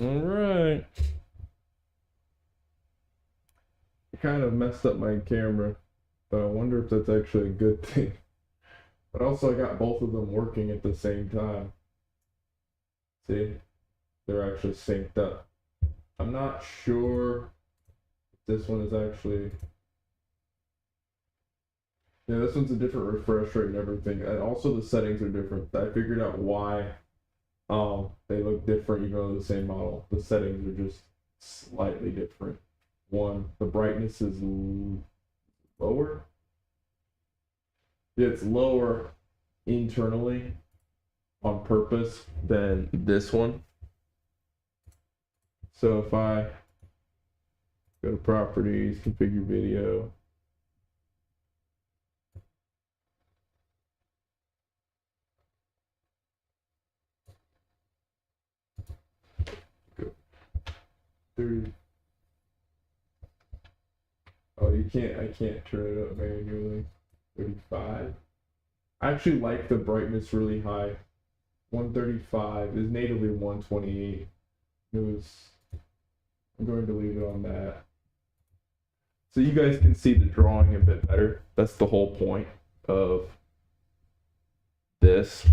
All right. I kind of messed up my camera, but I wonder if that's actually a good thing. But also, I got both of them working at the same time. See, they're actually synced up. I'm not sure if this one is actually. Yeah, this one's a different refresh rate and everything, and also the settings are different. I figured out why they look different even though the same model. The settings are just slightly different. One, the brightness is lower. It's lower internally on purpose than this one. So if I go to properties, configure video, go 30. Oh, I can't turn it up manually. 35. I actually like the brightness really high. 135 is natively 128. I'm going to leave it on that. So you guys can see the drawing a bit better. That's the whole point of this.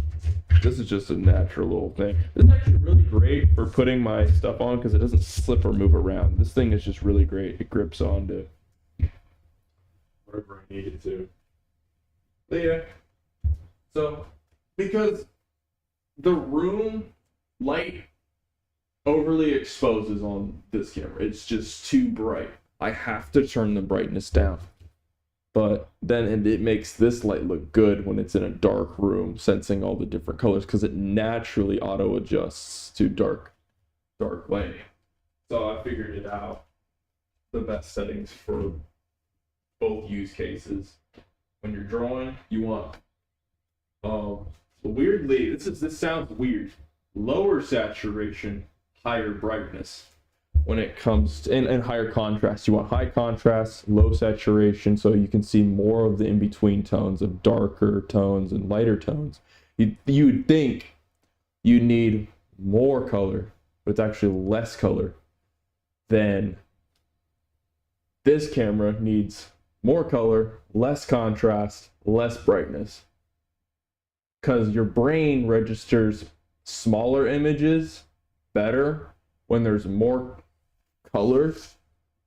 This is just a natural little thing. This is actually really great for putting my stuff on because it doesn't slip or move around. This thing is just really great. It grips onto whatever I need it to. But yeah. So because the room light overly exposes on this camera, it's just too bright. I have to turn the brightness down. But then it makes this light look good when it's in a dark room, sensing all the different colors because it naturally auto adjusts to dark lighting. So I figured it out. The best settings for both use cases. When you're drawing, you want weirdly, this sounds weird. Lower saturation, higher brightness. When it comes to, and higher contrast, you want high contrast, low saturation, so you can see more of the in-between tones of darker tones and lighter tones. You'd think you need more color, but it's actually less color than this camera needs more color, less contrast, less brightness. Because your brain registers smaller images better when there's more colors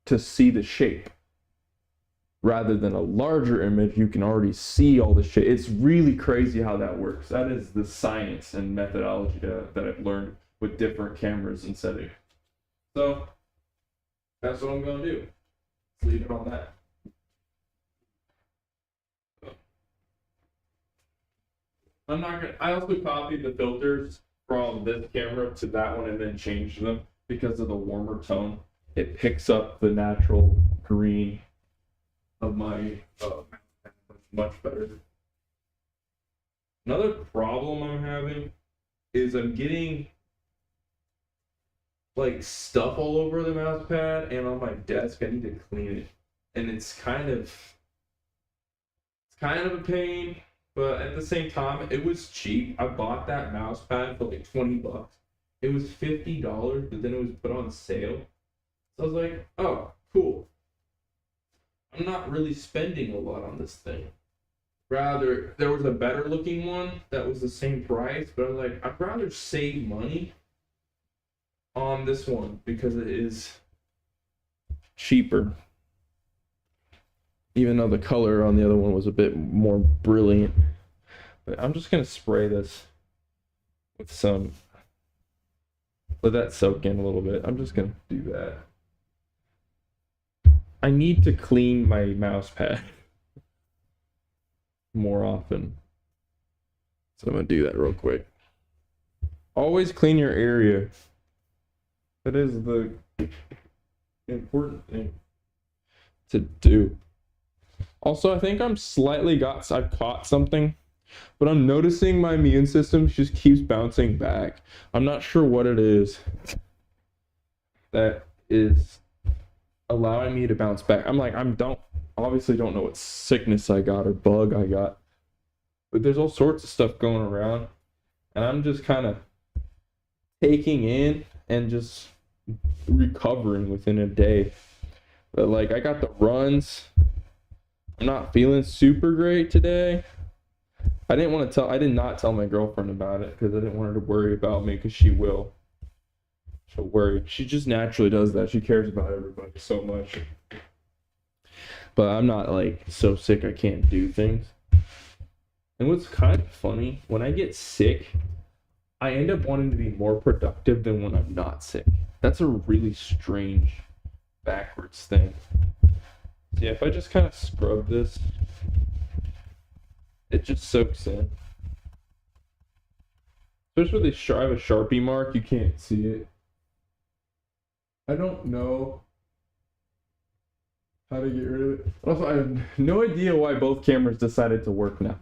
to see the shape. Rather than a larger image, you can already see all the shape. It's really crazy how that works. That is the science and methodology that I've learned with different cameras and settings. So that's what I'm going to do. Let's leave it on that. I'm not gonna. I also copied the filters from this camera to that one and then changed them because of the warmer tone. It picks up the natural green of my much better. Another problem I'm having is I'm getting like stuff all over the mouse pad and on my desk. I need to clean it, and it's kind of a pain. But at the same time, it was cheap. I bought that mouse pad for like $20. It was $50, but then it was put on sale. So I was like, oh, cool. I'm not really spending a lot on this thing. Rather, there was a better looking one that was the same price, but I was like, I'd rather save money on this one because it is cheaper. Even though the color on the other one was a bit more brilliant. But I'm just going to spray this with some, let that soak in a little bit. I'm just going to do that. I need to clean my mouse pad more often. So I'm going to do that real quick. Always clean your area. That is the important thing to do. Also, I think I've caught something, but I'm noticing my immune system just keeps bouncing back. I'm not sure what it is that is allowing me to bounce back. I'm like, obviously don't know what sickness I got or bug I got, but there's all sorts of stuff going around, and I'm just kind of taking in and just recovering within a day. But like I got the runs. I'm not feeling super great today. I did not tell my girlfriend about it because I didn't want her to worry about me, because she will. She'll worry. She just naturally does that. She cares about everybody so much. But I'm not like so sick I can't do things. And what's kind of funny, when I get sick, I end up wanting to be more productive than when I'm not sick. That's a really strange backwards thing. So yeah, if I just kind of scrub this, it just soaks in. Especially with I have a Sharpie mark, you can't see it. I don't know how to get rid of it. Also, I have no idea why both cameras decided to work now.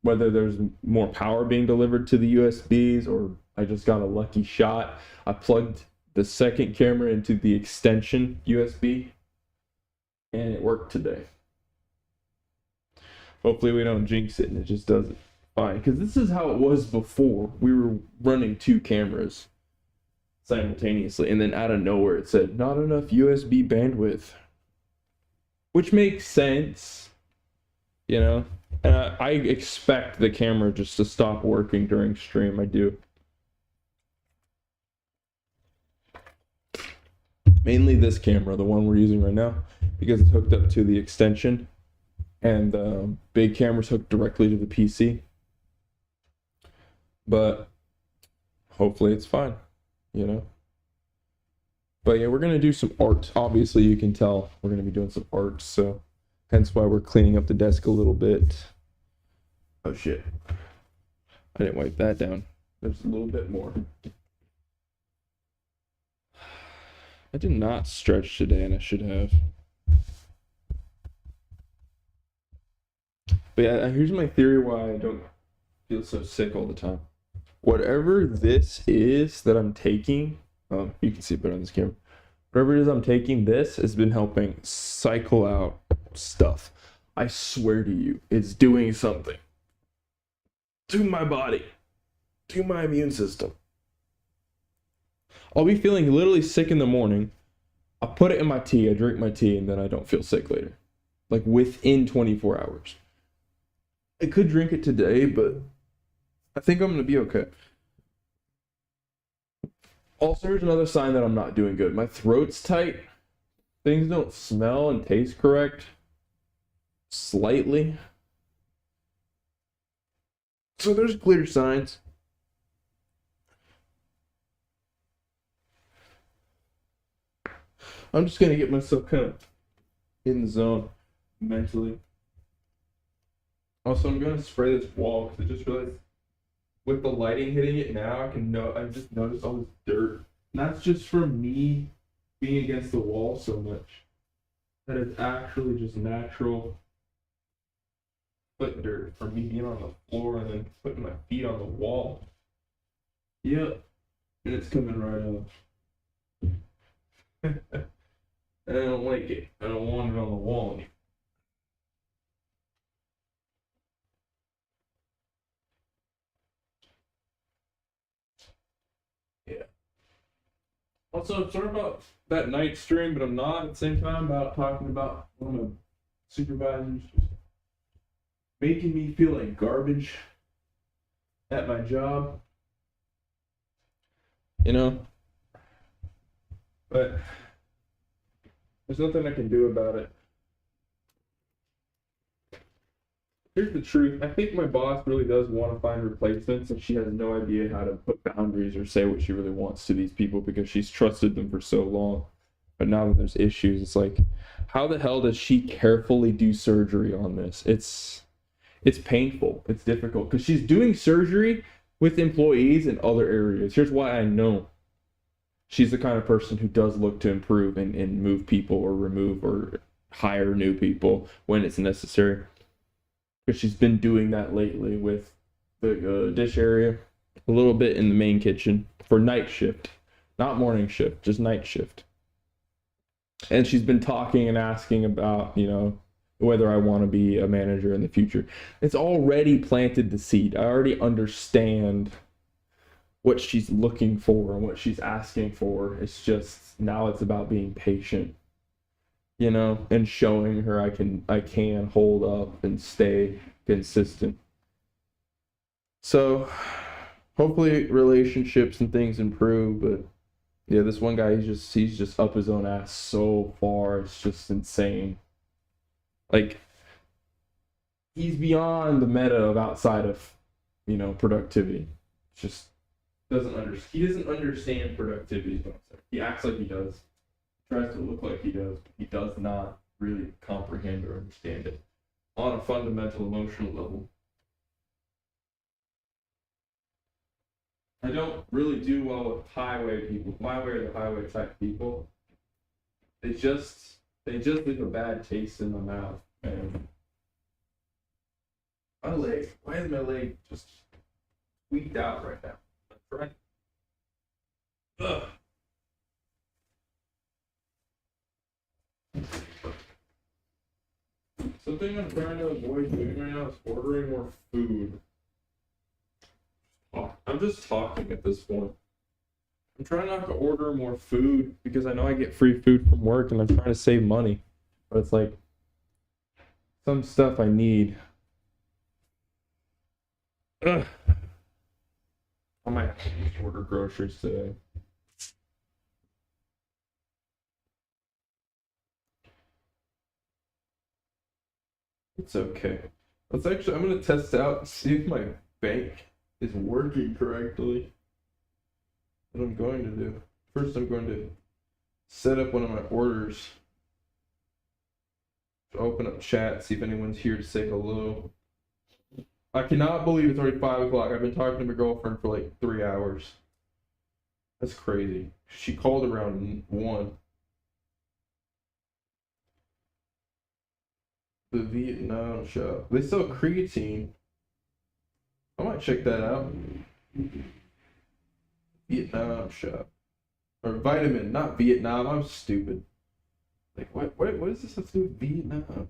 Whether there's more power being delivered to the USBs, or I just got a lucky shot. I plugged the second camera into the extension USB and it worked today. Hopefully we don't jinx it and it just does it fine, because this is how it was before. We were running 2 cameras simultaneously, and then out of nowhere it said not enough USB bandwidth, which makes sense, you know. And I expect the camera just to stop working during stream. I do. Mainly this camera, the one we're using right now, because it's hooked up to the extension, and the big camera's hooked directly to the PC. But hopefully it's fine, you know. But yeah, we're gonna do some art. Obviously, you can tell we're gonna be doing some art, so hence why we're cleaning up the desk a little bit. Oh shit, I didn't wipe that down. There's a little bit more. I did not stretch today, and I should have. But yeah, here's my theory why I don't feel so sick all the time. Whatever this is that I'm taking, you can see it better on this camera. Whatever it is I'm taking, this has been helping cycle out stuff. I swear to you, it's doing something to my body, to my immune system. I'll be feeling literally sick in the morning. I put it in my tea, I drink my tea, and then I don't feel sick later. Like within 24 hours. I could drink it today, but I think I'm gonna be okay. Also, here's another sign that I'm not doing good. My throat's tight. Things don't smell and taste correct. Slightly. So there's clear signs. I'm just gonna get myself kind of in the zone mentally. Also, I'm gonna spray this wall because I just realized with the lighting hitting it now, I just noticed all this dirt. And that's just from me being against the wall so much. That is actually just natural foot dirt from me being on the floor and then putting my feet on the wall. Yep. And it's coming right up. And I don't like it. I don't want it on the wall anymore. Yeah. Also, I'm sorry about that night stream, but I'm not at the same time about talking about one of my supervisors just making me feel like garbage at my job. You know? But there's nothing I can do about it. Here's the truth. I think my boss really does want to find replacements, and she has no idea how to put boundaries or say what she really wants to these people because she's trusted them for so long. But now that there's issues, it's like, how the hell does she carefully do surgery on this? It's painful. It's difficult because she's doing surgery with employees in other areas. Here's why I know. She's the kind of person who does look to improve and move people or remove or hire new people when it's necessary. Because she's been doing that lately with the dish area, a little bit in the main kitchen for night shift, not morning shift, just night shift. And she's been talking and asking about, you know, whether I want to be a manager in the future. It's already planted the seed. I already understand what she's looking for and what she's asking for. It's just now it's about being patient, you know, and showing her I can hold up and stay consistent. So hopefully relationships and things improve, but yeah, this one guy he's just up his own ass so far. It's just insane. Like he's beyond the meta of outside of, productivity. It's just he doesn't understand productivity. Is what I'm saying. He acts like he does. Tries to look like he does, but he does not really comprehend or understand it on a fundamental emotional level. I don't really do well with highway people. Highway are the highway type people. They just leave a bad taste in the mouth. And my leg, why is my leg just tweaked out right now? I'm trying. Ugh. Something I'm trying to avoid doing right now is ordering more food. I'm just talking at this point. I'm trying not to order more food because I know I get free food from work and I'm trying to save money. But it's like some stuff I need. Ugh. I might have to just order groceries today. It's okay. I'm gonna test out and see if my bank is working correctly. What I'm going to do. First, I'm going to set up one of my orders. Open up chat, see if anyone's here to say hello. I cannot believe it's already 5 o'clock. I've been talking to my girlfriend for like 3 hours. That's crazy. She called around 1. The Vietnam shop. They sell creatine. I might check that out. Vietnam shop. Or vitamin, not Vietnam. I'm stupid. Like, what does this have to do with Vietnam?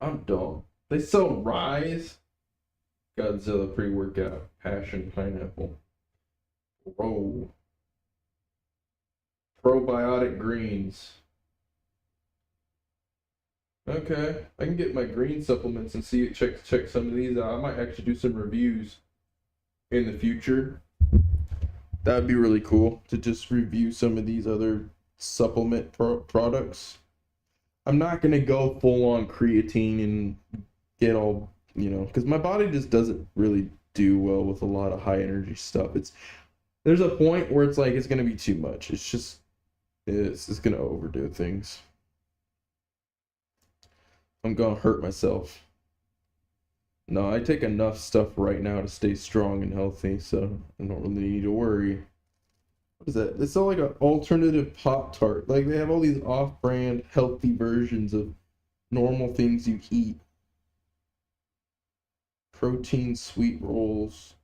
I'm dumb. They sell Rise. Godzilla pre-workout. Passion pineapple. Whoa. Probiotic greens. Okay, I can get my green supplements and check some of these out. I might actually do some reviews in the future. That'd be really cool to just review some of these other supplement products. I'm not gonna go full on creatine and get all, because my body just doesn't really do well with a lot of high energy stuff. There's a point where it's like it's gonna be too much. It's gonna overdo things. I'm gonna hurt myself. No, I take enough stuff right now to stay strong and healthy, so I don't really need to worry. What is that? It's all like an alternative Pop-Tart. Like they have all these off-brand healthy versions of normal things you eat. Protein sweet rolls.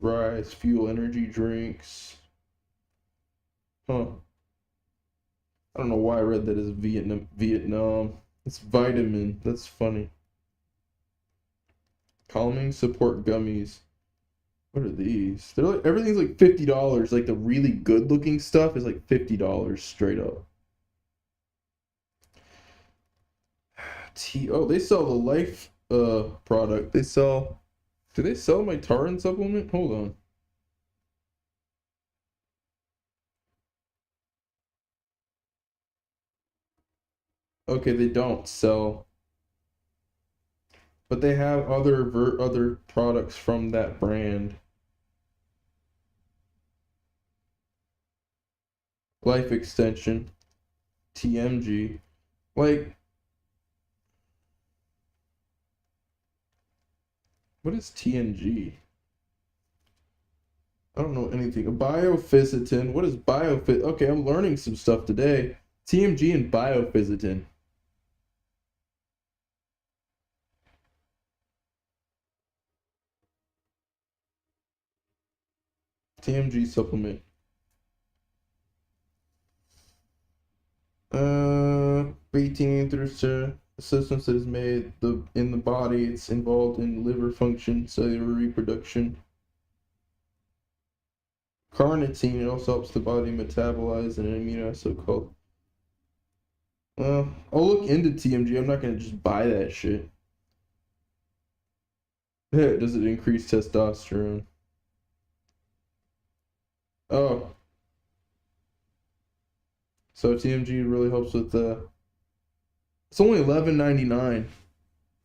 Rise, fuel energy drinks. Huh. I don't know why I read that as Vietnam. It's vitamin. That's funny. Calming support gummies. What are these? They're like everything's like $50. Like the really good looking stuff is like $50 straight up. Oh, they sell the Life product. Do they sell my Taurine supplement? Hold on. Okay, they don't sell, but they have other products from that brand. Life extension, TMG, like what is TNG? I don't know anything. Biophysitin. What is biophysitin? Okay, I'm learning some stuff today. TMG and biophysitin. TMG supplement. Creatine through a substance that is made in the body. It's involved in liver function, cellular reproduction. Carnitine, it also helps the body metabolize an amino acid called. Well, I'll look into TMG. I'm not gonna just buy that shit. Does it increase testosterone? Oh, so TMG really helps with the. It's only $11.99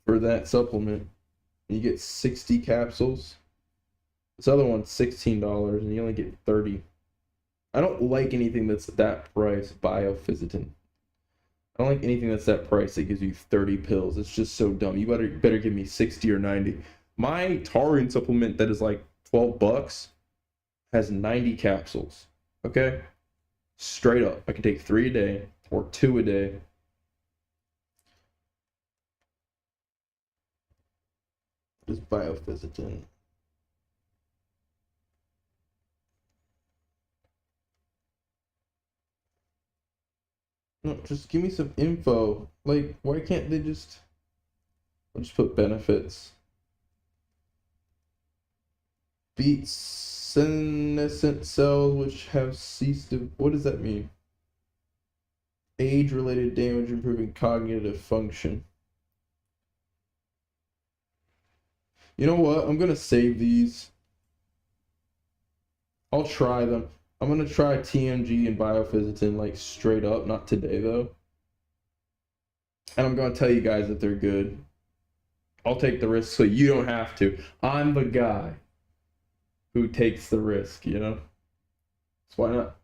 for that supplement. You get 60 capsules. This other one's $16 and you only get 30. I don't like anything that's that price, Biophysitin. I don't like anything that's that price that gives you 30 pills. It's just so dumb. You better give me 60 or 90. My taurine supplement that is like $12 has 90 capsules. Okay? Straight up. I can take 3 a day or 2 a day. Just Biophysitin. No, just give me some info. Like, why can't they just... I'll just put benefits. Beat senescent cells which have ceased to... What does that mean? Age-related damage improving cognitive function. You know what? I'm gonna save these. I'll try them. I'm gonna try TMG and Biophysitin like straight up, not today though. And I'm gonna tell you guys that they're good. I'll take the risk so you don't have to. I'm the guy who takes the risk, you know? So why not?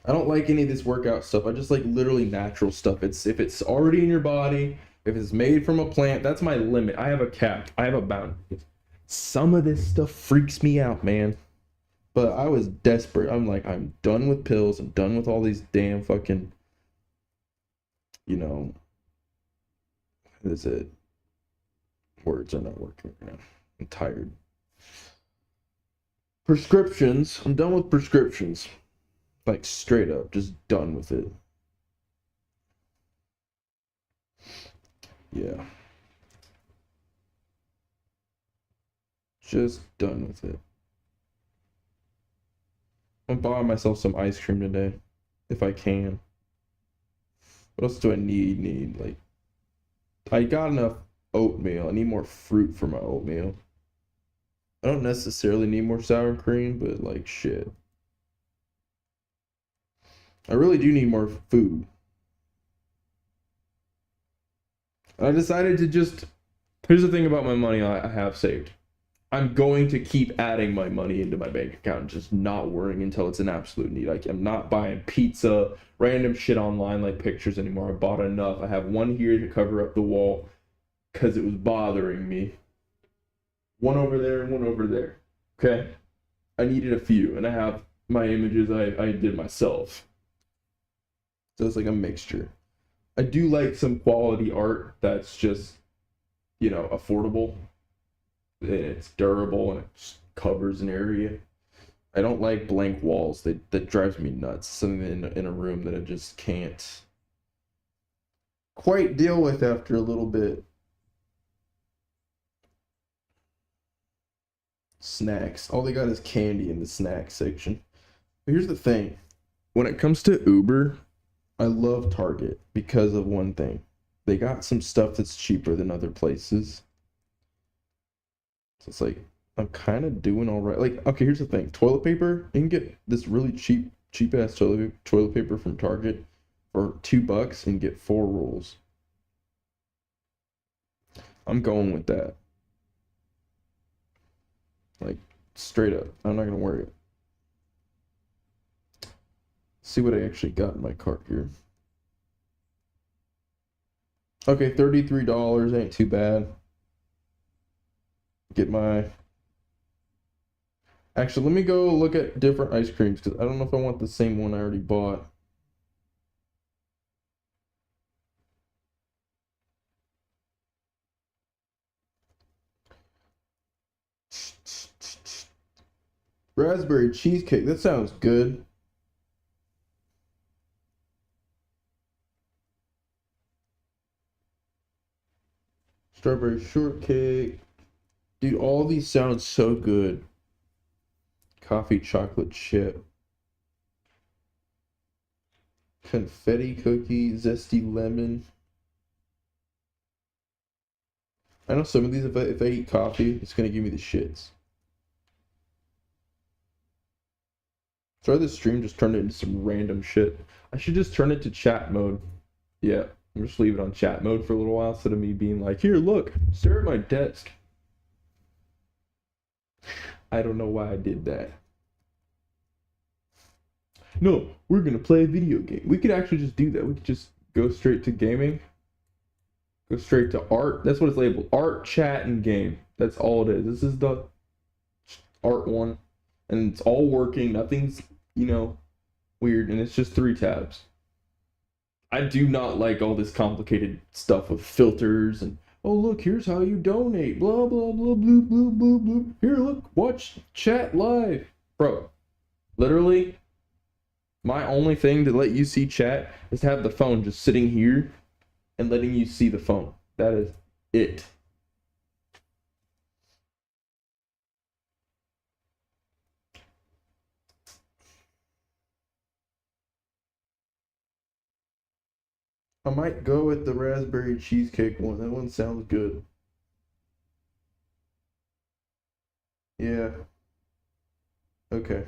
I don't like any of this workout stuff. I just like literally natural stuff. It's if it's already in your body, if it's made from a plant, that's my limit. I have a cap. I have a boundary. Some of this stuff freaks me out, man. But I was desperate. I'm like, I'm done with pills. I'm done with all these damn fucking, you know, what is it? Words are not working right now. I'm tired. Prescriptions. I'm done with prescriptions. Like straight up, just done with it. Yeah. Just done with it. I'm buying myself some ice cream today, if I can. What else do I need? Like, I got enough oatmeal. I need more fruit for my oatmeal. I don't necessarily need more sour cream, but like shit. I really do need more food. I decided to just. Here's the thing about my money I have saved. I'm going to keep adding my money into my bank account, just not worrying until it's an absolute need. I'm not buying pizza, random shit online like pictures anymore. I bought enough. I have one here to cover up the wall because it was bothering me. One over there and one over there. Okay? I needed a few, and I have my images I did myself. So it's like a mixture. I do like some quality art that's just, affordable. It's durable and it just covers an area. I don't like blank walls. That drives me nuts. Something in a room that I just can't quite deal with after a little bit. Snacks. All they got is candy in the snack section. But here's the thing. When it comes to Uber, I love Target because of one thing. They got some stuff that's cheaper than other places. So it's like I'm kind of doing all right. Like, okay, here's the thing. Toilet paper, you can get this really cheap ass toilet paper from Target for $2 and get 4 rolls. I'm going with that. Like, straight up. I'm not gonna worry. See what I actually got in my cart here. Okay, $33 ain't too bad. Get my. Actually, let me go look at different ice creams because I don't know if I want the same one I already bought. Raspberry cheesecake. That sounds good. Strawberry shortcake. Dude, all these sound so good. Coffee chocolate chip. Confetti cookie, zesty lemon. I know some of these, if I eat coffee, it's gonna give me the shits. Try this stream, just turn it into some random shit. I should just turn it to chat mode. Yeah, I'm just leave it on chat mode for a little while instead of me being like, here, look, stare at my desk. I don't know why I did that. No, we're gonna play a video game. We could actually just do that. We could just go straight to gaming. Go straight to art. That's what it's labeled. Art, chat, and game. That's all it is. This is the art one. And it's all working. Nothing's, weird. And it's just 3 tabs. I do not like all this complicated stuff with filters and, oh, look, here's how you donate. Blah, blah, blah, blah, blah, blah, blah. Here, look, watch chat live. Bro, literally, my only thing to let you see chat is to have the phone just sitting here and letting you see the phone. That is it. I might go with the raspberry cheesecake one. That one sounds good. Yeah. Okay.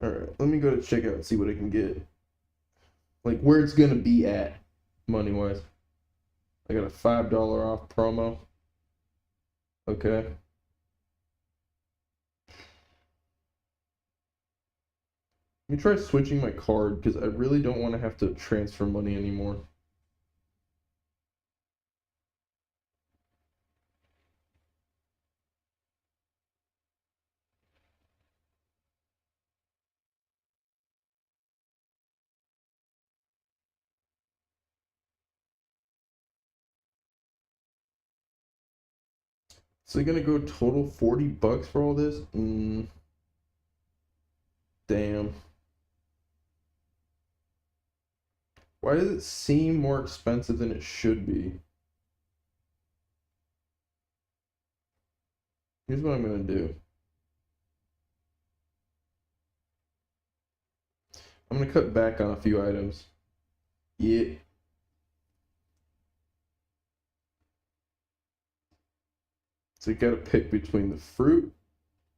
Alright, let me go to checkout and see what I can get. Like where it's gonna be at, money-wise. I got a $5 off promo. Okay. Let me try switching my card because I really don't want to have to transfer money anymore. So you're gonna go total $40 for all this? Damn. Why does it seem more expensive than it should be? Here's what I'm gonna do. I'm gonna cut back on a few items. Yeah. So you gotta pick between the fruit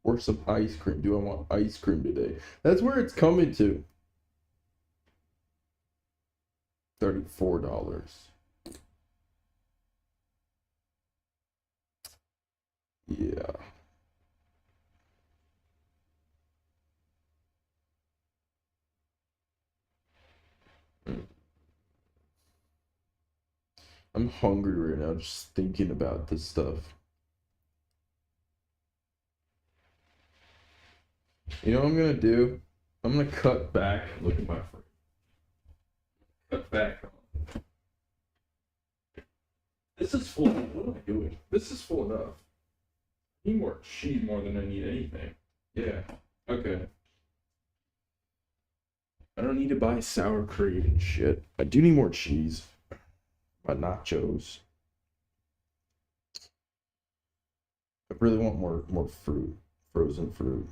or some ice cream. Do I want ice cream today? That's where it's coming to. $34. Yeah. I'm hungry right now just thinking about this stuff. You know what I'm gonna do? I'm gonna cut back. Look at my friend. Cut back on. This is full. What am I doing? This is full enough. I need more cheese more than I need anything. Yeah. Okay. I don't need to buy sour cream and shit. I do need more cheese. My nachos. I really want more fruit. Frozen fruit.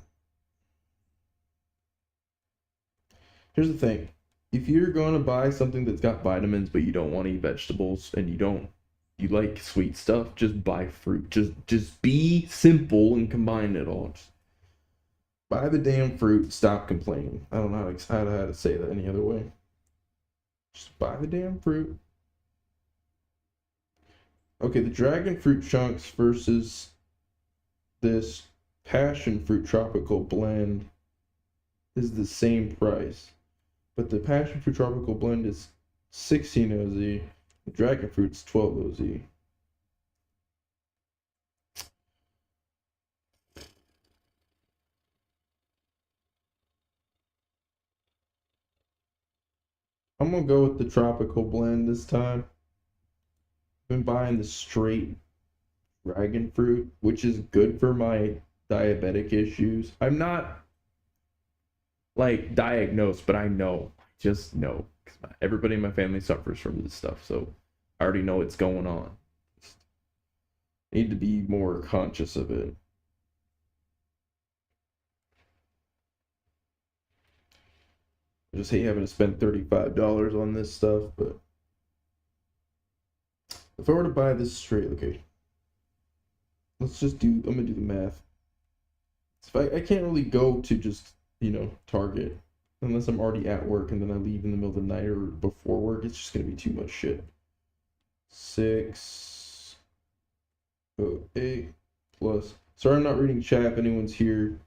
Here's the thing. If you're going to buy something that's got vitamins but you don't want to eat vegetables and you like sweet stuff, just buy fruit. Just be simple and combine it all. Just buy the damn fruit, stop complaining. I don't know how to say that any other way. Just buy the damn fruit. Okay, the dragon fruit chunks versus this passion fruit tropical blend is the same price. But the passion fruit tropical blend is 16 OZ. The dragon fruit's 12 OZ. I'm gonna go with the tropical blend this time. Been buying the straight dragon fruit, which is good for my diabetic issues. I'm not like diagnosed, but I know. I just know. Because everybody in my family suffers from this stuff, so I already know what's going on. I need to be more conscious of it. I just hate having to spend $35 on this stuff, but if I were to buy this straight, okay, let's just do, I'm gonna do the math. So I can't really go to just, Target unless I'm already at work and then I leave in the middle of the night or before work. It's just gonna be too much shit. 608 plus. Sorry, I'm not reading chat if anyone's here.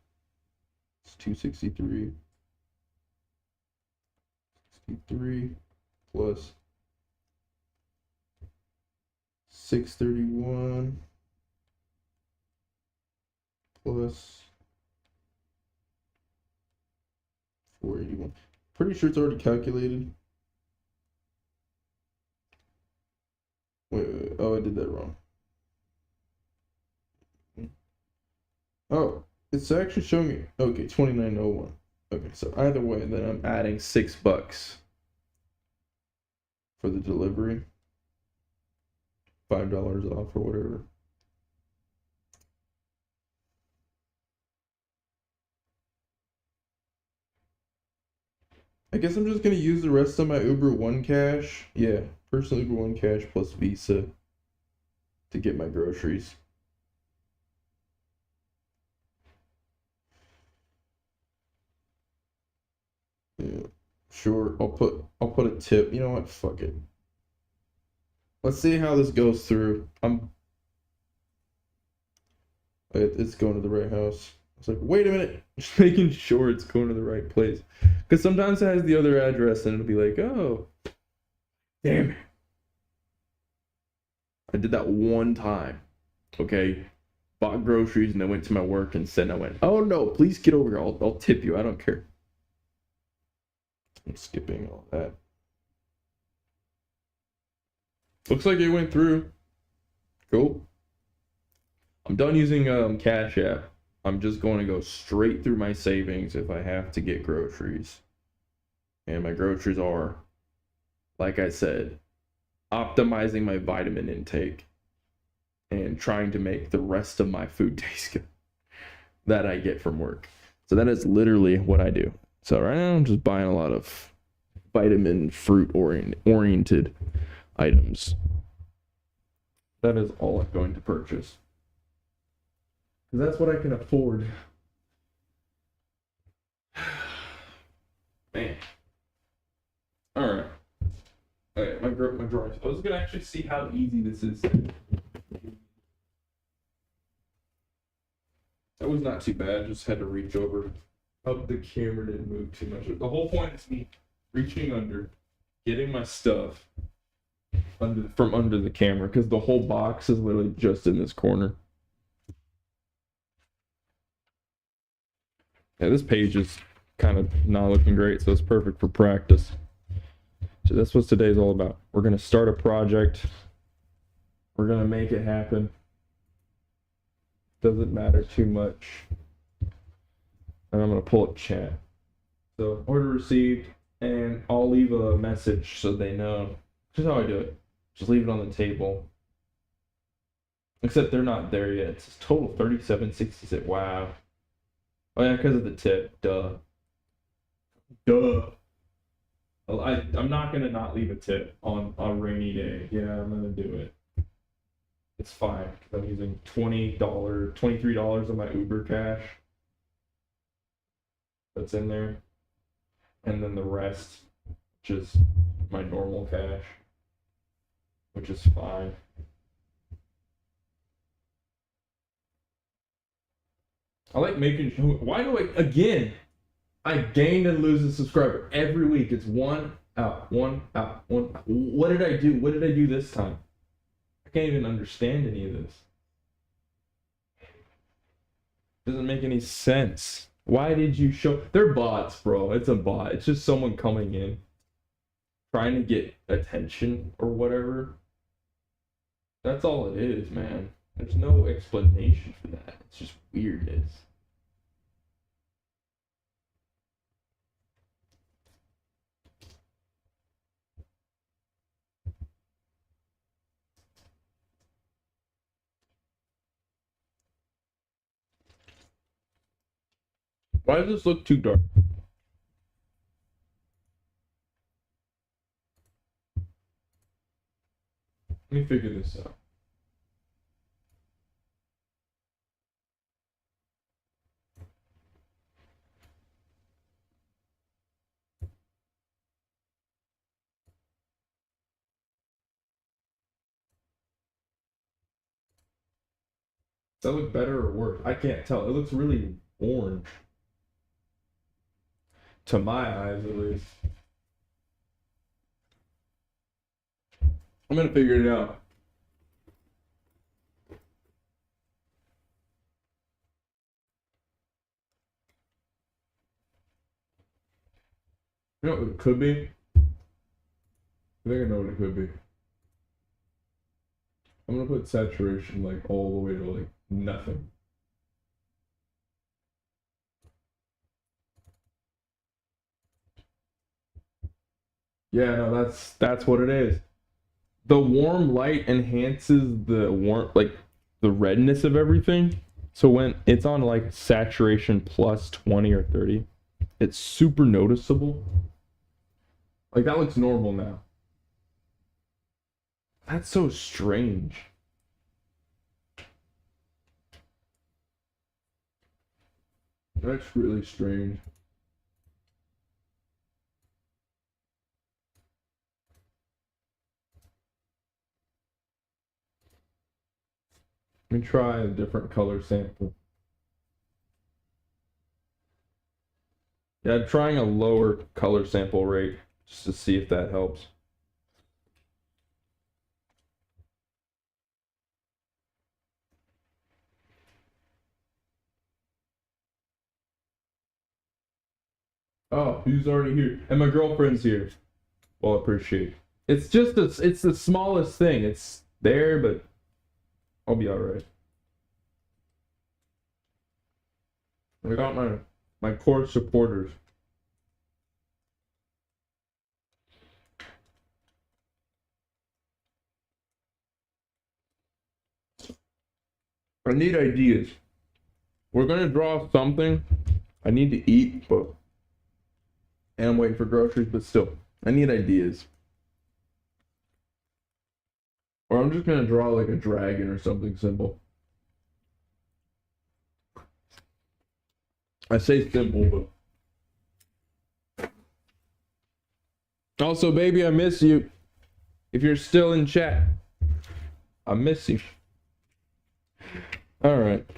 It's 263. 63 plus 631 plus 481. Pretty sure it's already calculated. Wait, oh, I did that wrong. Oh, it's actually showing me, okay, 2901. Okay, so either way, then I'm adding $6 for the delivery. $5 off or whatever. I guess I'm just gonna use the rest of my Uber One Cash. Yeah, personal Uber One Cash plus Visa to get my groceries. Yeah, sure. I'll put a tip. You know what? Fuck it. Let's see how this goes through. It's going to the right house. It's like, wait a minute, just making sure it's going to the right place. Because sometimes it has the other address and it'll be like, oh, damn it. I did that one time. Okay. Bought groceries and I went to my work and said, I went, oh no, please get over here. I'll tip you. I don't care. I'm skipping all that. Looks like it went through. Cool. I'm done using Cash App. I'm just going to go straight through my savings if I have to get groceries. And my groceries are, like I said, optimizing my vitamin intake and trying to make the rest of my food taste good that I get from work. So that is literally what I do. So right now I'm just buying a lot of vitamin fruit oriented items. That is all I'm going to purchase. Because that's what I can afford. Man. Alright. Okay, my drawings. I was gonna actually see how easy this is. That was not too bad. Just had to reach over. Up the camera didn't move too much. The whole point is me reaching under, getting my stuff from under the camera, because the whole box is literally just in this corner. Yeah, this page is kind of not looking great, so it's perfect for practice. So that's what today's all about. We're gonna start a project. We're gonna make it happen. Doesn't matter too much. And I'm gonna pull up chat. So order received, and I'll leave a message so they know. Just how I do it. Just leave it on the table. Except they're not there yet. It's total 37.66. Wow. Oh yeah, because of the tip. Duh. Well, I'm not gonna not leave a tip on a rainy day. Yeah, I'm gonna do it. It's fine because I'm using $23 of my Uber cash. That's in there, and then the rest, which is my normal cash, which is fine. I like making sure. Why do I gain and lose a subscriber every week? It's one out, one out, one out. What did I do? What did I do this time? I can't even understand any of this. Doesn't make any sense. Why did you show? They're bots, bro. It's a bot. It's just someone coming in, trying to get attention or whatever. That's all it is, man. There's no explanation for that. It's just weirdness. Why does this look too dark? Let me figure this out. Does that look better or worse? I can't tell. It looks really orange. To my eyes, at least. I'm gonna figure it out. You know what it could be? I think I know what it could be. I'm gonna put saturation like all the way to like nothing. Yeah, no, that's what it is. The warm light enhances the warm, like the redness of everything. So when it's on like saturation plus 20 or 30, it's super noticeable. Like that looks normal now. That's so strange. That's really strange. Let me try a different color sample. Yeah, I'm trying a lower color sample rate just to see if that helps. Oh, who's already here? And my girlfriend's here. Well, appreciate. It's just it's the smallest thing. It's there, but I'll be all right. I got my core supporters. I need ideas. We're gonna draw something. I need to eat, but and I'm waiting for groceries, but still, I need ideas. Or I'm just gonna draw like a dragon or something simple. I say simple, but also, baby, I miss you. If you're still in chat, I miss you. All right.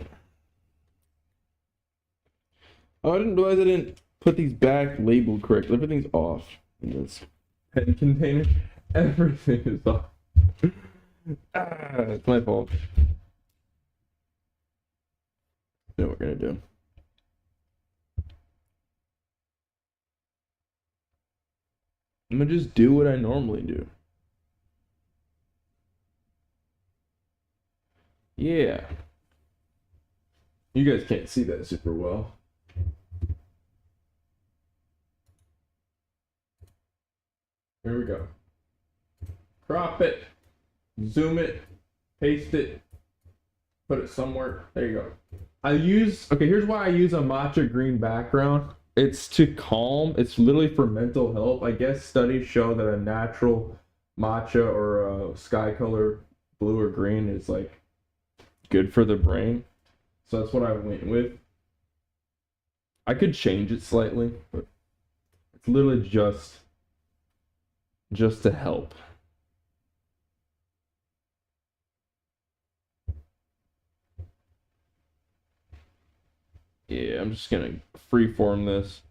Oh, I didn't realize I didn't put these back labeled correctly. Everything's off in this pen container. Everything is off. It's my fault. You know what we're gonna do. I'm gonna just do what I normally do. Yeah. You guys can't see that super well. Here we go. Crop it, zoom it, paste it, put it somewhere. There you go. Okay, here's why I use a matcha green background. It's to calm. It's literally for mental health. I guess studies show that a natural matcha or a sky color blue or green is like good for the brain. So that's what I went with. I could change it slightly, but it's literally just to help. Yeah, I'm just gonna freeform this.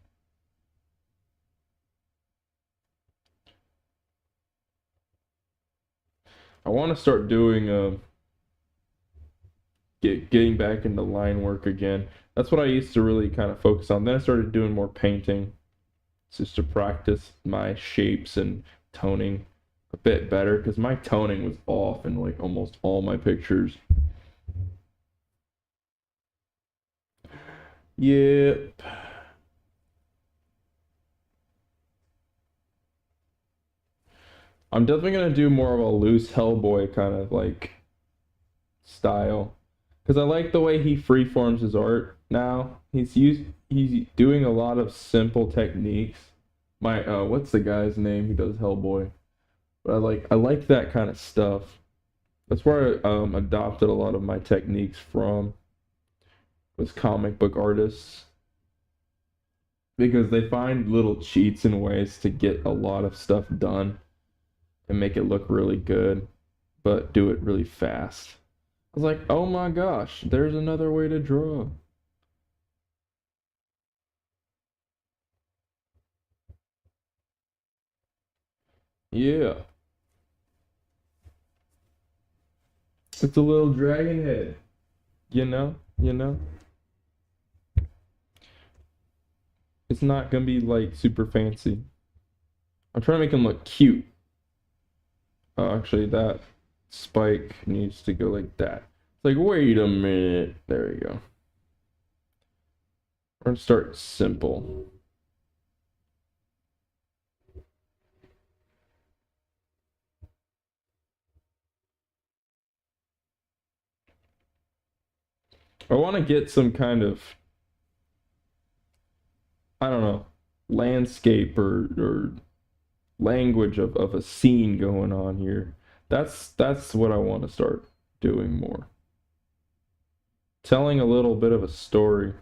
I want to start doing getting back into line work again. That's what I used to really kind of focus on. Then I started doing more painting, just to practice my shapes and toning a bit better, because my toning was off in like almost all my pictures. Yep. I'm definitely gonna do more of a loose Hellboy kind of like style, because I like the way he freeforms his art. now. He's doing a lot of simple techniques. My what's the guy's name who does Hellboy? But I like that kind of stuff. That's where I adopted a lot of my techniques from, was comic book artists, because they find little cheats and ways to get a lot of stuff done and make it look really good, but do it really fast. I was like, oh my gosh, there's another way to draw. Yeah, it's a little dragon head, you know. It's not gonna be like super fancy. I'm trying to make him look cute. Oh, actually, that spike needs to go like that. It's like, wait a minute. There we go. We're gonna start simple. I want to get some kind of, I don't know, landscape or language of a scene going on here. That's what I want to start doing more. Telling a little bit of a story,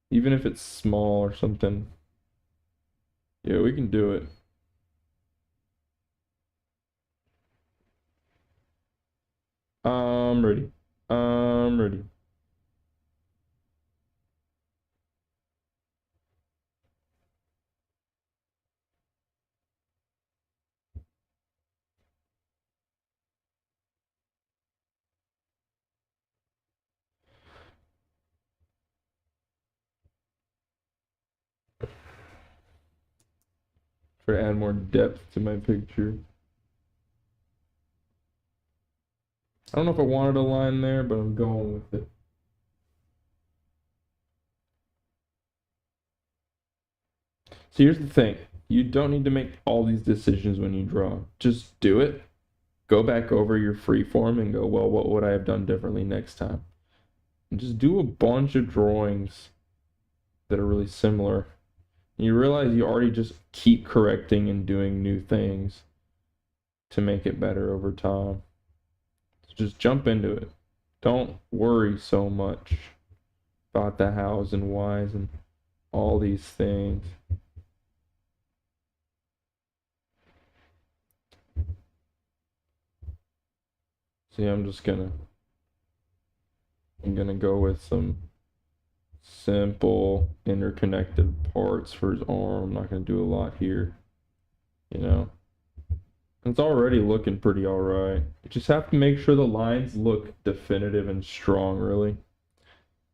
even if it's small or something. Yeah, we can do it. I'm ready. I'm ready. Try to add more depth to my picture. I don't know if I wanted a line there, but I'm going with it. So here's the thing. You don't need to make all these decisions when you draw. Just do it. Go back over your free form and go, well, what would I have done differently next time? And just do a bunch of drawings that are really similar. And you realize you already just keep correcting and doing new things to make it better over time. So just jump into it. Don't worry so much about the hows and whys and all these things. See, I'm gonna go with some simple interconnected parts for his arm. I'm not gonna do a lot here, you know. It's already looking pretty all right. You just have to make sure the lines look definitive and strong, really.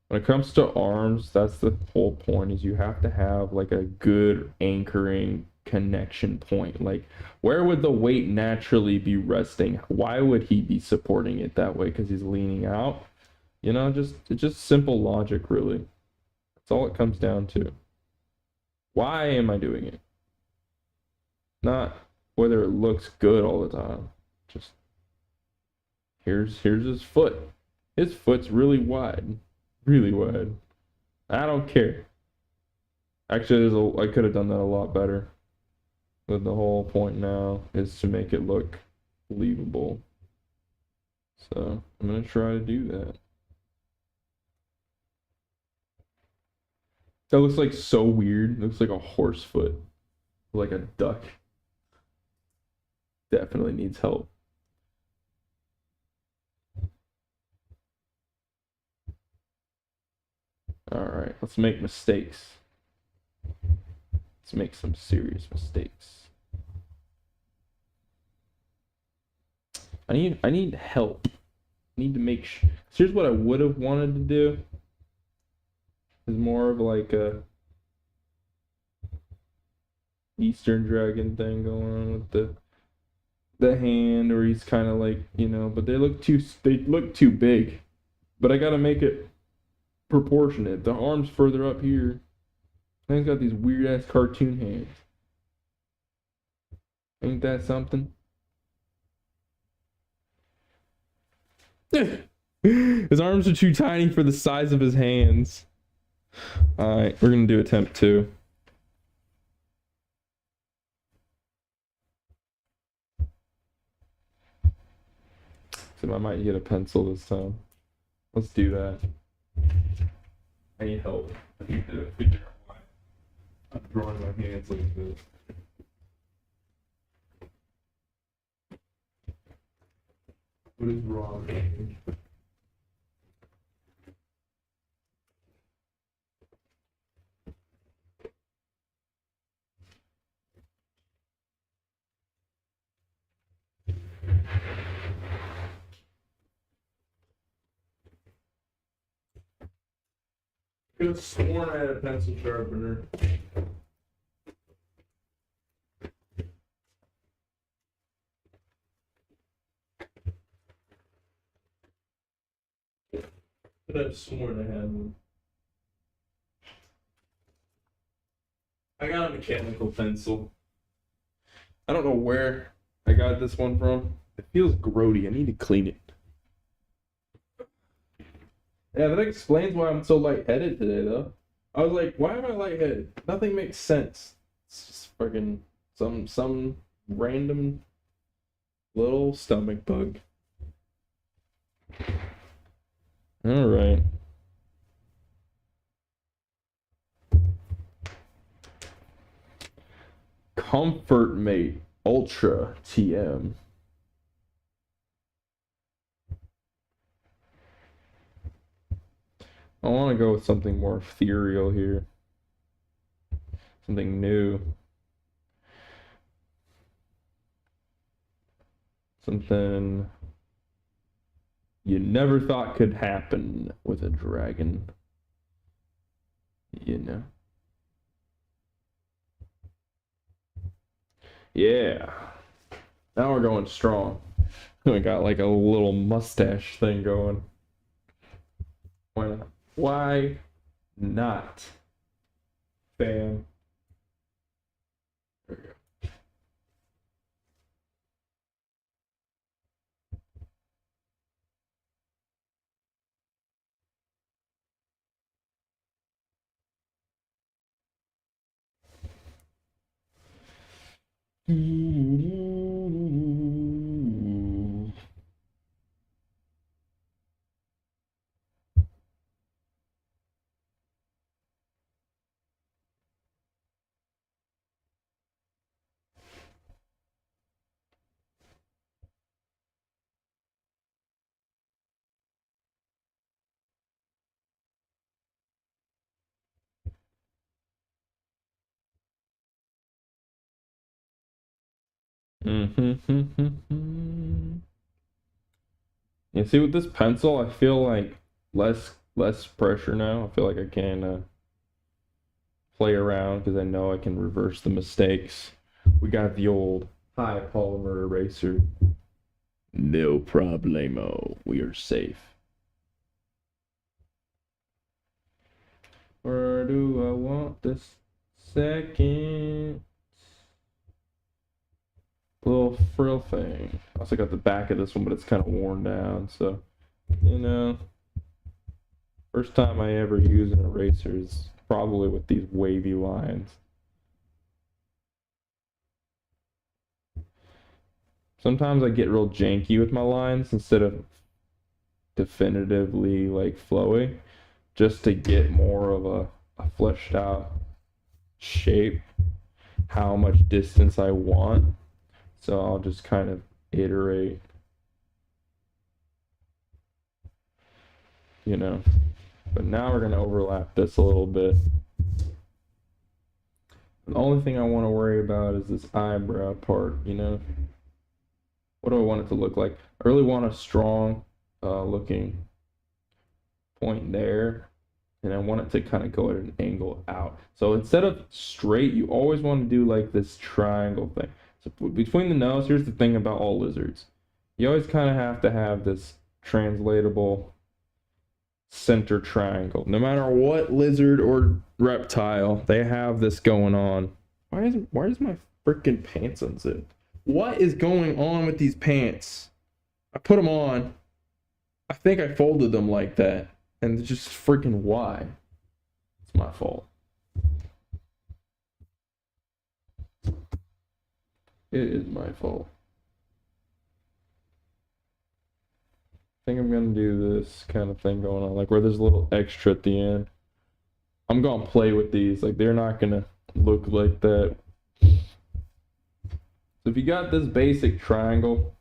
When it comes to arms, that's the whole point, is you have to have like a good anchoring connection point. Like, where would the weight naturally be resting? Why would he be supporting it that way? Because he's leaning out. You know, it's just simple logic, really. That's all it comes down to. Why am I doing it? Not whether it looks good all the time. Just here's his foot. His foot's really wide. Really wide. I don't care. Actually, I could have done that a lot better. But the whole point now is to make it look believable. So I'm gonna try to do that. That looks like so weird. It looks like a horse foot. Like a duck. Definitely needs help. Alright, let's make mistakes. Let's make some serious mistakes. I need help. I need to make sure. Here's what I would have wanted to do. Is more of like a Eastern dragon thing going on with the hand, or he's kind of like, you know, but they look too big. But I gotta make it proportionate. The arm's further up here. And he's got these weird ass cartoon hands. Ain't that something? His arms are too tiny for the size of his hands. All right, we're gonna do attempt 2. So I might get a pencil this time. Let's do that. I need help. I need to figure out why I'm drawing my hands like this. What is wrong? I could have sworn I had a pencil sharpener. I could have sworn I had one. I got a mechanical pencil. I don't know where I got this one from. It feels grody. I need to clean it. Yeah, that explains why I'm so lightheaded today, though. I was like, why am I lightheaded? Nothing makes sense. It's just freaking some random little stomach bug. All right. Comfort Mate Ultra TM. I want to go with something more ethereal here. Something new. Something you never thought could happen with a dragon. You know? Yeah. Now we're going strong. We got like a little mustache thing going. Why not? Why not? Bam. There we go. You see, with this pencil, I feel like less pressure now. I feel like I can play around because I know I can reverse the mistakes. We got the old high polymer eraser. No problemo. We are safe. Where do I want this second little frill thing? I also got the back of this one, but it's kind of worn down. So, you know, first time I ever use an eraser is probably with these wavy lines. Sometimes I get real janky with my lines instead of definitively like flowy, just to get more of a fleshed out shape, how much distance I want. So I'll just kind of iterate, you know. But now we're going to overlap this a little bit. The only thing I want to worry about is this eyebrow part, you know. What do I want it to look like? I really want a strong looking point there, and I want it to kind of go at an angle out. So instead of straight, you always want to do like this triangle thing. So between the nose, here's the thing about all lizards. You always kind of have to have this translatable center triangle. No matter what lizard or reptile, they have this going on. Why is my freaking pants unzipped? What is going on with these pants? I put them on. I think I folded them like that, and it's just freaking why. It's my fault. It is my fault. I think I'm gonna do this kind of thing going on, like where there's a little extra at the end. I'm gonna play with these, like they're not gonna look like that. So if you got this basic triangle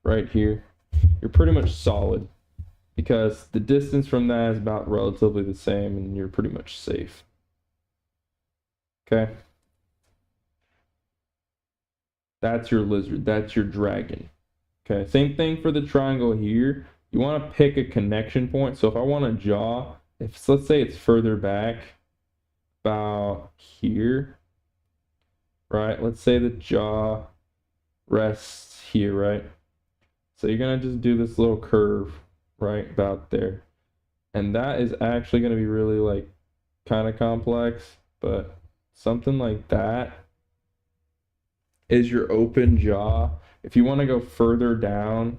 right here, you're pretty much solid because the distance from that is about relatively the same and you're pretty much safe. Okay. That's your lizard, that's your dragon. Okay, same thing for the triangle here. You want to pick a connection point. So if I want a jaw, if let's say it's further back, about here, right? Let's say the jaw rests here, right? So you're gonna just do this little curve, right, about there. And that is actually gonna be really like kind of complex, but something like that is your open jaw. If you want to go further down,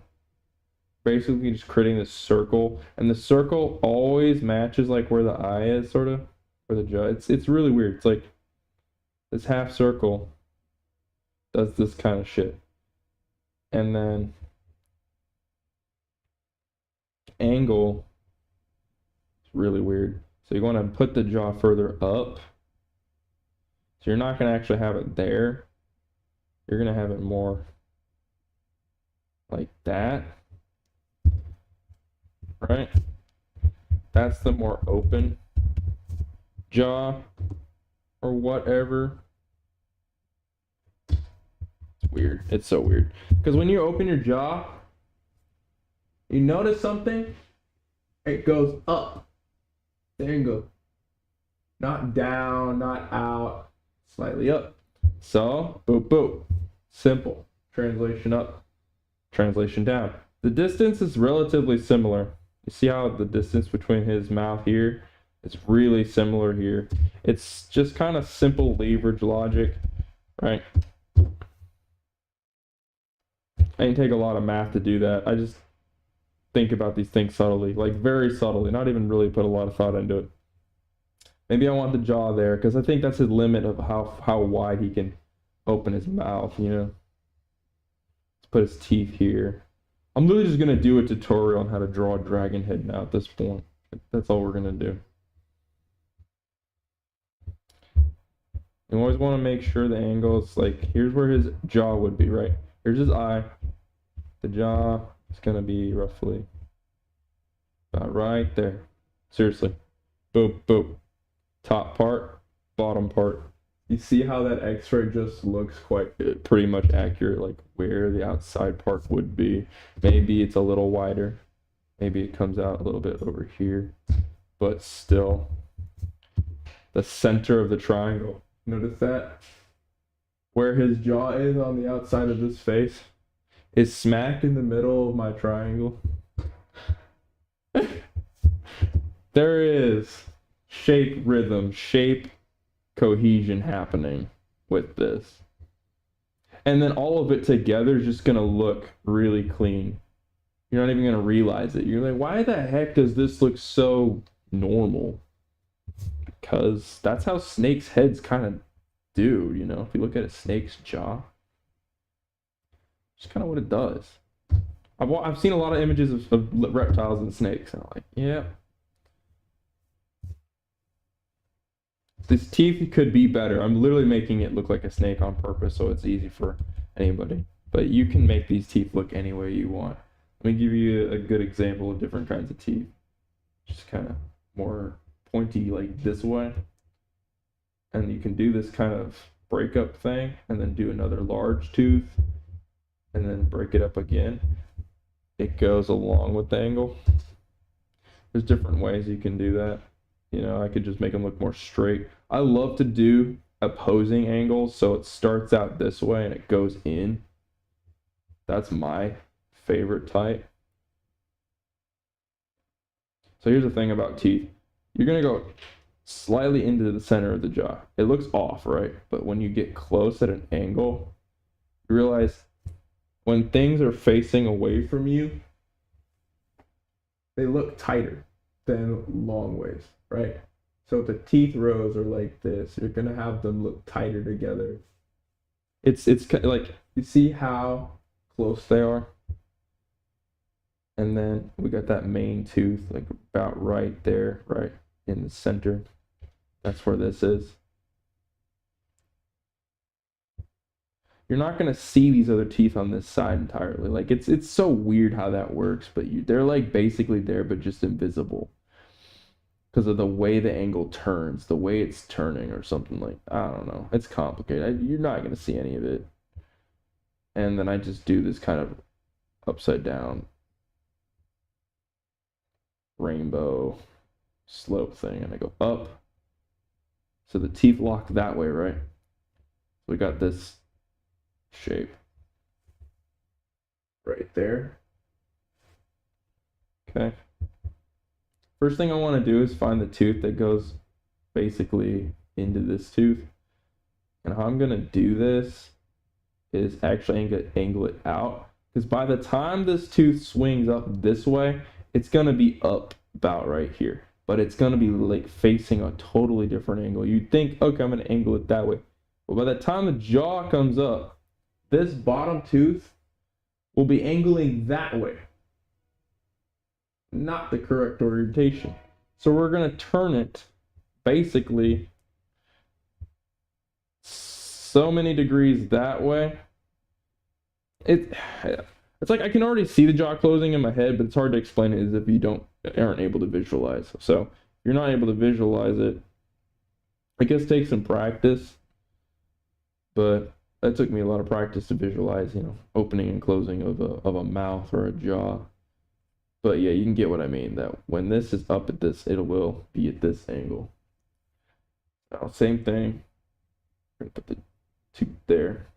basically just creating this circle, and the circle always matches like where the eye is, sort of, or the jaw. It's really weird. It's like this half circle does this kind of shit, and then angle is really weird. So you want to put the jaw further up. So you're not going to actually have it there. You're going to have it more like that, right? That's the more open jaw or whatever. It's weird. It's so weird. Because when you open your jaw, you notice something, it goes up. There you go. Not down, not out, slightly up. So, boop, boop. Simple. Translation up, translation down. The distance is relatively similar. You see how the distance between his mouth here is really similar here. It's just kind of simple leverage logic, right? I didn't take a lot of math to do that. I just think about these things subtly, like very subtly, not even really put a lot of thought into it. Maybe I want the jaw there because I think that's his limit of how wide he can open his mouth, you know? Let's put his teeth here. I'm literally just going to do a tutorial on how to draw a dragon head now at this point. That's all we're going to do. You always want to make sure the angle is like, here's where his jaw would be, right? Here's his eye. The jaw is going to be roughly about right there. Seriously. Boop, boop. Top part, bottom part. You see how that x-ray just looks quite pretty much accurate, like where the outside part would be. Maybe it's a little wider. Maybe it comes out a little bit over here. But still, the center of the triangle. Notice that? Where his jaw is on the outside of this face is smack in the middle of my triangle. There is shape rhythm, shape cohesion happening with this. And then all of it together is just going to look really clean. You're not even going to realize it. You're like, why the heck does this look so normal? Because that's how snakes' heads kind of do, you know? If you look at a snake's jaw, it's kind of what it does. I've seen a lot of images of reptiles and snakes, and I'm like, yeah. This teeth could be better. I'm literally making it look like a snake on purpose so it's easy for anybody. But you can make these teeth look any way you want. Let me give you a good example of different kinds of teeth. Just kind of more pointy like this way. And you can do this kind of breakup thing and then do another large tooth and then break it up again. It goes along with the angle. There's different ways you can do that. You know, I could just make them look more straight. I love to do opposing angles, so it starts out this way and it goes in. That's my favorite type. So here's the thing about teeth. You're going to go slightly into the center of the jaw. It looks off, right? But when you get close at an angle, you realize when things are facing away from you, they look tighter than long ways, right? So if the teeth rows are like this, you're gonna have them look tighter together. Like you see how close they are, and then we got that main tooth like about right there, right in the center. That's where this is. You're not gonna see these other teeth on this side entirely. Like it's so weird how that works, but they're like basically there, but just invisible because of the way the angle turns, the way it's turning, or something like I don't know. It's complicated. You're not gonna see any of it. And then I just do this kind of upside down rainbow slope thing, and I go up. So the teeth lock that way, right? So we got this shape right there. Okay. First thing I want to do is find the tooth that goes basically into this tooth. And how I'm going to do this is actually angle it out. Because by the time this tooth swings up this way, it's going to be up about right here. But it's going to be like facing a totally different angle. You'd think, okay, I'm going to angle it that way. But by the time the jaw comes up, this bottom tooth will be angling that way. Not the correct orientation. So we're going to turn it basically so many degrees that way. It's like I can already see the jaw closing in my head, but it's hard to explain it as if you aren't able to visualize. So if you're not able to visualize it, I guess take some practice. But that took me a lot of practice to visualize, opening and closing of a mouth or a jaw. But yeah, you can get what I mean, that when this is up at this, it will be at this angle. Now, same thing. We're gonna put the tooth there.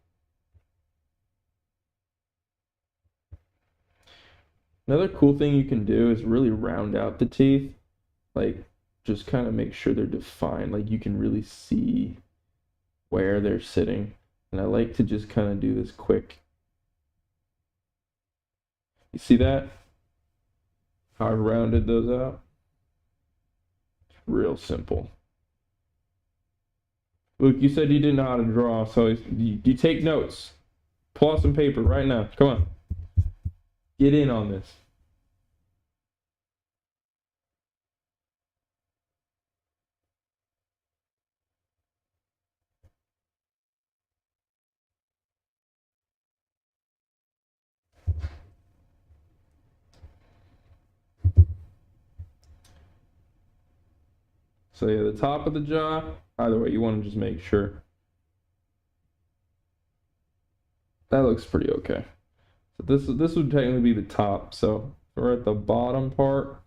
Another cool thing you can do is really round out the teeth. Like, just kind of make sure they're defined. Like, you can really see where they're sitting. And I like to just kind of do this quick. You see that? How I rounded those out? It's real simple. Luke, you said you didn't know how to draw, so you take notes. Pull out some paper right now. Come on. Get in on this. So yeah, the top of the jaw, either way, you want to just make sure. That looks pretty okay. So this would technically be the top. So we're at the bottom part.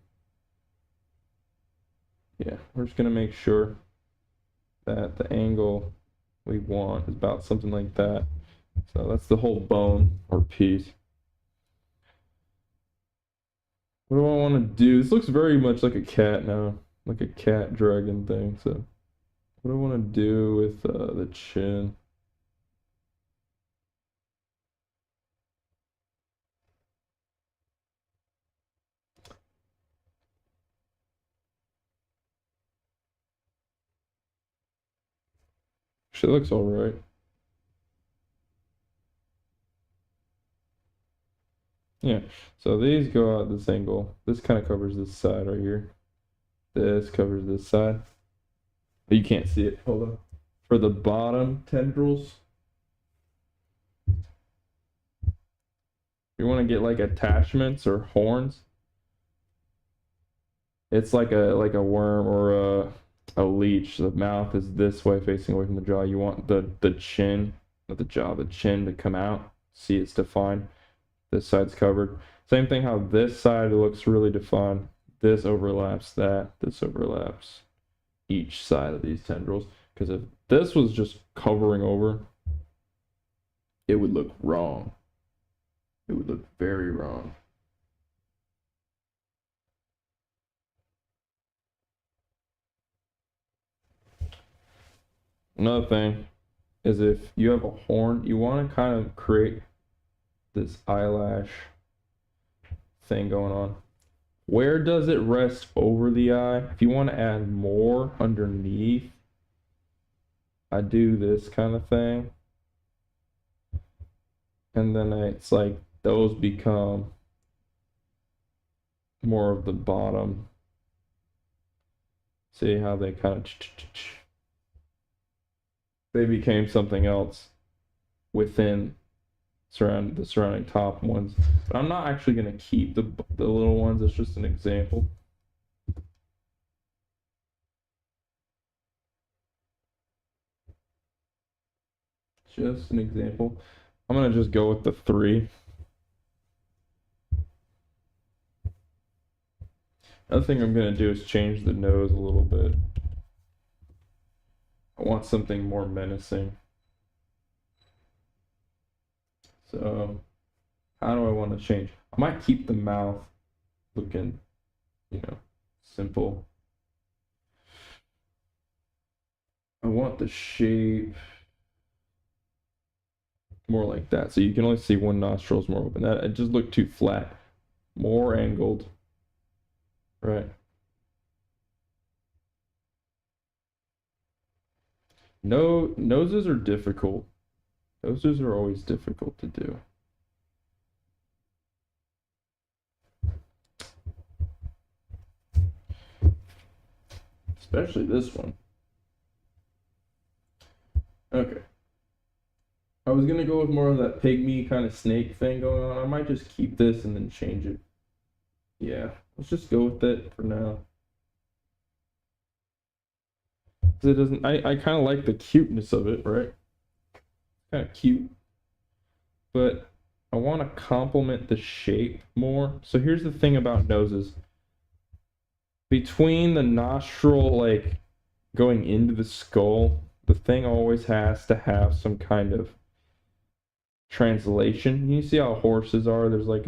Yeah, we're just gonna make sure that the angle we want is about something like that. So that's the whole bone or piece. What do I want to do? This looks very much like a cat now, like a cat dragon thing. So what do I want to do with the chin? She looks all right. Yeah, so these go out this angle. This kind of covers this side right here. This covers this side. But you can't see it. Hold on. For the bottom tendrils, you want to get like attachments or horns. It's like a worm or a leech. The mouth is this way facing away from the jaw. You want the chin, not the jaw, the chin to come out. See, it's defined. This side's covered. Same thing how this side looks really defined. This overlaps that. This overlaps each side of these tendrils. Because if this was just covering over, it would look wrong. It would look very wrong. Another thing is if you have a horn, you want to kind of create this eyelash thing going on. Where does it rest over the eye? If you want to add more underneath, I do this kind of thing. And then it's like those become more of the bottom. See how they kind of they became something else within the surrounding top ones. But I'm not actually going to keep the little ones. It's just an example. Just an example. I'm going to just go with the 3. Another thing I'm going to do is change the nose a little bit. I want something more menacing. So, how do I want to change? I might keep the mouth looking, simple. I want the shape more like that. So you can only see one nostril is more open. That it just looked too flat. More angled. Right. No, noses are difficult. Noses are always difficult to do. Especially this one. Okay. I was gonna go with more of that pygmy kind of snake thing going on. I might just keep this and then change it. Yeah, let's just go with it for now. 'Cause it doesn't. I kind of like the cuteness of it, right? Kind of cute, but I want to complement the shape more. So here's the thing about noses. Between the nostril, like going into the skull, the thing always has to have some kind of translation. You see how horses are? There's like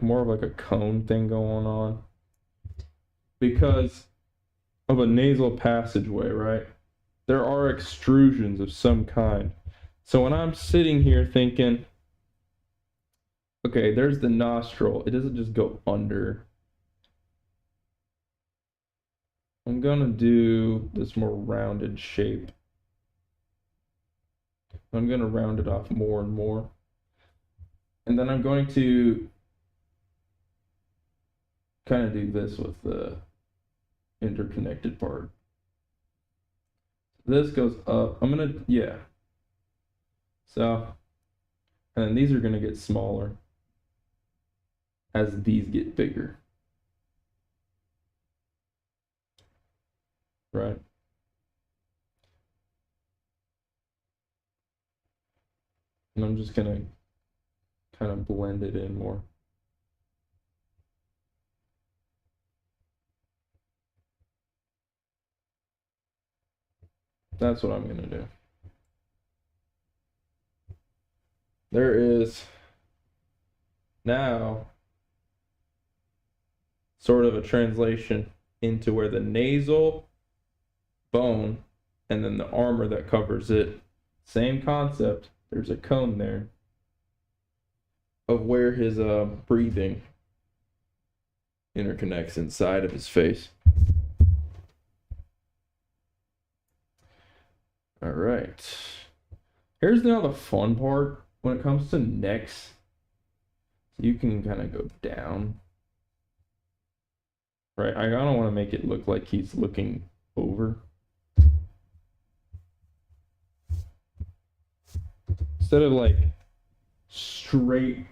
more of like a cone thing going on because of a nasal passageway, right? There are extrusions of some kind. So when I'm sitting here thinking, okay, there's the nostril, it doesn't just go under. I'm gonna do this more rounded shape. I'm gonna round it off more and more. And then I'm going to kind of do this with the interconnected part. This goes up. Yeah. So, and then these are gonna get smaller as these get bigger. Right? And I'm just gonna kind of blend it in more. That's what I'm gonna do. There is now sort of a translation into where the nasal bone and then the armor that covers it, same concept. There's a cone there of where his breathing interconnects inside of his face. All right. Here's now the fun part when it comes to necks. You can kind of go down. Right? I don't want to make it look like he's looking over. Instead of like straight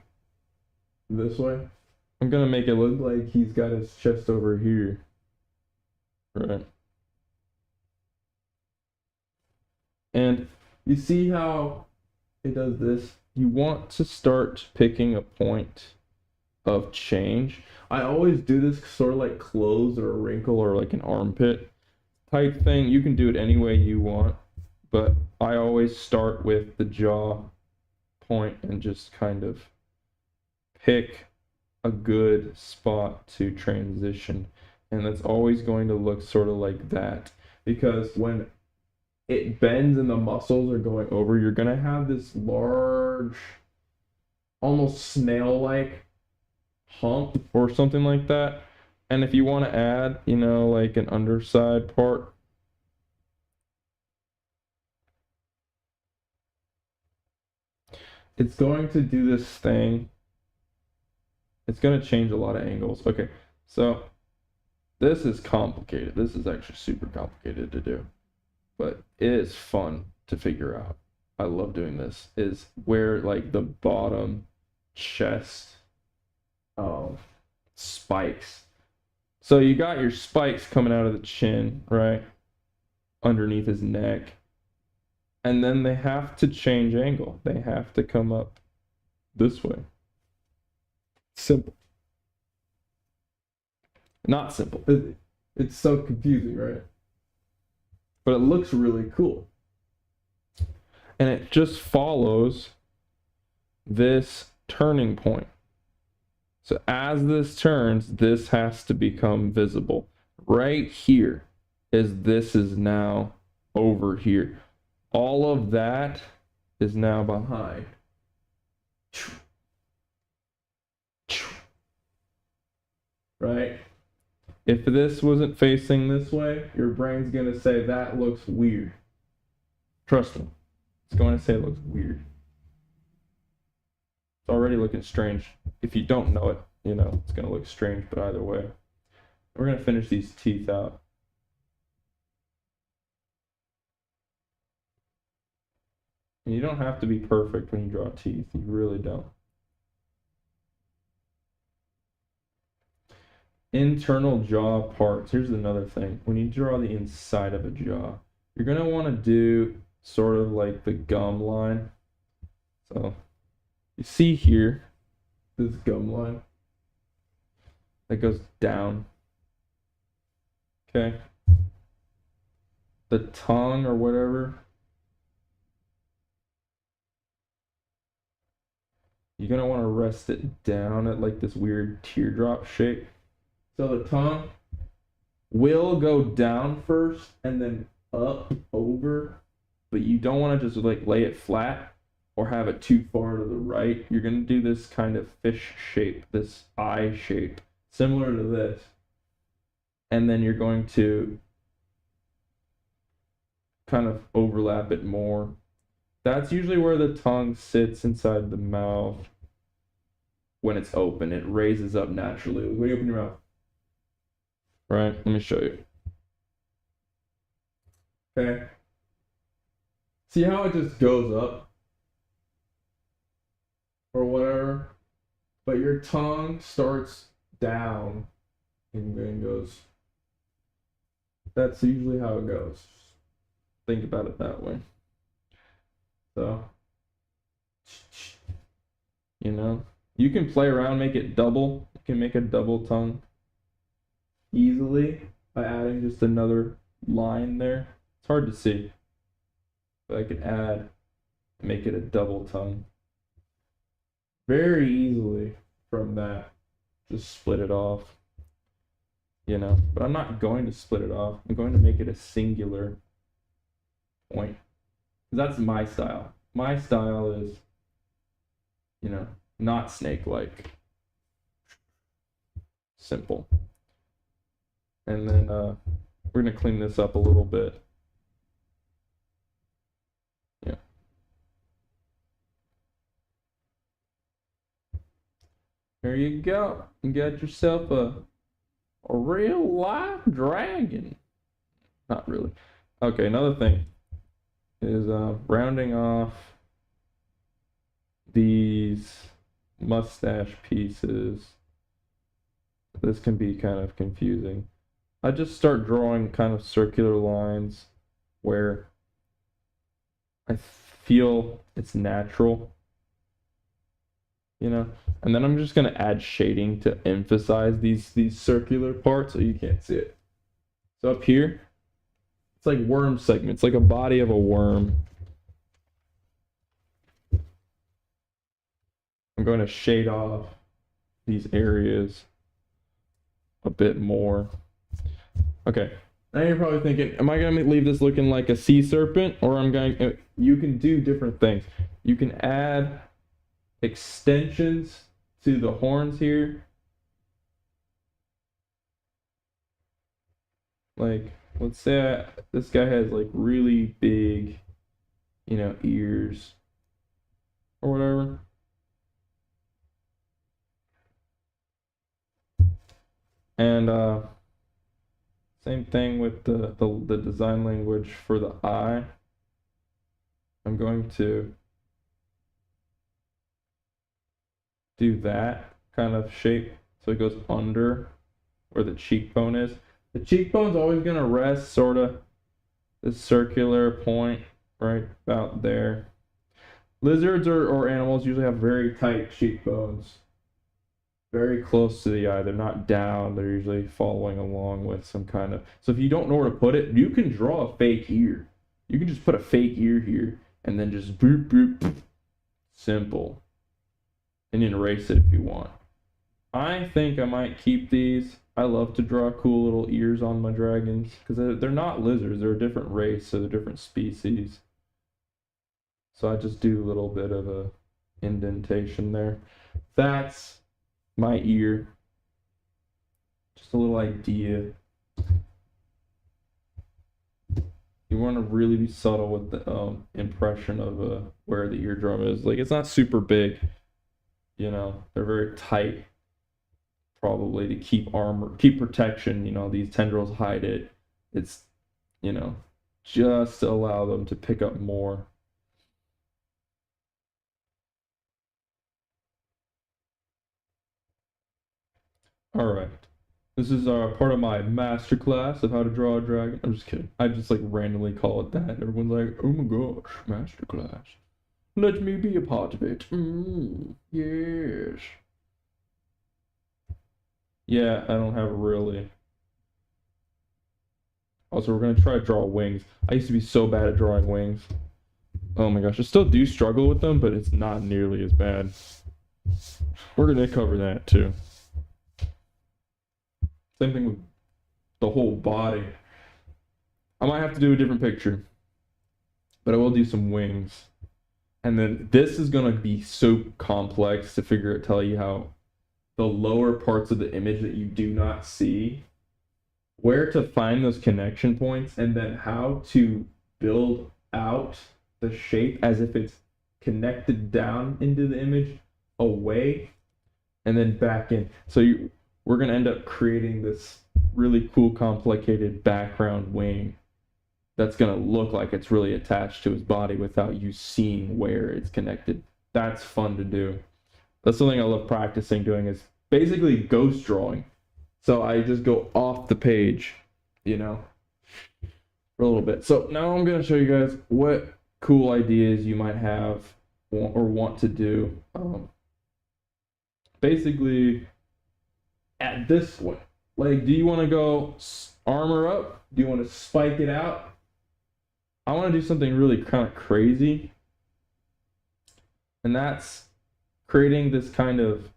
this way, I'm gonna make it look like he's got his chest over here. Right. And you see how it does this? You want to start picking a point of change. I always do this sort of like clothes or a wrinkle or like an armpit type thing. You can do it any way you want, but I always start with the jaw point and just kind of pick a good spot to transition. And that's always going to look sort of like that, because when it bends and the muscles are going over, you're going to have this large, almost snail-like hump or something like that. And if you want to add, you know, like an underside part, it's going to do this thing. It's going to change a lot of angles. Okay, so this is complicated. This is actually super complicated to do, but it is fun to figure out. I love doing this. Is where like the bottom chest spikes. So you got your spikes coming out of the chin, right? Underneath his neck. And then they have to change angle. They have to come up this way. Simple. Not simple. It's so confusing, right? But it looks really cool. And it just follows this turning point. So as this turns, this has to become visible. Right here this is now over here. All of that is now behind. Right? If this wasn't facing this way, your brain's going to say that looks weird. Trust me. It's going to say it looks weird. It's already looking strange. If you don't know it, you know, it's going to look strange, but either way. We're going to finish these teeth out. And you don't have to be perfect when you draw teeth. You really don't. Internal jaw parts. Here's another thing. When you draw the inside of a jaw, you're going to want to do sort of like the gum line. So you see here, this gum line that goes down. Okay. The tongue or whatever, you're going to want to rest it down at like this weird teardrop shape. So the tongue will go down first and then up over, but you don't want to just like lay it flat or have it too far to the right. You're going to do this kind of fish shape, this eye shape, similar to this. And then you're going to kind of overlap it more. That's usually where the tongue sits inside the mouth when it's open. It raises up naturally. When you open your mouth. Right, let me show you. Okay. See how it just goes up? Or whatever? But your tongue starts down and then goes. That's usually how it goes. Think about it that way. So, you know, you can play around, make it double. You can make a double tongue easily by adding just another line there. It's hard to see, but I could add, make it a double tongue very easily from that. Just split it off, you know, but I'm not going to split it off. I'm going to make it a singular point. That's my style. My style is, you know, not snake-like. Simple. And then we're going to clean this up a little bit. Yeah. There you go. You got yourself a real life dragon. Not really. Okay, another thing is rounding off these mustache pieces. This can be kind of confusing. I just start drawing kind of circular lines where I feel it's natural, you know, and then I'm just gonna add shading to emphasize these circular parts so you can't see it. So up here, it's like worm segments, like a body of a worm. I'm going to shade off these areas a bit more. Okay, now you're probably thinking, am I going to leave this looking like a sea serpent, or you can do different things. You can add extensions to the horns here Like, let's say this guy has like really big, ears or whatever. And same thing with the design language for the eye. I'm going to do that kind of shape so it goes under where the cheekbone is. The cheekbone's always going to rest sort of this circular point right about there. Lizards or animals usually have very tight cheekbones, very close to the eye. They're not down, they're usually following along with some kind of. So if you don't know where to put it, you can draw a fake ear. You can just put a fake ear here and then just boop, boop, boop. Simple. And you can erase it if you want. I think I might keep these. I love to draw cool little ears on my dragons because they're not lizards. They're a different race, so they're different species. So I just do a little bit of a indentation there. That's my ear. Just a little idea. You want to really be subtle with the impression of where the eardrum is. Like, it's not super big. They're very tight, probably to keep protection. These tendrils hide it. It's, just to allow them to pick up more. All right. This is part of my master class of how to draw a dragon. I'm just kidding. I just like randomly call it that. Everyone's like, oh my gosh, master class. Let me be a part of it. Yes. Yeah, I don't have really. Also, we're going to try to draw wings. I used to be so bad at drawing wings. Oh my gosh, I still do struggle with them, but it's not nearly as bad. We're going to cover that too. Same thing with the whole body. I might have to do a different picture, but I will do some wings. And then this is going to be so complex to tell you how the lower parts of the image that you do not see, where to find those connection points, and then how to build out the shape as if it's connected down into the image, away, and then back in. So we're going to end up creating this really cool, complicated background wing that's going to look like it's really attached to his body without you seeing where it's connected. That's fun to do. That's something I love practicing doing, is basically ghost drawing. So I just go off the page, for a little bit. So now I'm going to show you guys what cool ideas you might have or want to do. Basically, at this point, like, do you want to go armor up? Do you want to spike it out? I want to do something really kind of crazy. And that's creating this kind of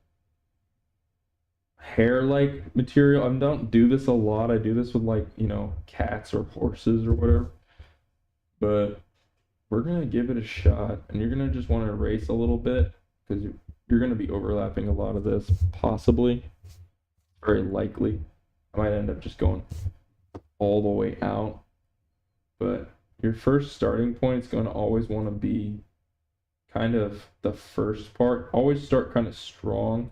hair-like material. I don't do this a lot. I do this with like, cats or horses or whatever. But we're going to give it a shot. And you're going to just want to erase a little bit because you're going to be overlapping a lot of this, possibly. Very likely. I might end up just going all the way out. But your first starting point is going to always want to be kind of the first part. Always start kind of strong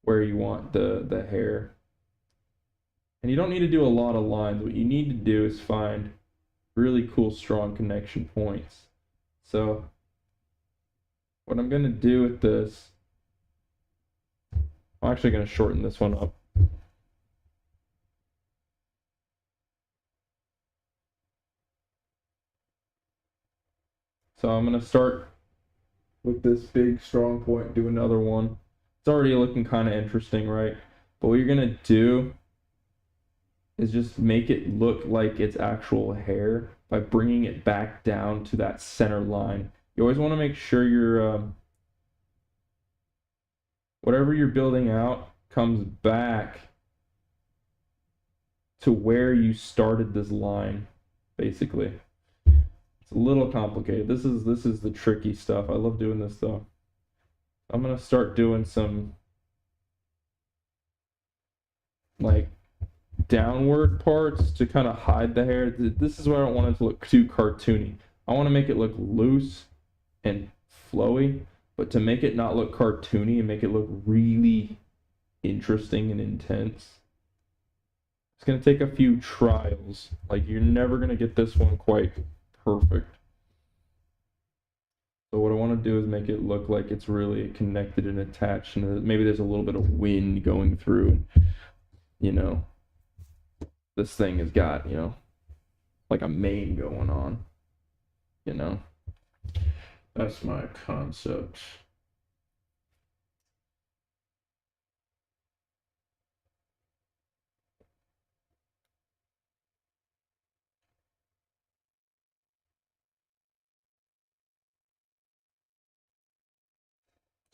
where you want the hair. And you don't need to do a lot of lines. What you need to do is find really cool, strong connection points. So what I'm going to do with this, I'm actually going to shorten this one up. So I'm going to start with this big strong point, do another one. It's already looking kind of interesting, right? But what you're going to do is just make it look like it's actual hair by bringing it back down to that center line. You always want to make sure your whatever you're building out comes back to where you started this line, basically. It's a little complicated. This is the tricky stuff. I love doing this though. I'm gonna start doing some like downward parts to kind of hide the hair. This is why I don't want it to look too cartoony. I want to make it look loose and flowy, but to make it not look cartoony and make it look really interesting and intense, it's going to take a few trials. Like, you're never going to get this one quite perfect. So what I want to do is make it look like it's really connected and attached, and maybe there's a little bit of wind going through, and you know, this thing has got, you know, like a mane going on, you know. That's my concept.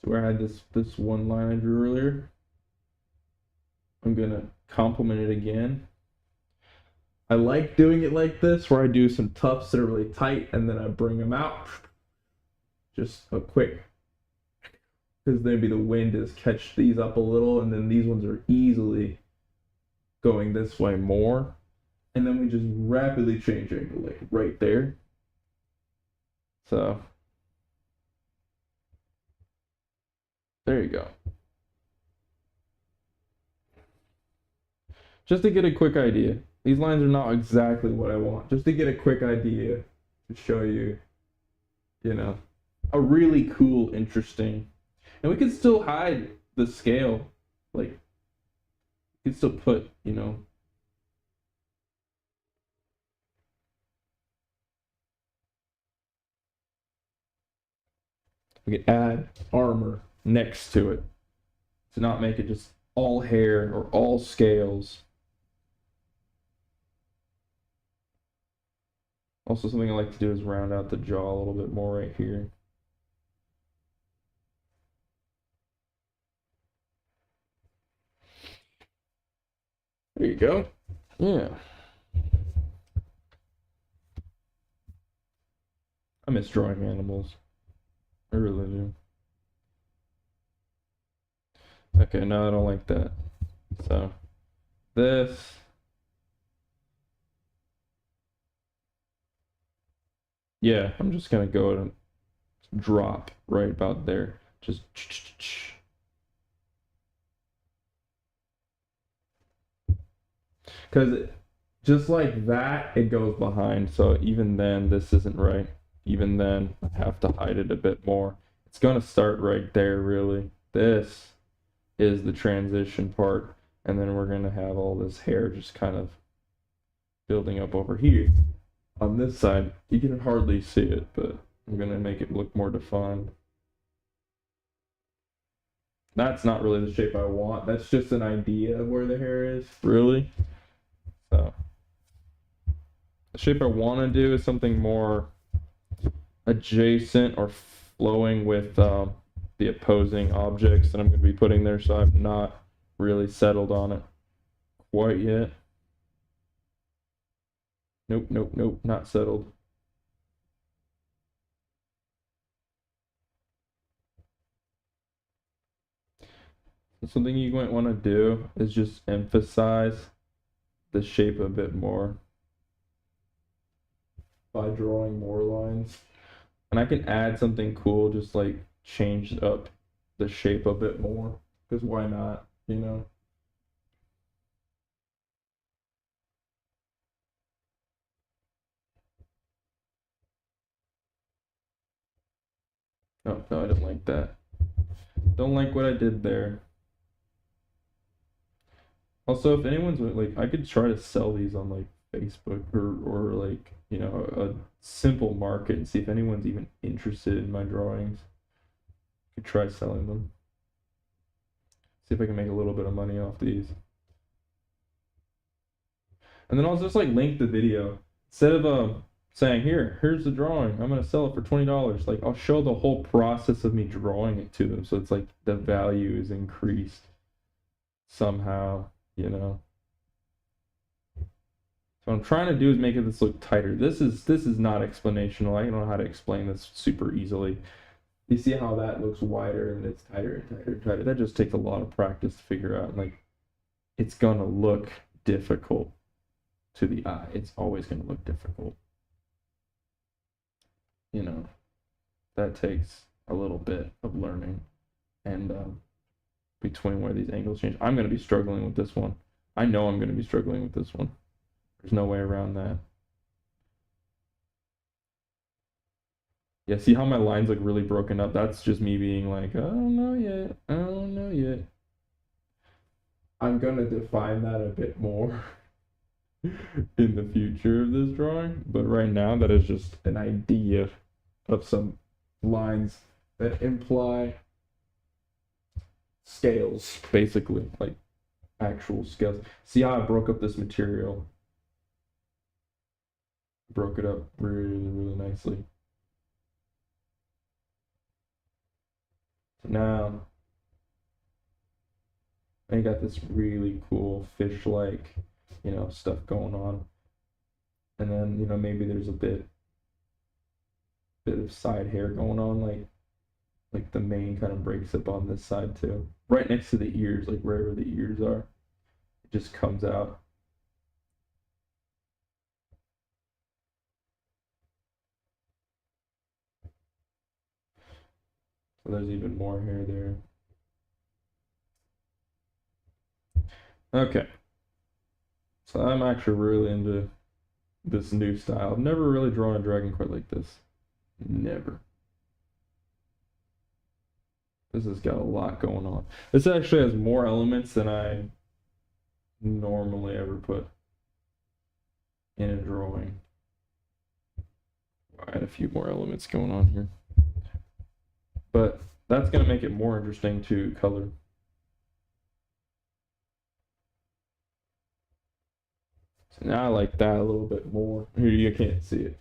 So where I had this one line I drew earlier, I'm gonna complement it again. I like doing it like this, where I do some tufts that are really tight, and then I bring them out. Just a quick, because maybe the wind has catch these up a little, and then these ones are easily going this way more. And then we just rapidly change angle, like right there. So there you go. Just to get a quick idea. These lines are not exactly what I want. Just to get a quick idea to show you, you know, a really cool, interesting. And we can still hide the scale. Like, you can still put, you know, we could add armor next to it to not make it just all hair or all scales. Also, something I like to do is round out the jaw a little bit more right here. There you go. Yeah. I miss drawing animals. I really do. Okay, no, I don't like that. So, this. Yeah, I'm just gonna go and drop right about there. Just. Because just like that, it goes behind. So even then, this isn't right. Even then, I have to hide it a bit more. It's gonna start right there, really. This is the transition part, and then we're gonna have all this hair just kind of building up over here. On this side, you can hardly see it, but I'm gonna make it look more defined. That's not really the shape I want. That's just an idea of where the hair is, really. So the shape I want to do is something more adjacent or flowing with the opposing objects that I'm going to be putting there, so I've not really settled on it quite yet. Nope, nope, nope, not settled. Something you might want to do is just emphasize the shape a bit more by drawing more lines. And I can add something cool, just like change up the shape a bit more, because why not, you know? Oh, no, I don't like that. Don't like what I did there. Also, if anyone's like, I could try to sell these on like Facebook or like, you know, a simple market and see if anyone's even interested in my drawings. Could try selling them. See if I can make a little bit of money off these. And then I'll just like link the video. Instead of saying, here's the drawing, I'm gonna sell it for $20. Like, I'll show the whole process of me drawing it to them, so it's like the value is increased somehow, you know. So what I'm trying to do is make this look tighter. This is not explanational. I don't know how to explain this super easily. You see how that looks wider and it's tighter and tighter and tighter. That just takes a lot of practice to figure out. Like, it's gonna look difficult to the eye. It's always going to look difficult. You know, that takes a little bit of learning, and between where these angles change. I'm going to be struggling with this one. I know I'm going to be struggling with this one. There's no way around that. Yeah, see how my lines look really broken up? That's just me being like, I don't know yet. I don't know yet. I'm going to define that a bit more in the future of this drawing, but right now that is just an idea of some lines that imply scales, basically, like actual scales. See how I broke up this material? Broke it up really, really nicely. Now, I got this really cool fish-like, stuff going on. And then, maybe there's a bit of side hair going on, like the mane kind of breaks up on this side too. Right next to the ears, like wherever the ears are. It just comes out. So there's even more hair there. Okay. So I'm actually really into this new style. I've never really drawn a dragon quite like this. Never. This has got a lot going on. This actually has more elements than I normally ever put in a drawing. I had a few more elements going on here. But that's going to make it more interesting to color. So now I like that a little bit more. Here you can't see it.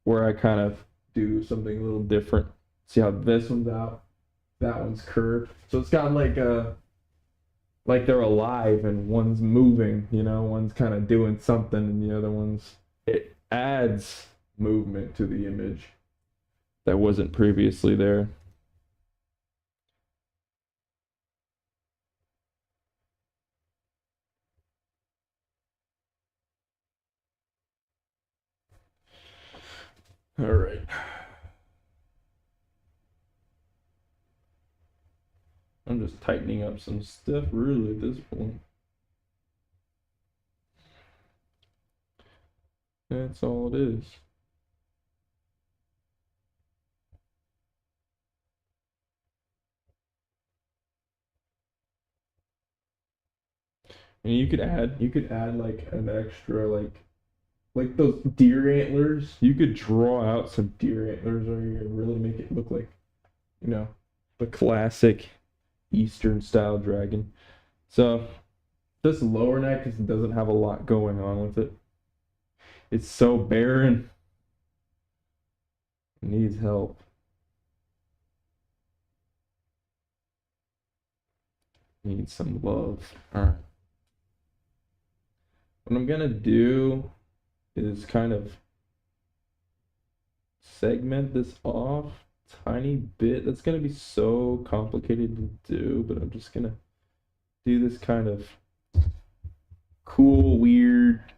Where I kind of do something a little different. See how this one's out? That one's curved. So it's got like they're alive and one's moving, one's kind of doing something and the other one's, it adds movement to the image that wasn't previously there. All right. I'm just tightening up some stuff really at this point. That's all it is. And you could add like an extra like those deer antlers. You could draw out some deer antlers or you really make it look like, the classic Eastern style dragon. So this lower neck just doesn't have a lot going on with it. It's so barren. It needs help. Needs some love. All right. What I'm gonna do is kind of segment this off tiny bit. That's gonna be so complicated to do, but I'm just gonna do this kind of cool, weird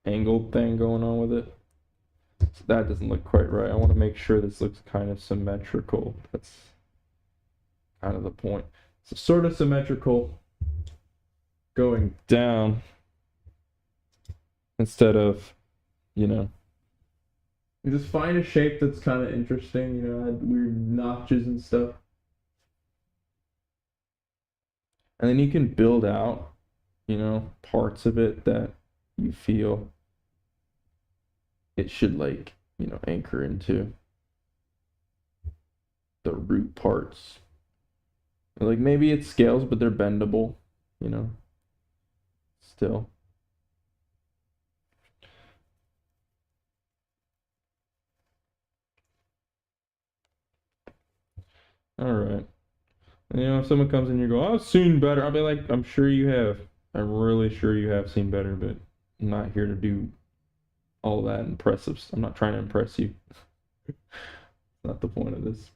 angled thing going on with it. So that doesn't look quite right. I want to make sure this looks kind of symmetrical. That's kind of the point. So sort of symmetrical going down instead of, you just find a shape that's kind of interesting, add weird notches and stuff. And then you can build out, parts of it that you feel it should anchor into the root parts. Like maybe it's scales, but they're bendable, still. All right. If someone comes in and you go, I've seen better, I'll be like, I'm sure you have. I'm really sure you have seen better, but I'm not here to do all that impressive. I'm not trying to impress you. Not the point of this.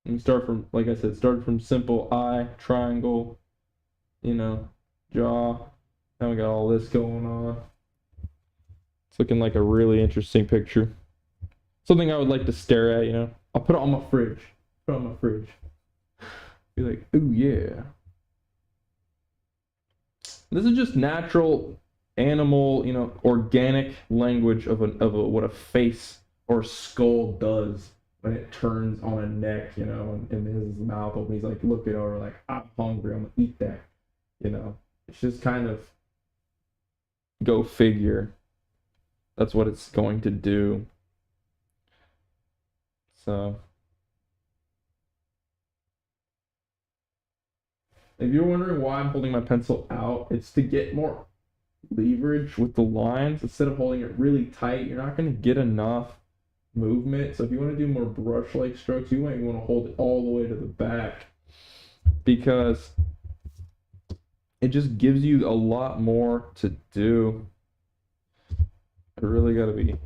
And start from, like I said, start from simple eye, triangle, you know, jaw. Now we got all this going on. It's looking like a really interesting picture. Something I would like to stare at, you know. I'll put it on my fridge. Put it on my fridge. Be like, ooh yeah. This is just natural animal, you know, organic language of what a face or skull does when it turns on a neck, you know, and his mouth open. He's like looking over, like, I'm hungry, I'm gonna eat that, you know. It's just kind of go figure. That's what it's going to do. So, if you're wondering why I'm holding my pencil out, it's to get more leverage with the lines. Instead of holding it really tight, you're not going to get enough movement. So if you want to do more brush-like strokes, you might want to hold it all the way to the back, because it just gives you a lot more to do. I really got to be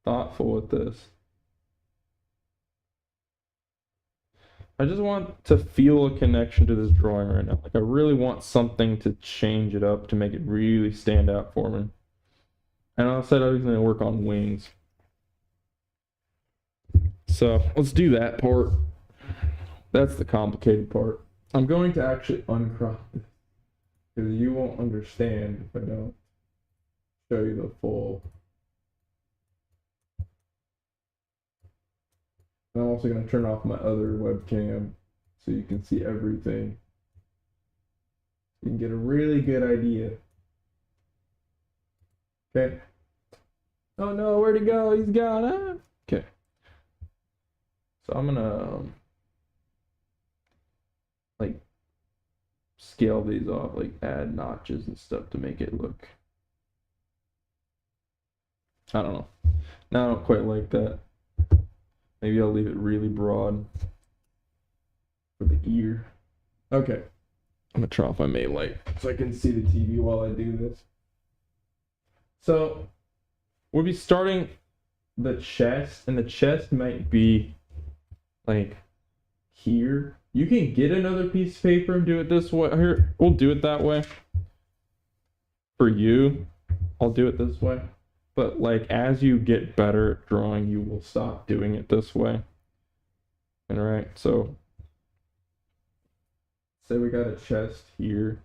thoughtful with this. I just want to feel a connection to this drawing right now. Like, I really want something to change it up to make it really stand out for me. And I said I was going to work on wings. So let's do that part. That's the complicated part. I'm going to actually uncrop this, because you won't understand if I don't show you the full. And I'm also going to turn off my other webcam so you can see everything. You can get a really good idea. Okay. Oh no, where'd he go? He's gone. Ah. Okay. So I'm gonna like scale these off, like add notches and stuff to make it look. I don't know. Now I don't quite like that. Maybe I'll leave it really broad for the ear. Okay. I'm gonna turn off my main light so I can see the TV while I do this. So we'll be starting the chest, and the chest might be like here. You can get another piece of paper and do it this way. Here, we'll do it that way. For you, I'll do it this way. But like, as you get better at drawing, you will stop doing it this way. All right, so say we got a chest here.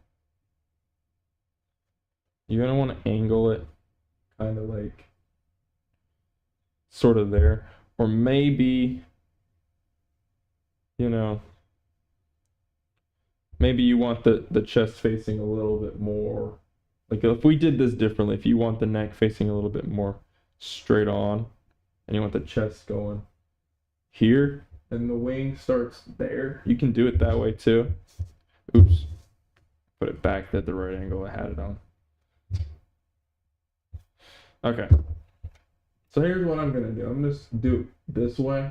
You're gonna want to angle it kind of like sort of there, or maybe, you know, maybe you want the chest facing a little bit more. Like, if we did this differently, if you want the neck facing a little bit more straight on, and you want the chest going here, and the wing starts there, you can do it that way too. Oops. Put it back at the right angle I had it on. Okay. So here's what I'm going to do. I'm going to do it this way.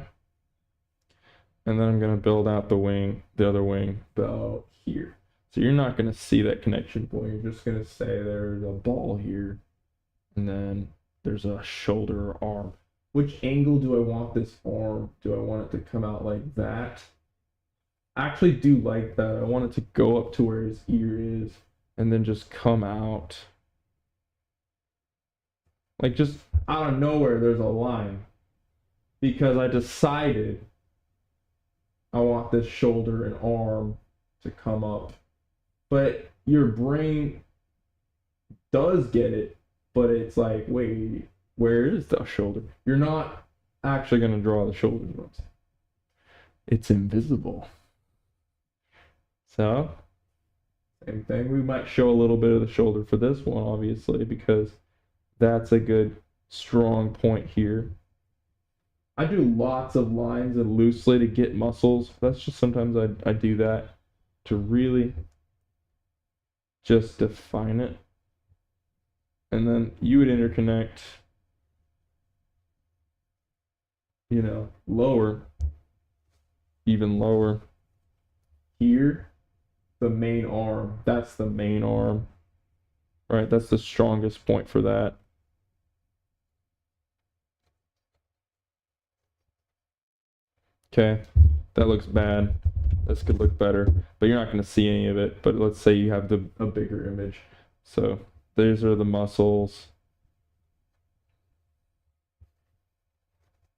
And then I'm going to build out the wing, the other wing, about here. So you're not going to see that connection point. You're just going to say there's a ball here, and then there's a shoulder or arm. Which angle do I want this arm? Do I want it to come out like that? I actually do like that. I want it to go up to where his ear is, and then just come out. Like, just out of nowhere, there's a line. Because I decided I want this shoulder and arm to come up. But your brain does get it, but it's like, wait, where is the shoulder? You're not actually going to draw the shoulders. It's invisible. So, same thing. We might show a little bit of the shoulder for this one, obviously, because that's a good, strong point here. I do lots of lines and loosely to get muscles. That's just sometimes I do that to really just define it. And then you would interconnect, you know, lower, even lower. Here, the main arm, that's the main arm, right? That's the strongest point for that. Okay, that looks bad. This could look better, but you're not going to see any of it. But let's say you have a bigger image. So these are the muscles.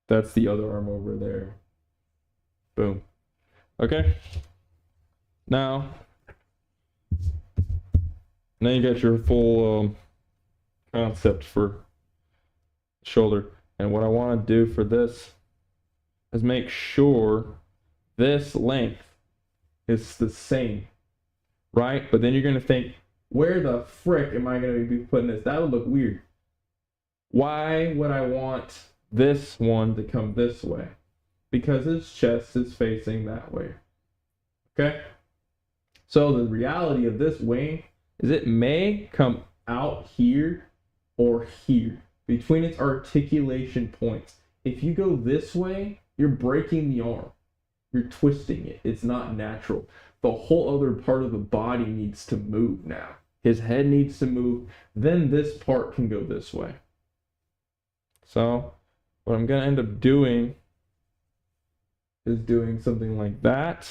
That's the other arm over there. Boom. Okay. Now you got your full concept for shoulder. And what I want to do for this is make sure this length is the same, right? But then you're going to think, where the frick am I going to be putting this? That would look weird. Why would I want this one to come this way? Because his chest is facing that way. Okay? So the reality of this wing is it may come out here or here between its articulation points. If you go this way, you're breaking the arm. You're twisting it. It's not natural. The whole other part of the body needs to move now. His head needs to move. Then this part can go this way. So what I'm going to end up doing is doing something like that,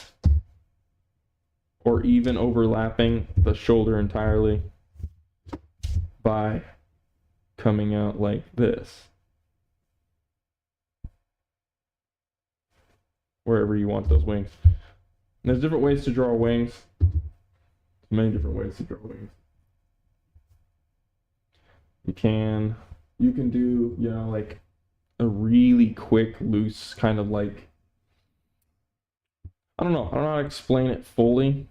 or even overlapping the shoulder entirely by coming out like this, wherever you want those wings. And there's different ways to draw wings. Many different ways to draw wings. You can do, you know, like a really quick, loose kind of like, I don't know how to explain it fully.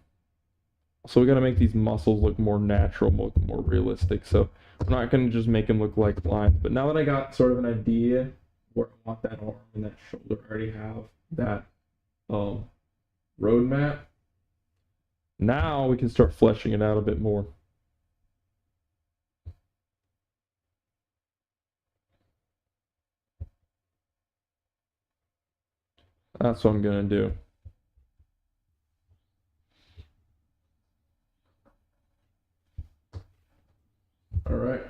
So we got to make these muscles look more natural, more realistic. So I'm not going to just make them look like lines. But now that I got sort of an idea where I want that arm and that shoulder, I already have that roadmap. Now we can start fleshing it out a bit more. That's what I'm going to do. All right.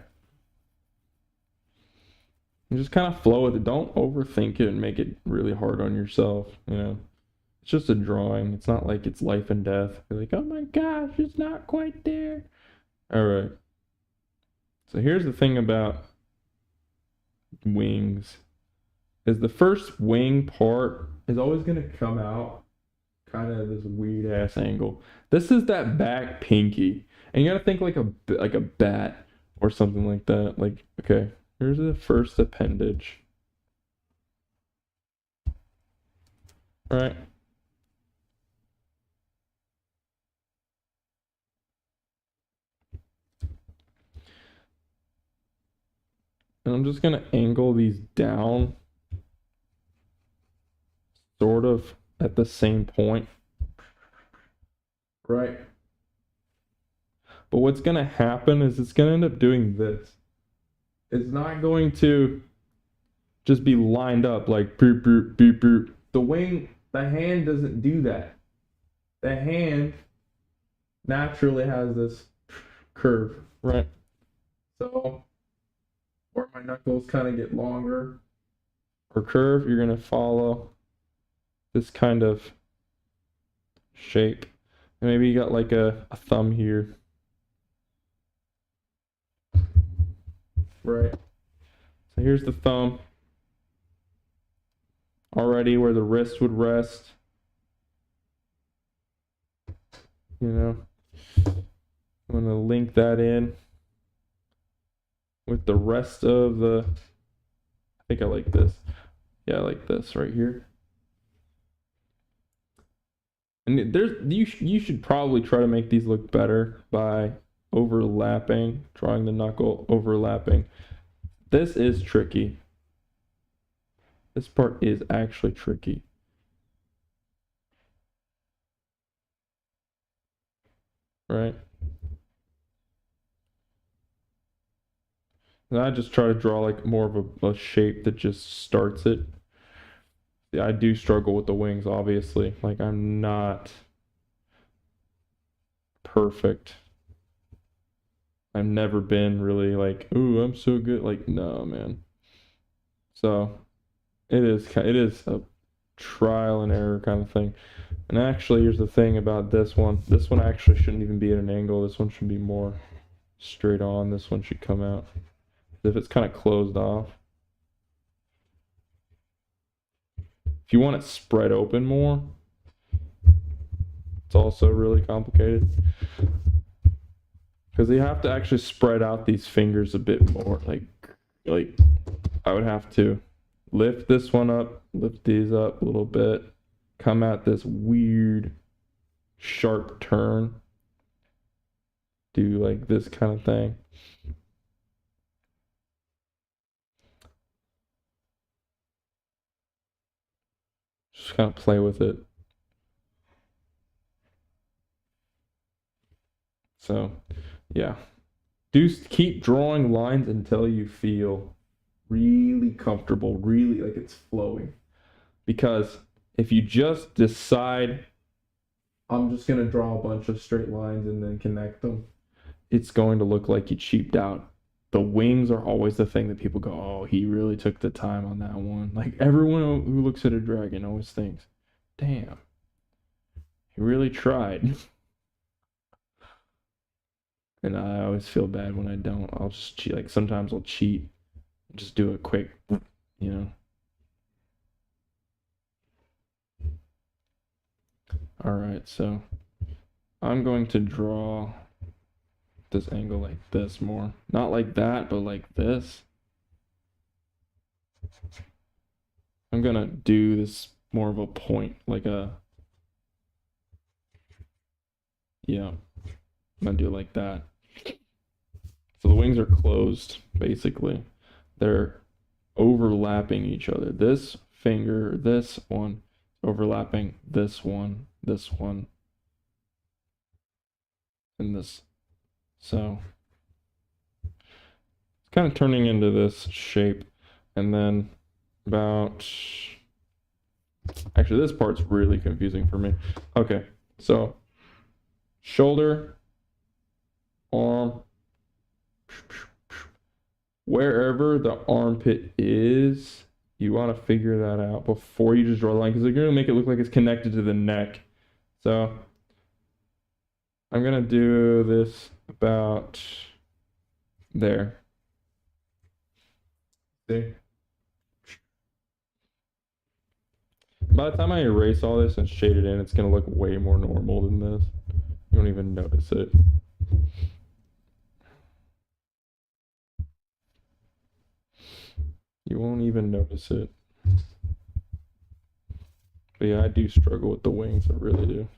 And just kind of flow with it. Don't overthink it and make it really hard on yourself. You know, it's just a drawing. It's not like it's life and death. You're like, oh my gosh, it's not quite there. All right. So here's the thing about wings is the first wing part is always going to come out kind of this weird ass angle. This is that back pinky. And you got to think like a bat or something like that. Like, okay, here's the first appendage. All right. And I'm just going to angle these down sort of at the same point. Right. But what's going to happen is it's going to end up doing this. It's not going to just be lined up like boop, boop, boop, boop. The hand doesn't do that. The hand naturally has this curve, right? So where my knuckles kind of get longer or curve, you're going to follow this kind of shape. And maybe you got like a thumb here. Right. So here's the thumb. Already where the wrist would rest. You know, I'm going to link that in with the rest of the, I think I like this. Yeah, I like this right here. And you should probably try to make these look better by overlapping, drawing the knuckle, overlapping. This is tricky. This part is actually tricky. Right? And I just try to draw like more of a shape that just starts it. I do struggle with the wings, obviously. Like, I'm not perfect. I've never been really like, ooh, I'm so good. Like, no, man. So it is trial and error kind of thing. And actually, here's the thing about this one. This one actually shouldn't even be at an angle. This one should be more straight on. This one should come out. If it's kind of closed off. If you want it spread open more, it's also really complicated. Because you have to actually spread out these fingers a bit more. Like I would have to lift this one up, lift these up a little bit, come at this weird sharp turn, do like this kind of thing. Just kind of play with it. So, yeah. Do keep drawing lines until you feel really comfortable, really like it's flowing. Because if you just decide, I'm just going to draw a bunch of straight lines and then connect them, it's going to look like you cheaped out. The wings are always the thing that people go, oh, he really took the time on that one. Like everyone who looks at a dragon always thinks, damn, he really tried. And I always feel bad when I don't. I'll just cheat. Like sometimes I'll cheat, just do a quick, you know. All right, so I'm going to draw this angle like this more. Not like that, but like this. I'm gonna do this more of a point, like a, yeah, I'm gonna do it like that. So the wings are closed, basically. They're overlapping each other. This finger, this one, overlapping this one, and this. So it's kind of turning into this shape. And then about, actually this part's really confusing for me. Okay, so shoulder, arm, wherever the armpit is, you want to figure that out before you just draw the line, because they're going to make it look like it's connected to the neck. So I'm going to do this about there. See? By the time I erase all this and shade it in, it's going to look way more normal than this. You won't even notice it. You won't even notice it. But yeah, I do struggle with the wings. I really do.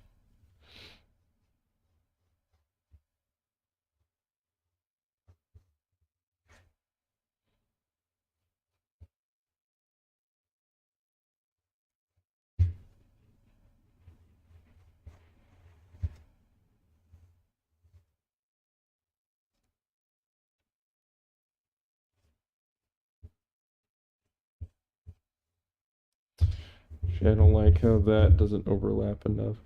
I don't like how that doesn't overlap enough.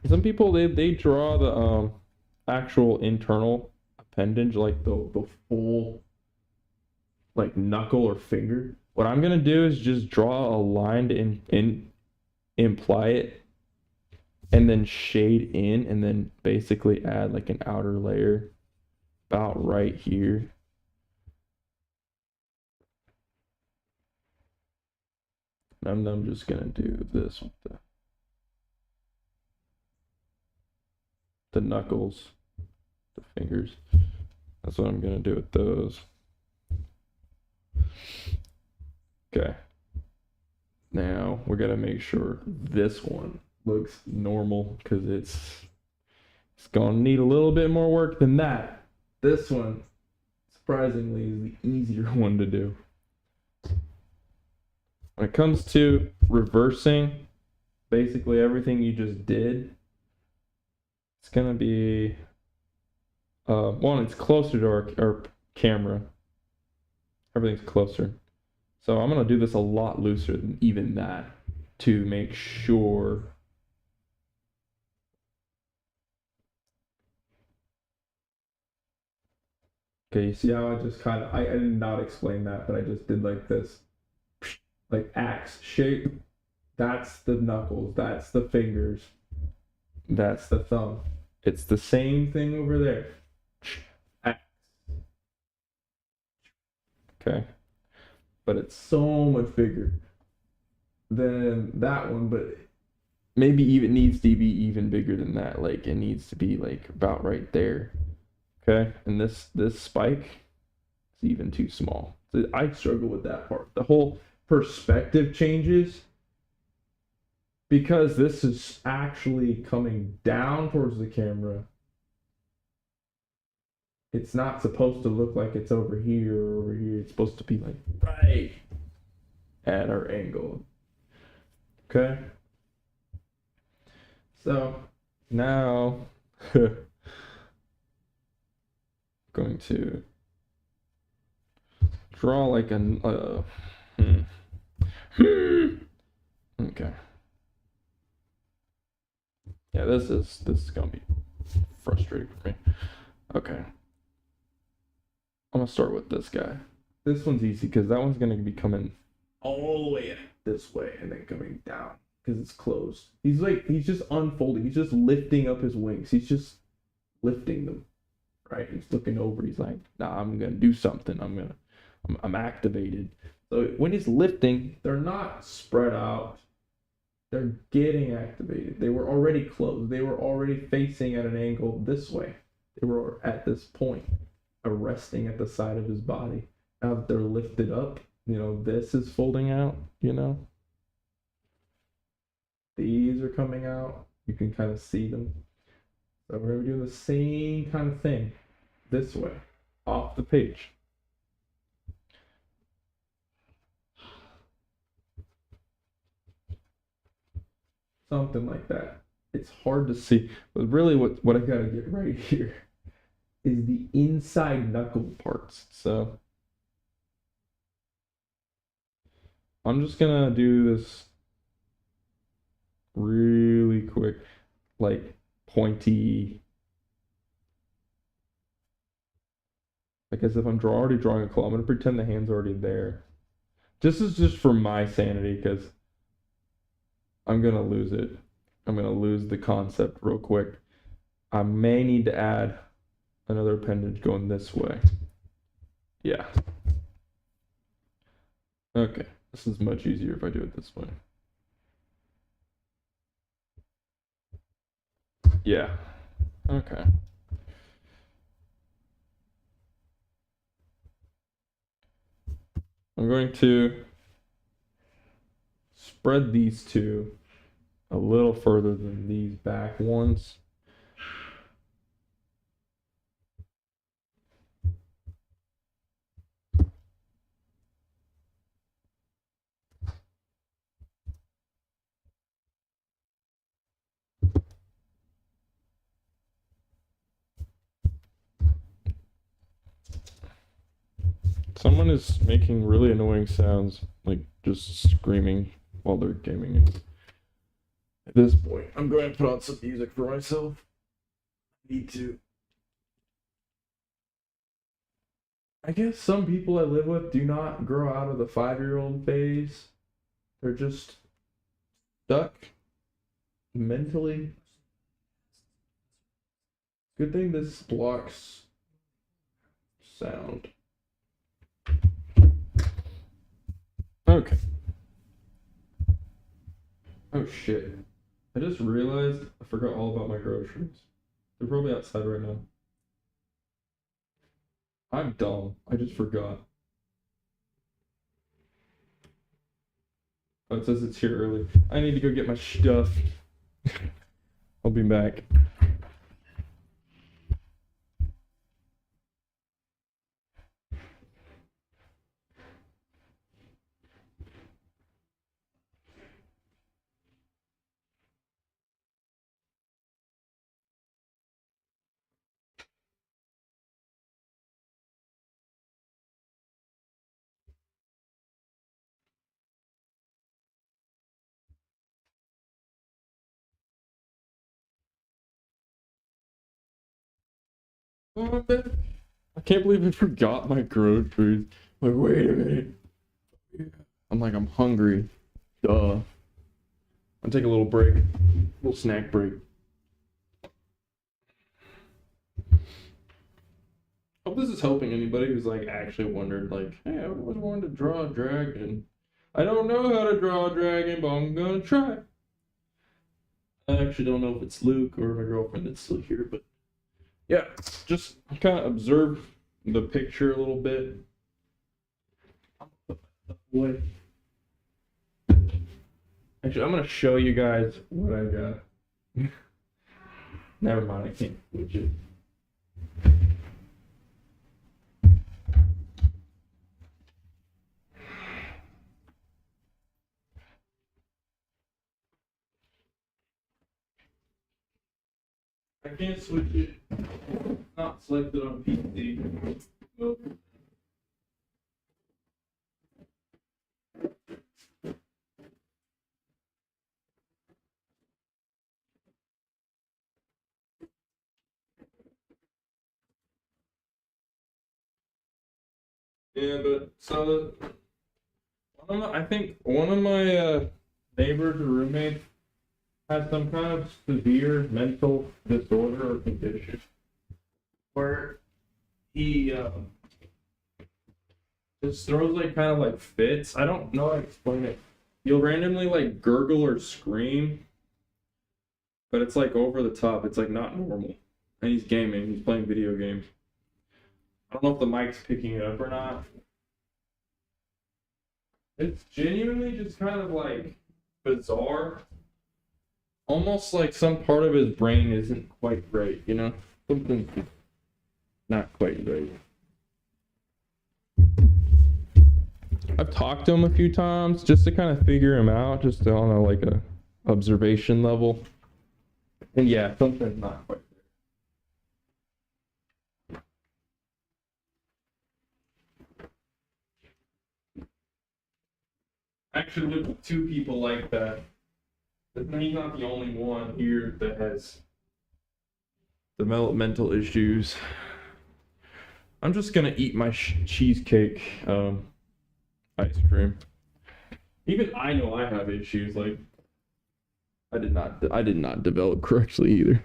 Some people they draw the actual internal appendage, like the full like knuckle or finger. What I'm gonna do is just draw a line to imply it, and then shade in, and then basically add like an outer layer about right here. And I'm just gonna do this with the knuckles, the fingers. That's what I'm gonna do with those. Okay. Now we're gonna make sure this one looks normal, because it's gonna need a little bit more work than that. This one, surprisingly, is the easier one to do. When it comes to reversing basically everything you just did, it's gonna be one, it's closer to our camera. Everything's closer. So I'm gonna do this a lot looser than even that to make sure. Okay, you see how I just kind of, I did not explain that, but I just did like this. like axe shape. That's the knuckles, that's the fingers, that's the thumb. It's the same thing over there. Axe. Okay. But it's so much bigger than that one, but maybe even needs to be even bigger than that. Like it needs to be like about right there. Okay. And this spike is even too small. So I struggle with that part. The whole perspective changes because this is actually coming down towards the camera. It's not supposed to look like it's over here or over here. It's supposed to be like right at our angle. Okay. So now going to draw like an okay. Yeah, this is gonna be frustrating for me. Okay. I'm gonna start with this guy. This one's easy because that one's gonna be coming all the way this way and then coming down because it's closed. He's just unfolding. He's just lifting up his wings. He's just lifting them. Right? He's looking over. He's like, nah, I'm gonna do something. I'm activated. So when he's lifting, they're not spread out. They're getting activated. They were already closed. They were already facing at an angle this way. They were at this point, resting at the side of his body. Now that they're lifted up, this is folding out, These are coming out. You can kind of see them. So we're going to be doing the same kind of thing this way, off the page. Something like that. It's hard to see, but really what I got to get right here is the inside knuckle parts. So I'm just going to do this really quick, like pointy, like as if I'm already drawing a claw. I'm going to pretend the hand's already there. This is just for my sanity because I'm going to lose it. I'm going to lose the concept real quick. I may need to add another appendage going this way. Yeah. Okay. This is much easier if I do it this way. Yeah. Okay. I'm going to spread these two a little further than these back ones. Someone is making really annoying sounds, like just screaming while they're gaming. At this point, I'm going to put on some music for myself. Need to. I guess some people I live with do not grow out of the 5-year-old phase. They're just stuck mentally. Good thing this blocks sound. Okay. Oh shit. I just realized I forgot all about my groceries. They're probably outside right now. I'm dumb. I just forgot. Oh, it says it's here early. I need to go get my stuff. I'll be back. Oh, man. I can't believe I forgot my groceries. Like, wait a minute. I'm hungry. Duh. I'll take a little break. Little snack break. Hope this is helping anybody who's like actually wondered, like, hey, I always wanted to draw a dragon. I don't know how to draw a dragon, but I'm gonna try. I actually don't know if it's Luke or my girlfriend that's still here, but yeah, just kind of observe the picture a little bit. What? Actually, I'm gonna show you guys what I got. Never mind, I can't switch it. I can't switch it. It's not selected on PC. Nope. Yeah, but so I think one of my neighbors or roommates has some kind of severe mental disorder or condition where he just throws like kind of like fits. I don't know how to explain it. He'll randomly like gurgle or scream, but it's like over the top. It's like not normal. And he's gaming. He's playing video games. I don't know if the mic's picking it up or not. It's genuinely just kind of like bizarre. Almost like some part of his brain isn't quite right, you know? Something not quite right. I've talked to him a few times just to kind of figure him out, just on a like a observation level. And yeah, something's not quite there. Actually lived with two people like that. But he's not the only one here that has developmental issues. I'm just gonna eat my cheesecake ice cream. Even I know I have issues. Like I did not develop correctly either.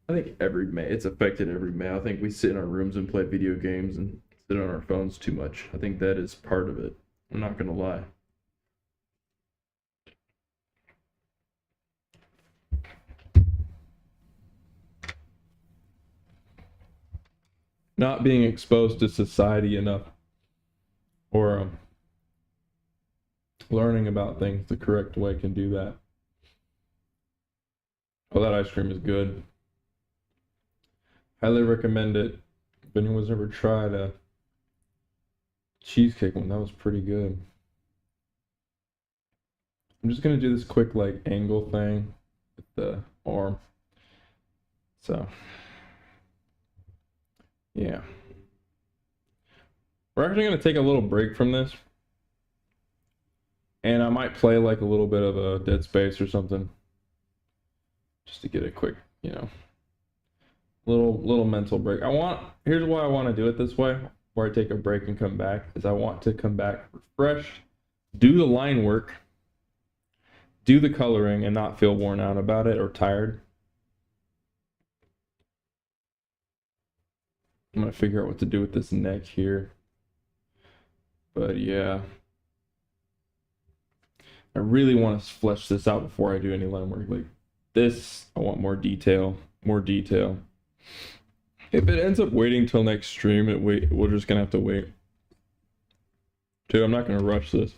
I think it's affected every male. I think we sit in our rooms and play video games and sit on our phones too much. I think that is part of it. I'm not gonna lie. Not being exposed to society enough, or learning about things the correct way can do that. Oh, that ice cream is good. Highly recommend it. If anyone's ever tried a cheesecake one, that was pretty good. I'm just gonna do this quick like angle thing with the arm. So yeah. We're actually going to take a little break from this. And I might play like a little bit of a Dead Space or something. Just to get a quick, you know, little mental break. Here's why I want to do it this way, where I take a break and come back, is I want to come back refreshed, do the line work, do the coloring, and not feel worn out about it or tired. I'm gonna figure out what to do with this neck here. But yeah. I really want to flesh this out before I do any line work. Like this, I want more detail, more detail. If it ends up waiting till next stream, we're just gonna have to wait. Dude, I'm not gonna rush this.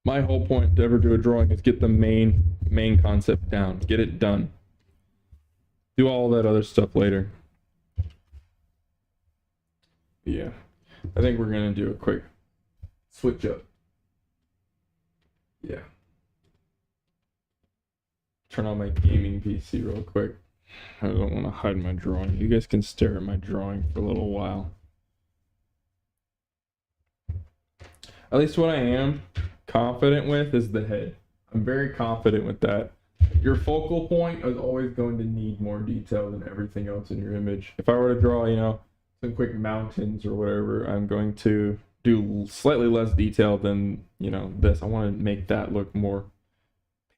My whole point to ever do a drawing is get the main concept down, get it done. Do all that other stuff later. Yeah, I think we're gonna do a quick switch up. Yeah. Turn on my gaming PC real quick. I don't want to hide my drawing. You guys can stare at my drawing for a little while. At least what I am confident with is the head. I'm very confident with that. Your focal point is always going to need more detail than everything else in your image. If I were to draw, you know, some quick mountains or whatever, I'm going to do slightly less detail than, you know, this. I want to make that look more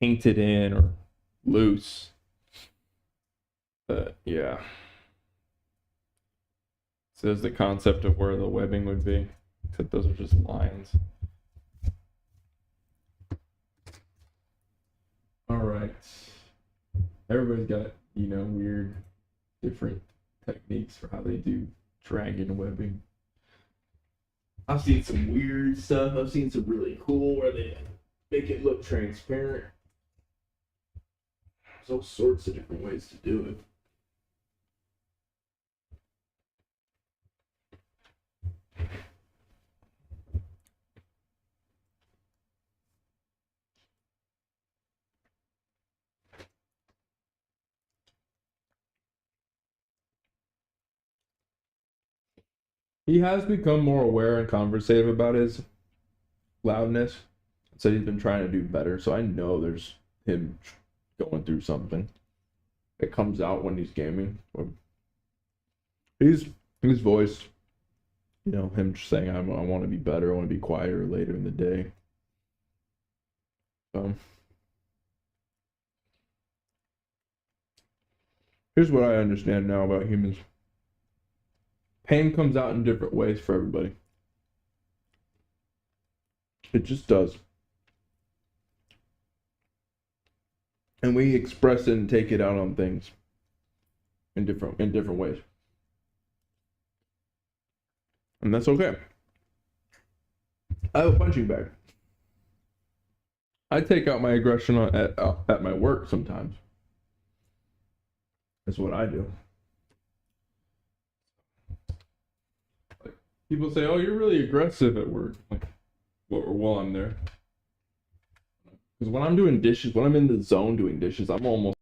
painted in or loose. But yeah. So there's the concept of where the webbing would be, except those are just lines. All right. Everybody's got, you know, weird, different techniques for how they do dragon webbing. I've seen some weird stuff. I've seen some really cool where they make it look transparent. There's all sorts of different ways to do it. He has become more aware and conversative about his loudness. Said he's been trying to do better. So I know there's him going through something. It comes out when he's gaming. His voice, you know, him just saying, I want to be better, I want to be quieter later in the day. Here's what I understand now about humans. Pain comes out in different ways for everybody. It just does. And we express it and take it out on things in different ways. And that's okay. I have a punching bag. I take out my aggression at my work sometimes. That's what I do. Like, people say, "Oh, you're really aggressive at work." Like, while I'm there, because when I'm doing dishes, when I'm in the zone doing dishes, I'm almost.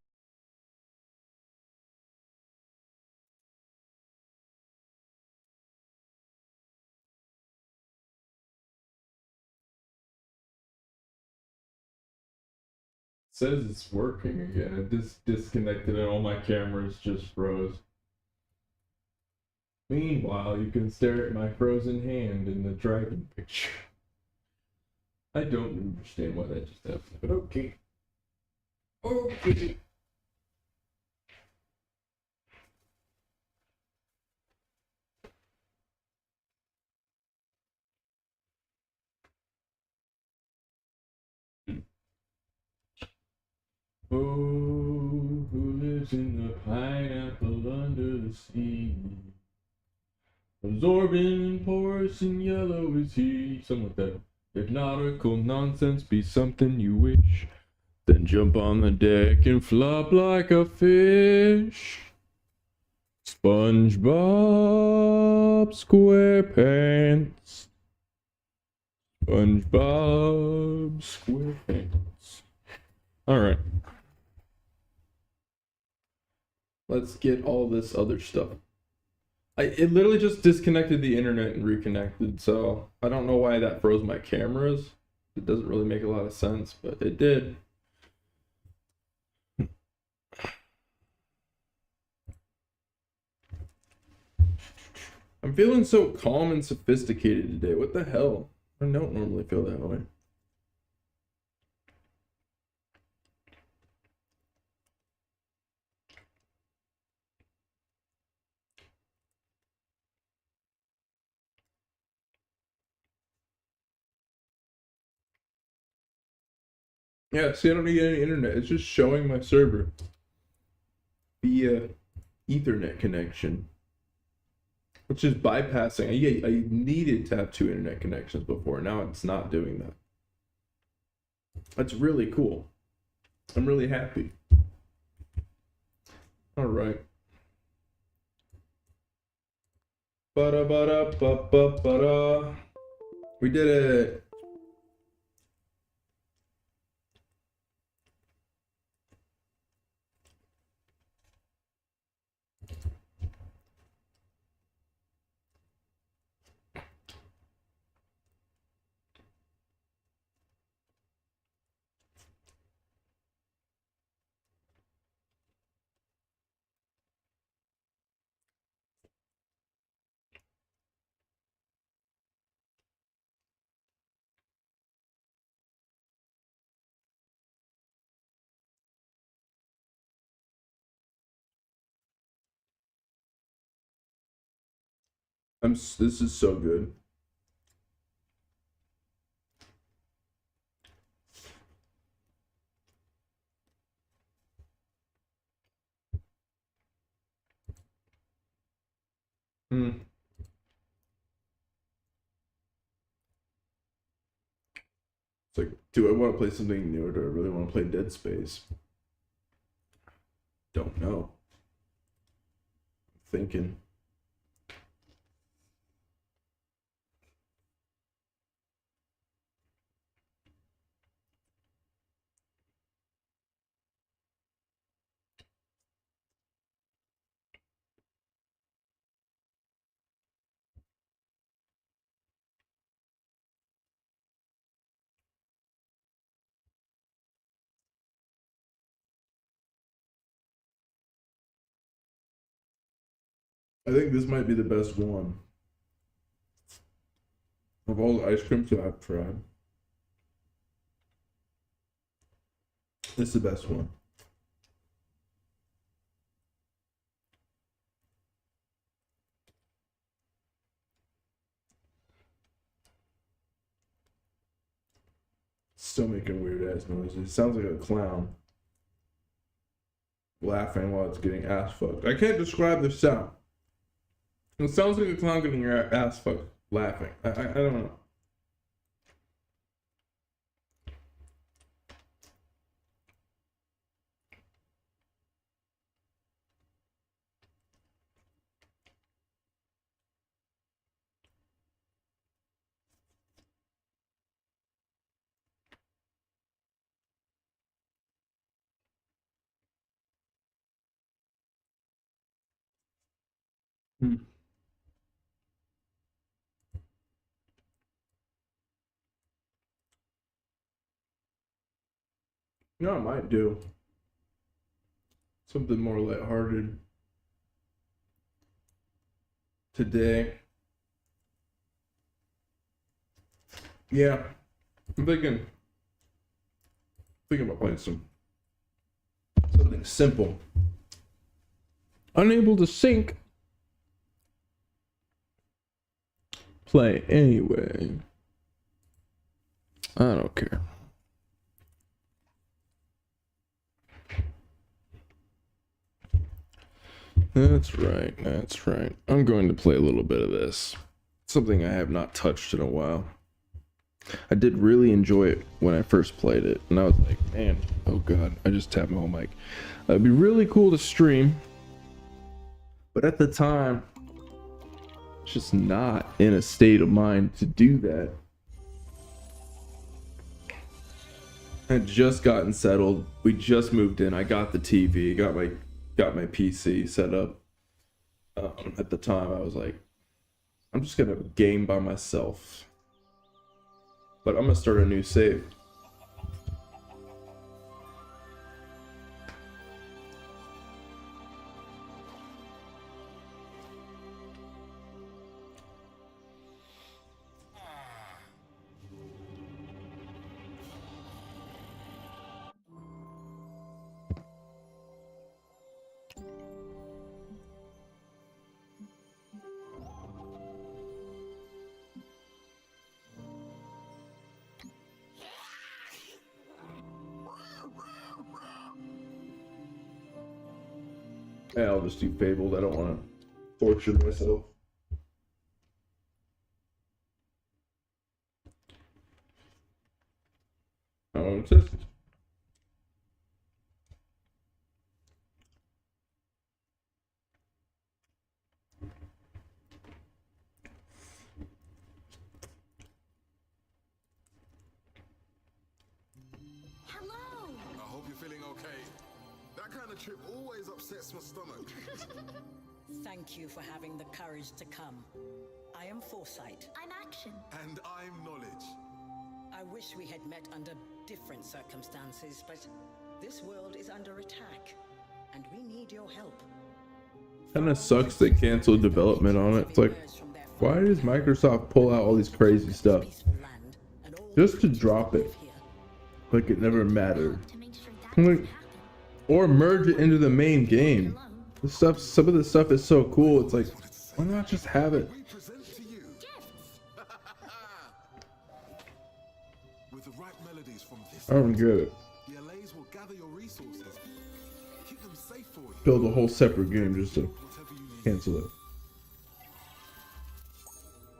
Says it's working again. It disconnected and all my cameras just froze. Meanwhile, you can stare at my frozen hand in the dragon picture. I don't understand why that just happened, but okay. Okay. Oh, who lives in the pineapple under the sea? Absorbent and porous and yellow is he. Something like that. If nautical nonsense be something you wish, then jump on the deck and flop like a fish. SpongeBob SquarePants. SpongeBob SquarePants. All right. Let's get all this other stuff. It literally just disconnected the internet and reconnected, so I don't know why that froze my cameras. It doesn't really make a lot of sense, but it did. I'm feeling so calm and sophisticated today. What the hell? I don't normally feel that way. Yeah, see, I don't need any internet. It's just showing my server via Ethernet connection, which is bypassing. I needed to have 2 internet connections before. Now it's not doing that. That's really cool. I'm really happy. All right. Ba-da-ba-da-ba-ba-ba-da. We did it. This is so good. Hmm. It's like, do I want to play something new or do I really want to play Dead Space? Don't know. Thinking. I think this might be the best one of all the ice creams that I've tried. This is the best one. Still making weird ass noises. It sounds like a clown laughing while it's getting ass fucked. I can't describe the sound. It sounds like a clown getting your ass fucked laughing. I don't know. Hmm. You know, I might do something more lighthearted today. Yeah, I'm thinking about playing something simple. Unable to sync. Play anyway. I don't care. That's right. That's right. I'm going to play a little bit of this. Something I have not touched in a while. I did really enjoy it when I first played it, and I was like, man, oh god, I just tapped my whole mic. It'd be really cool to stream, but at the time, just not in a state of mind to do that. I had just gotten settled. We just moved in. I got the TV, got my PC set up. At the time, I was like, I'm just gonna game by myself. But I'm gonna start a new save. Yeah, I'll just do Fabled. I don't want to torture myself. I don't insist. Hello. I hope you're feeling okay. That kind of trip always upsets my stomach. Thank you for having the courage to come. I am Foresight. I'm Action. And I'm Knowledge. I wish we had met under different circumstances, but this world is under attack, and we need your help. Kinda sucks they canceled development on it. It's like, why does Microsoft pull out all these crazy stuff just to drop it? Like it never mattered. To make sure that doesn't Like, happen. or merge it into the main game. This stuff, some of the stuff is so cool. It's like, why not just have it? We present Gifts. With the right melodies from this, I don't get it. the LAs will gather your resources, keep them safe for you. Build a whole separate game just to Whatever you need. cancel it.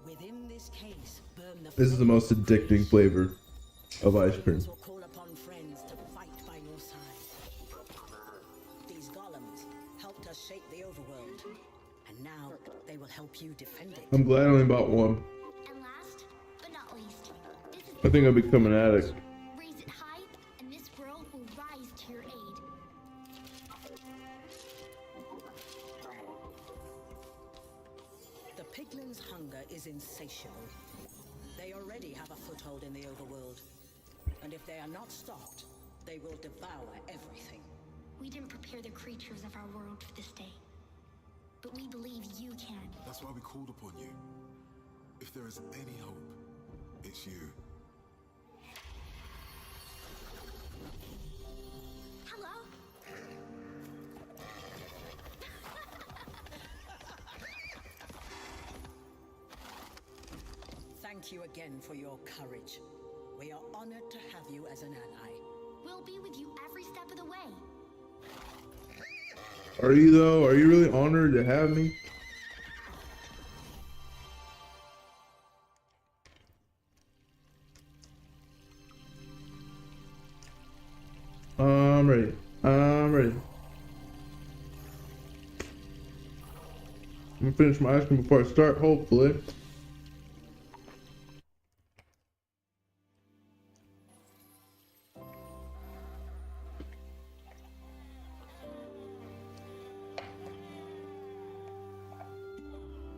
Within this case, burn the This is the most addicting flavor of ice cream. Friends will call upon friends to fight by your side. These golems helped us shape the overworld, and now they will help you defend it. I'm glad I only bought one. And last, but not least, this is I think I'll become an addict. raise it high, and this world will rise to your aid. The piglins' hunger is insatiable. They already have a foothold in the overworld, and if they are not stopped, they will devour everything. We didn't prepare the creatures of our world for this day, but we believe you can. That's why we called upon you. If there is any hope, it's you. Hello? Thank you again for your courage. We are honored to have you as an ally. We'll be with you every step of the way. Are you though? Are you really honored to have me? I'm ready. I'm ready. I'm gonna finish my ice cream before I start, hopefully.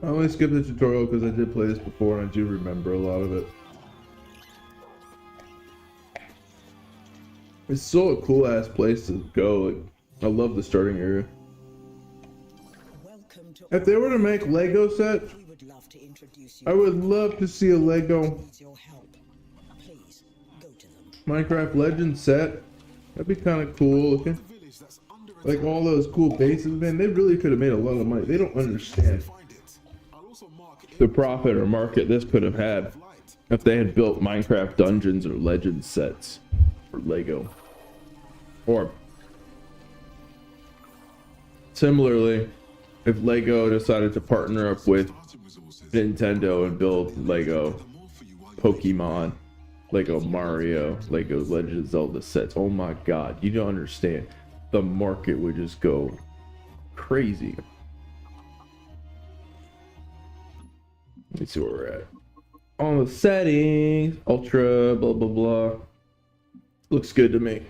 I only skipped the tutorial because I did play this before and I do remember a lot of it. It's still a cool ass place to go. Like, I love the starting area. Welcome to If they were to make Lego sets, We would love to introduce you. I would love to see a Lego Needs your help. Please go to them. Minecraft Legends set. That'd be kind of cool looking. The village that's under attack. Like all those cool bases, man. They really could have made a lot of money. They don't understand Find it. I'll also mark the profit or market this could have had light. if they had built Minecraft Dungeons or Legends sets for Lego. Or similarly, if Lego decided to partner up with Starting resources. Nintendo and build Lego The more for you while you Pokemon, Lego Mario, Lego Legend of Zelda sets. Oh my god, you don't understand. The market would just go crazy. Let me see where we're at. On the settings, ultra, blah blah blah. Looks good to me.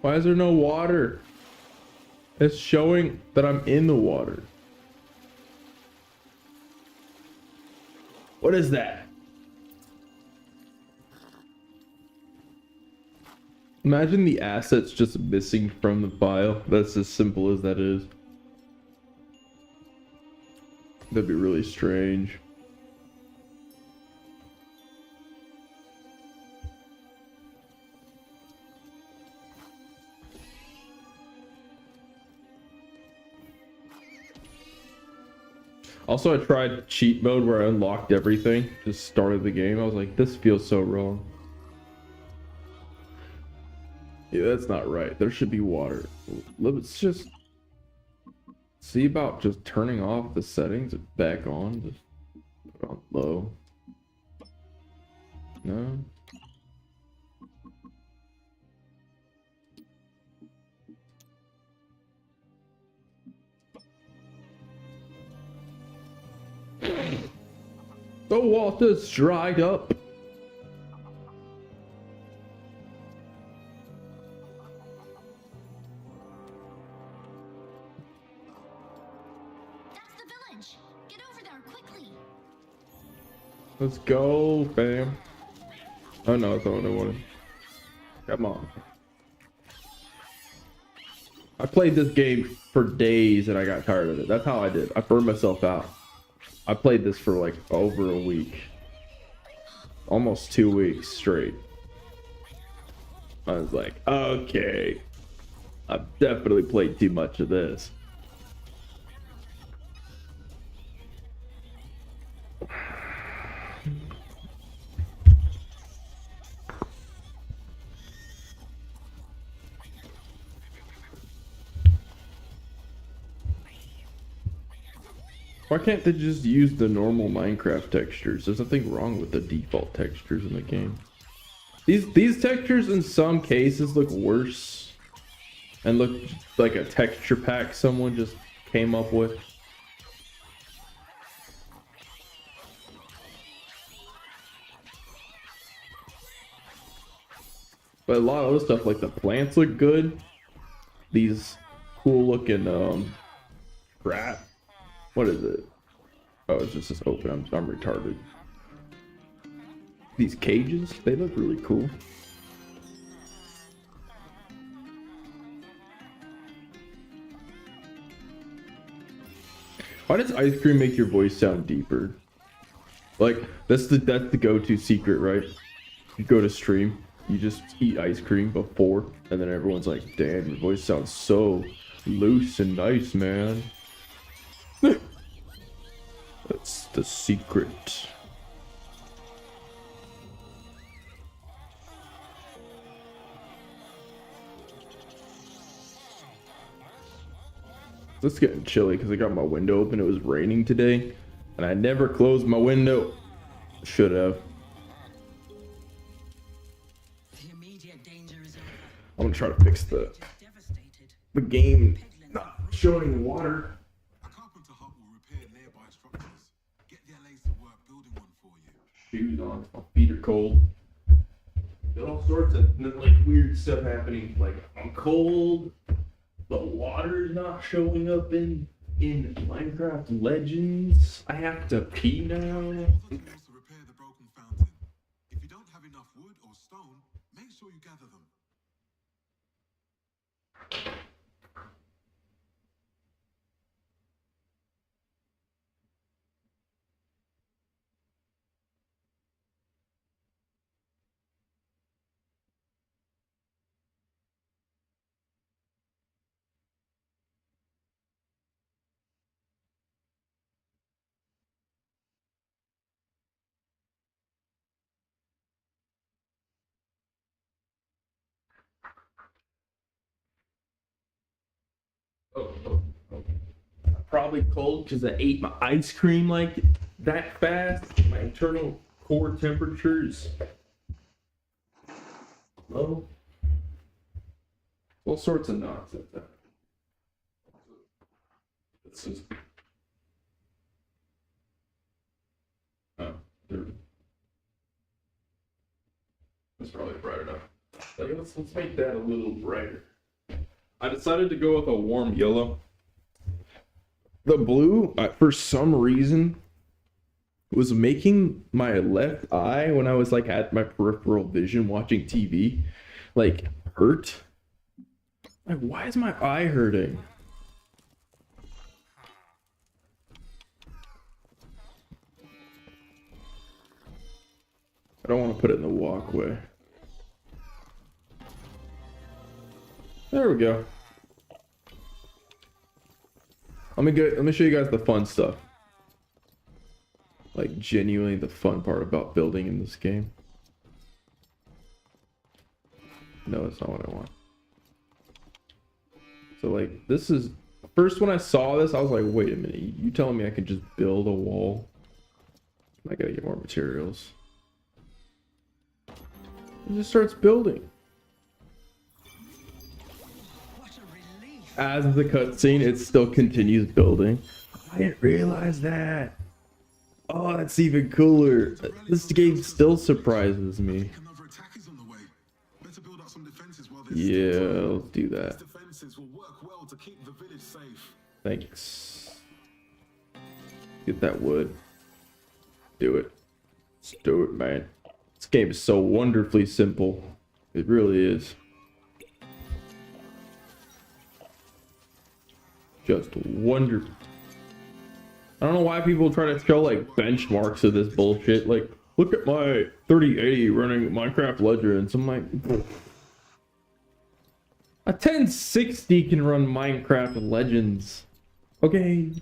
Why is there no water? It's showing that I'm in the water. What is that? Imagine the assets just missing from the file. That's as simple as that is. That'd be really strange. Also, I tried cheat mode where I unlocked everything, just started the game. I was like, this feels so wrong. Yeah, that's not right. There should be water. Let's just see about just turning off the settings and back on. Just put it on low. No. The water's dried up. That's the village. Get over there quickly. Let's go, fam. Oh no, it's the only one. Come on. I played this game for days and I got tired of it. That's how I did. I burned myself out. I played this for like over a week. Almost 2 weeks straight. I was like, okay. I've definitely played too much of this. Why can't they just use the normal Minecraft textures? There's nothing wrong with the default textures in the game. These textures in some cases look worse and look like a texture pack someone just came up with. But a lot of other stuff, like the plants, look good. These cool looking crap. What is it? Oh, it's just this open. I'm retarded. These cages, they look really cool. Why does ice cream make your voice sound deeper? Like that's the go-to secret, right? You go to stream, you just eat ice cream before, and then everyone's like, "Damn, your voice sounds so loose and nice, man." That's the secret. It's getting chilly because I got my window open. It was raining today, and I never closed my window. Should have. The immediate danger is over. I'm gonna try to fix the Devastated. game not showing water. A carpenter hut will repair nearby structures. Get the LAs to work building one for you. Shoes on, my feet are cold. Got all sorts of like weird stuff happening. Like I'm cold. The water's not showing up in Minecraft Legends. I have to pee now. Tools to repair the broken fountain. If you don't have enough wood or stone, make sure you gather them. Probably cold because I ate my ice cream like that fast. My internal core temperatures low. All sorts of nonsense. This is. Oh, there. That's probably bright enough. Let's make that a little brighter. I decided to go with a warm yellow. The blue, for some reason, was making my left eye, when I was like at my peripheral vision watching TV, like hurt. Like, why is my eye hurting? I don't want to put it in the walkway. There we go. Let me show you guys the fun stuff. Like genuinely the fun part about building in this game. No, that's not what I want. So like this is first when I saw this, I was like, wait a minute, you telling me I can just build a wall? I gotta get more materials. It just starts building. As the cutscene, it still continues building. I didn't realize that. Oh, that's even cooler. This game still surprises me. Another attack is on the way. Better build up some defenses while Yeah, let's do that. These defenses will work well to keep the village safe. Thanks. Get that wood. Do it. Let's do it, man. This game is so wonderfully simple. It really is. just wonderful. I don't know why people try to show like benchmarks of this bullshit. Like, look at my 3080 running Minecraft Legends. I'm like, a 1060 can run Minecraft Legends. Okay.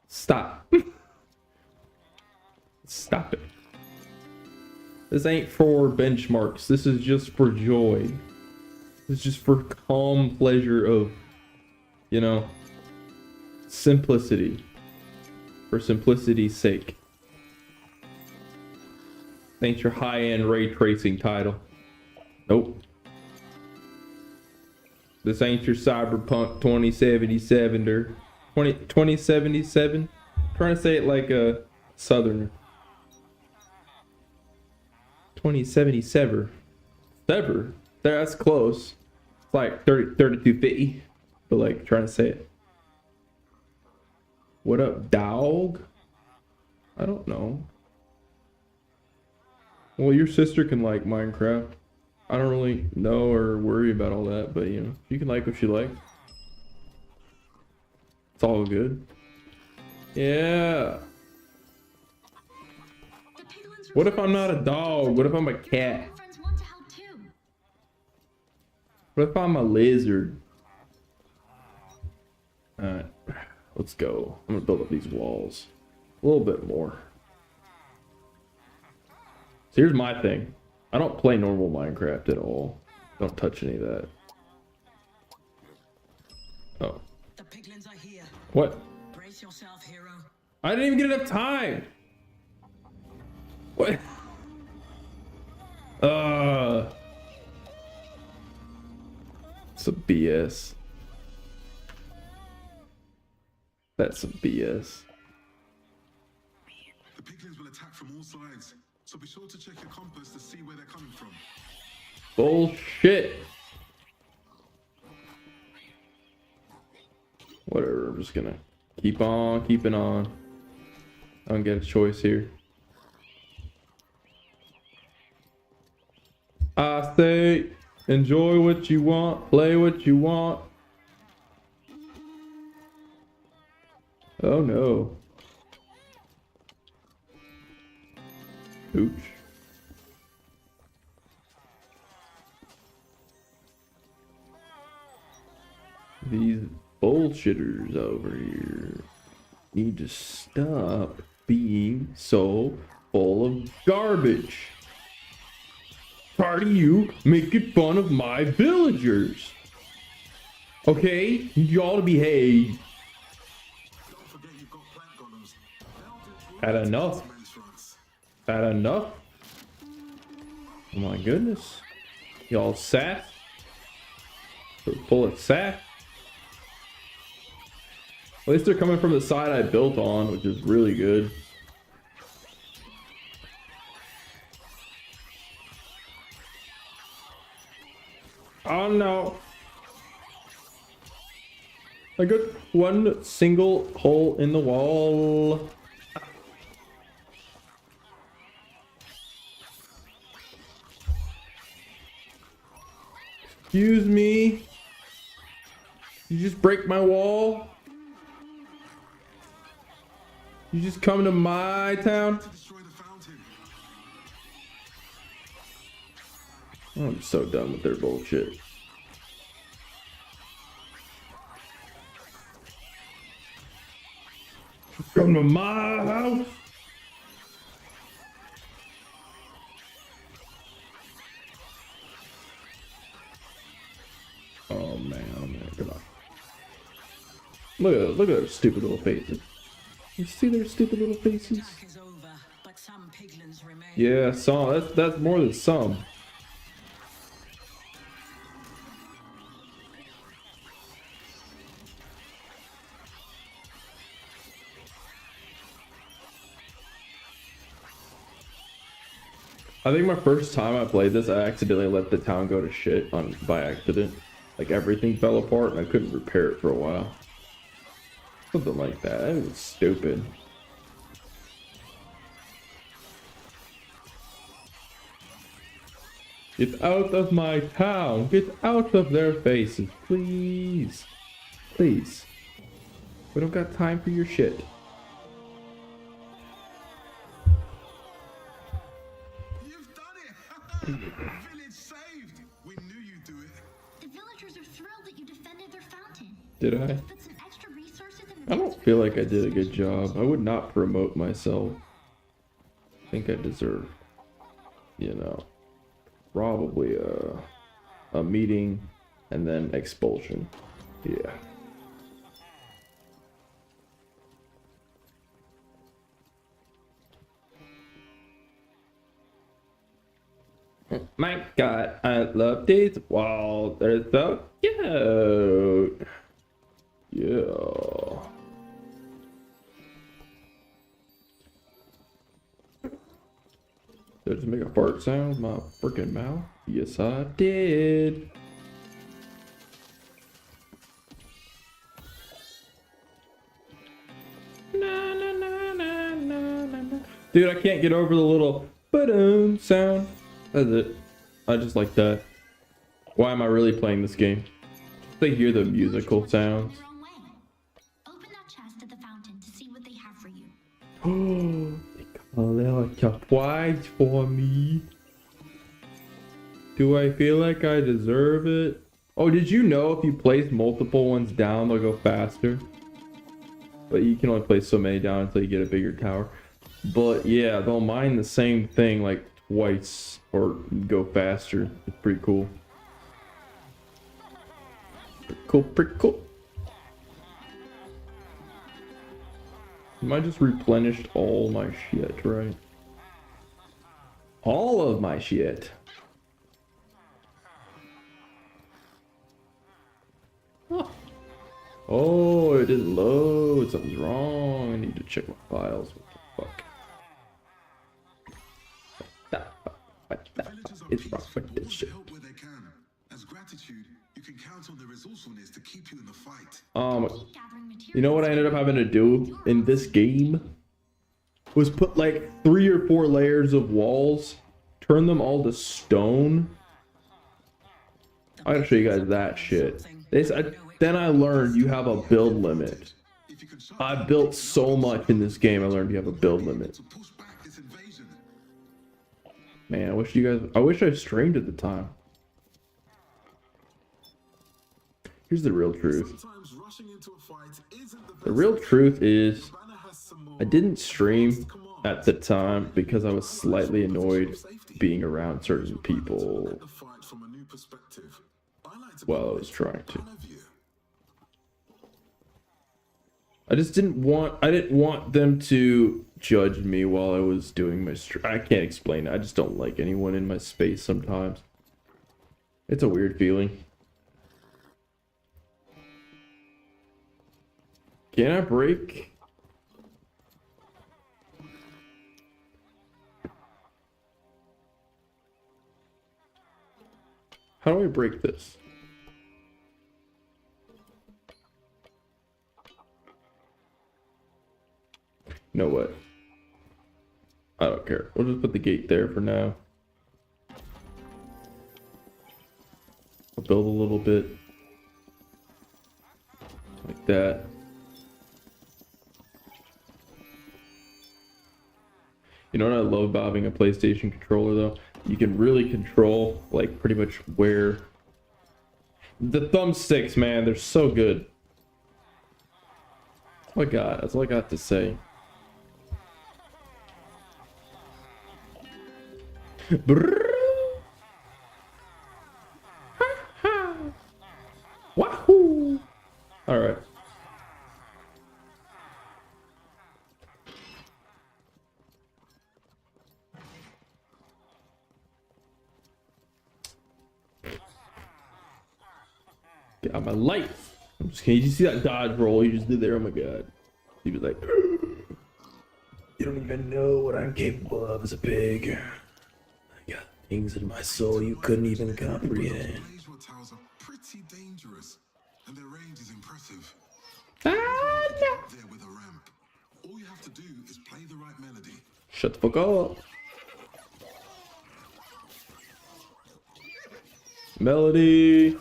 Stop. Stop it. This ain't for benchmarks. This is just for joy. This is just for calm pleasure of, you know, simplicity. For simplicity's sake. Ain't your high-end ray tracing title. Nope. This ain't your Cyberpunk 2077 or 2077. Trying to say it like a southerner. 2077. Sever. That's close. It's like 3250. But like trying to say it. What up, dog? I don't know. Well, your sister can like Minecraft. I don't really know or worry about all that, but you know, you can like what you like. It's all good. Yeah. The piglins What if I'm not a dog? What if I'm a cat? Your friends want to help too. What if I'm a lizard? Alright, let's go. I'm gonna build up these walls a little bit more. So here's my thing. I don't play normal Minecraft at all. Don't touch any of that. Oh. The piglins are here. What? Brace yourself, hero. I didn't even get enough time. What? Some BS. That's some BS. The piglins will attack from all sides, so be sure to check your compass to see where they're coming from. Bullshit. Whatever, I'm just gonna keep on keeping on. I don't get a choice here. I say, enjoy what you want, play what you want. Oh no. Ooch. These bullshitters over here need to stop being so full of garbage. Part of you making fun of my villagers. Okay? You all to behave. Don't forget you've got plant golems. Had enough. Men's fronts. Had enough. Oh my goodness. Y'all sat. Full of sat. At least they're coming from the side I built on, which is really good. Oh no. I got one single hole in the wall. Excuse me. You just break my wall? You just come to my town? To destroy the fountain. I'm so done with their bullshit. Come to my house? Oh man, come on. Look at their stupid little faces. You see their stupid little faces? Attack is over, but some piglins remain. Yeah, some. That's more than some. I think my first time I played this, I accidentally let the town go to shit by accident. Like everything fell apart and I couldn't repair it for a while. Something like that. That was stupid. Get out of my town. Get out of their faces, please. Please. We don't got time for your shit. You've done it! Village saved! We knew you'd do it. The villagers are thrilled that you defended their fountain. Did I? Put some extra resources in the I don't feel like I did a good job. I would not promote myself. I think I deserve, you know, probably a meeting and then expulsion. Yeah. My God, I love these walls. They're so cute. Yeah. Did I just make a fart sound with my freaking mouth? Yes, I did. Na, na, na, na, na, na, na. Dude, I can't get over the little ba-dum sound. That's it. I just like that. Why am I really playing this game? They hear the musical sounds. your own way. Open that chest at the fountain to see what they have for you. Oh, they got a surprise for me. Do I feel like I deserve it? Oh, did you know if you place multiple ones down, they'll go faster? But you can only place so many down until you get a bigger tower. But yeah, they'll mine the same thing like twice or go faster. It's pretty cool. Pretty cool, pretty cool. I just replenished all my shit, right? All of my shit. Oh, it didn't load. Something's wrong. I need to check my files. What the fuck? It's wrong with this shit. Help where they can. As gratitude, you can count on their resourcefulness to keep you in the fight. Keep gathering materials. You know what I ended up having to do in this game? Was put like 3 or 4 layers of walls, turn them all to stone. I gotta show you guys that shit. Then I learned you have a build limit. I built so much in this game, I learned you have a build limit. To push back this invasion. Man, I wish I streamed at the time. Here's the real truth. Sometimes rushing into a fight isn't the best. The real truth is Banner has some more I didn't stream at the time because I was slightly annoyed being around certain people the fight from a new perspective. I like to while I was trying to. one of you. I didn't want them to judge me while I was doing my stream. I can't explain it. I just don't like anyone in my space sometimes. It's a weird feeling. Can I break? How do I break this? You know what? I don't care. We'll just put the gate there for now. I'll build a little bit. Like that. You know what I love about having a PlayStation controller though? You can really control like pretty much where the thumbsticks, man, they're so good. Oh my god, that's all I got to say. Brrrr. Ha ha. Wahoo! All right. Get out my life. I'm just kidding. Did you see that dodge roll he just did there? Oh my god. He was like, you don't even know what I'm capable of as a pig. I got things in my soul you couldn't even comprehend. Blaze towers are pretty dangerous, and their range is impressive. Ah, no. There with a ramp. All you have to do is play the right melody. Shut the fuck up. Melody.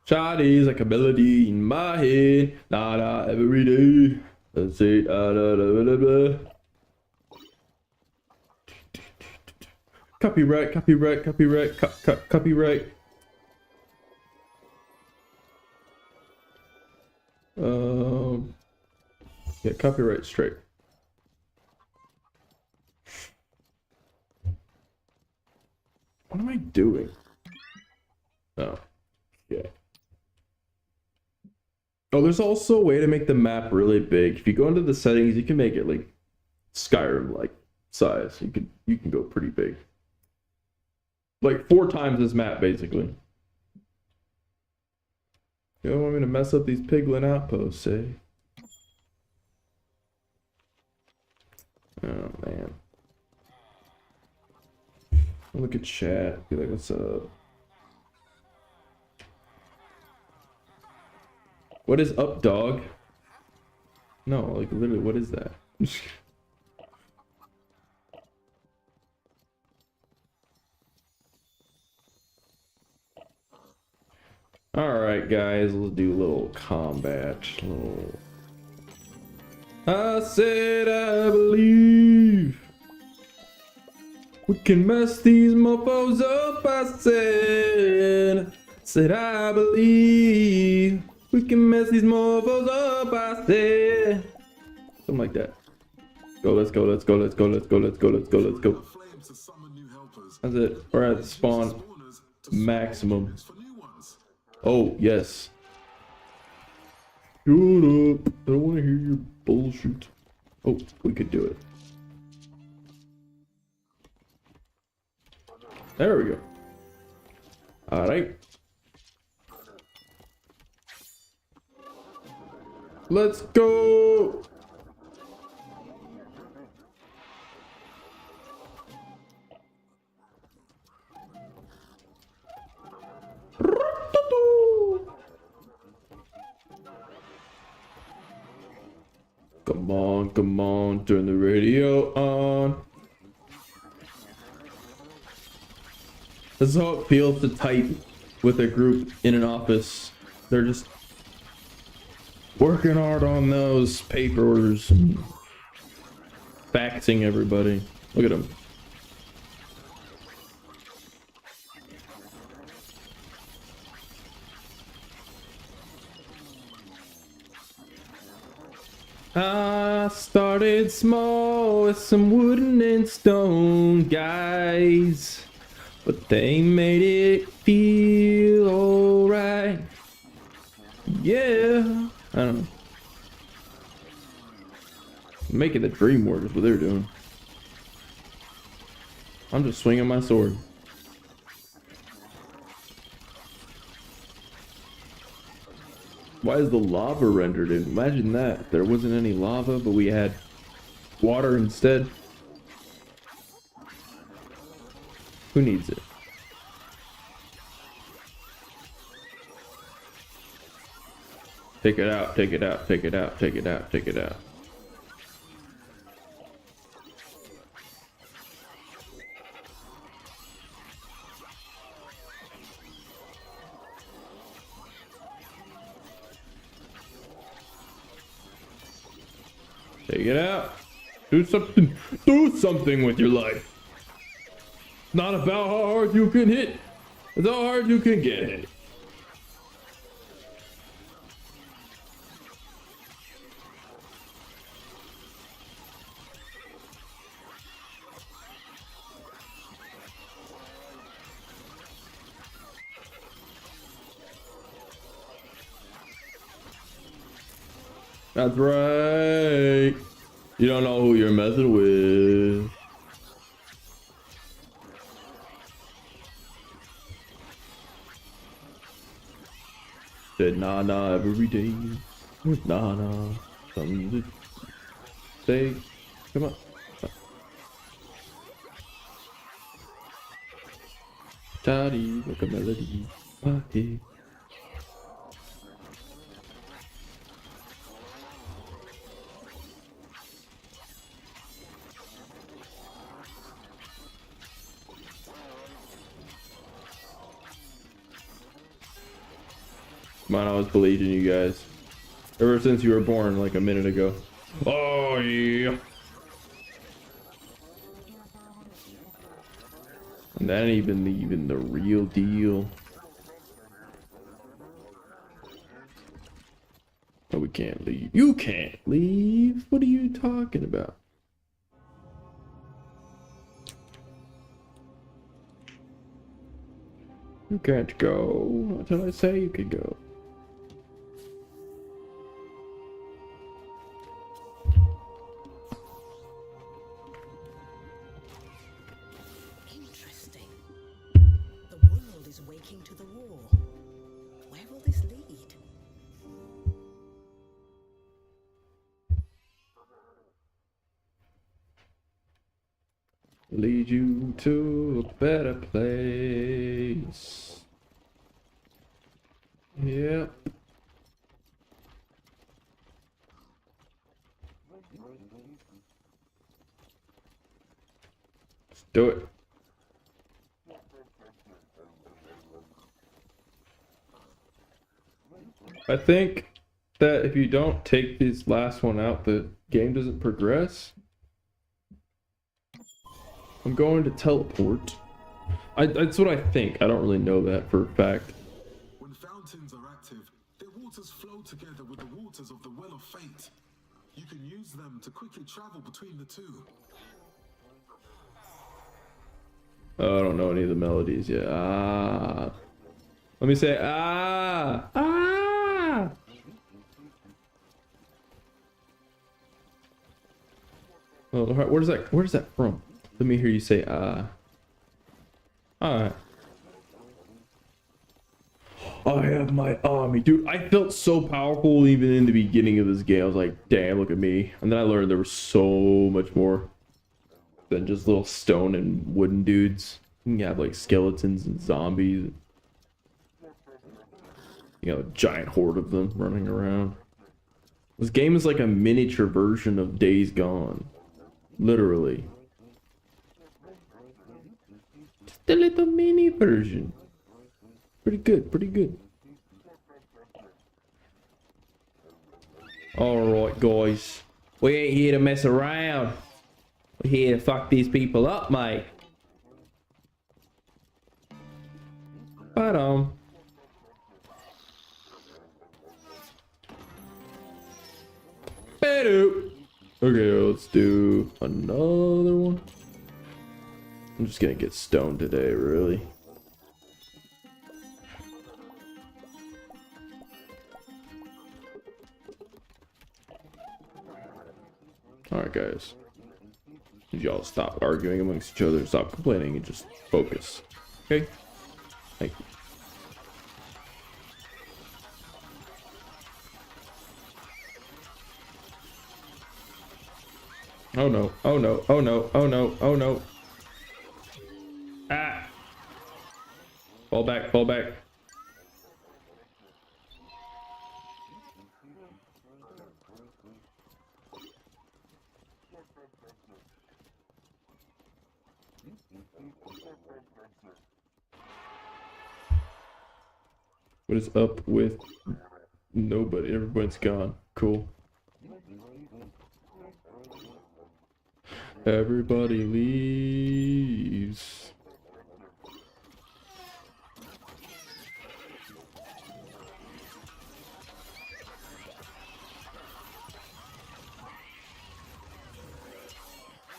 Shawty's like a melody in my head. Nah, nah, every day. Let's say, da, da, da, da, da. Copyright, copyright, copyright, copyright. Yeah, copyright straight. What am I doing? Oh, yeah. Oh, there's also a way to make the map really big. If you go into the settings, you can make it like Skyrim like size. You can go pretty big. Like 4 times this map basically. You don't want me to mess up these piglin outposts, eh? Oh man. Look at chat. Be like, what's up? What is up, dog? No, like literally, what is that? Alright, guys, let's do a little combat. I said I believe we can mess these mofos up. I said I believe we can mess these mofos up. I said something like that. Go, let's go, let's go, let's go, let's go, let's go, let's go, let's go. Flames to summon new helpers. That's it. We're at spawn Spawners to maximum. for new ones. Oh, yes. Shut up. I don't want to hear your bullshit. Oh, we could do it. There we go. Alright. Let's go! Come on, turn the radio on. This is how it feels to type with a group in an office. They're just working hard on those papers and faxing everybody. Look at them. I started small with some wooden and stone guys, but they made it feel alright. Yeah, I don't know. Making the dream work is what they're doing. I'm just swinging my sword. Why is the lava rendered in? Imagine that. There wasn't any lava, but we had water instead. Who needs it? Take it out, take it out, take it out, take it out, take it out. Take it out. Do something. Do something with your life. Not about how hard you can hit. It's how hard you can get hit. That's right. You don't know who you're messing with. Said nah nah every day. Nah nah. Something to say. Come on. Toddy, like a melody. Party. Come on, I always believed in you guys. Ever since you were born like a minute ago. Oh yeah. And that ain't even the real deal. Oh, we can't leave. You can't leave. What are you talking about? You can't go until I say you can go. Interesting. The world is waking to the war. Where will this lead? Lead you to a better place. Yep. Let's do it. I think that if you don't take this last one out, the game doesn't progress. I'm going to teleport. That's what I think. I don't really know that for a fact. When fountains are active, their waters flow together with the waters of the Well of Fate. You can use them to quickly travel between the two. Oh, I don't know any of the melodies yet. Ah. Let me say ah. Ah. Oh, where's that from? Let me hear you say ah. Alright. I have my army. Dude, I felt so powerful even in the beginning of this game. I was like, damn, look at me. And then I learned there was so much more than just little stone and wooden dudes. You can have like skeletons and zombies. You know, a giant horde of them running around. This game is like a miniature version of Days Gone. Literally. Just a little mini version. Pretty good, pretty good. Alright, guys. We ain't here to mess around. We're here to fuck these people up, mate. But, okay, let's do another one. I'm just gonna get stoned today, really. Alright, guys. Y'all stop arguing amongst each other, stop complaining, and just focus. Okay? Thank you. Oh no, oh no, oh no, oh no, oh no. Ah! Fall back, fall back. What is up with nobody? Everyone's gone. Cool. Everybody leaves.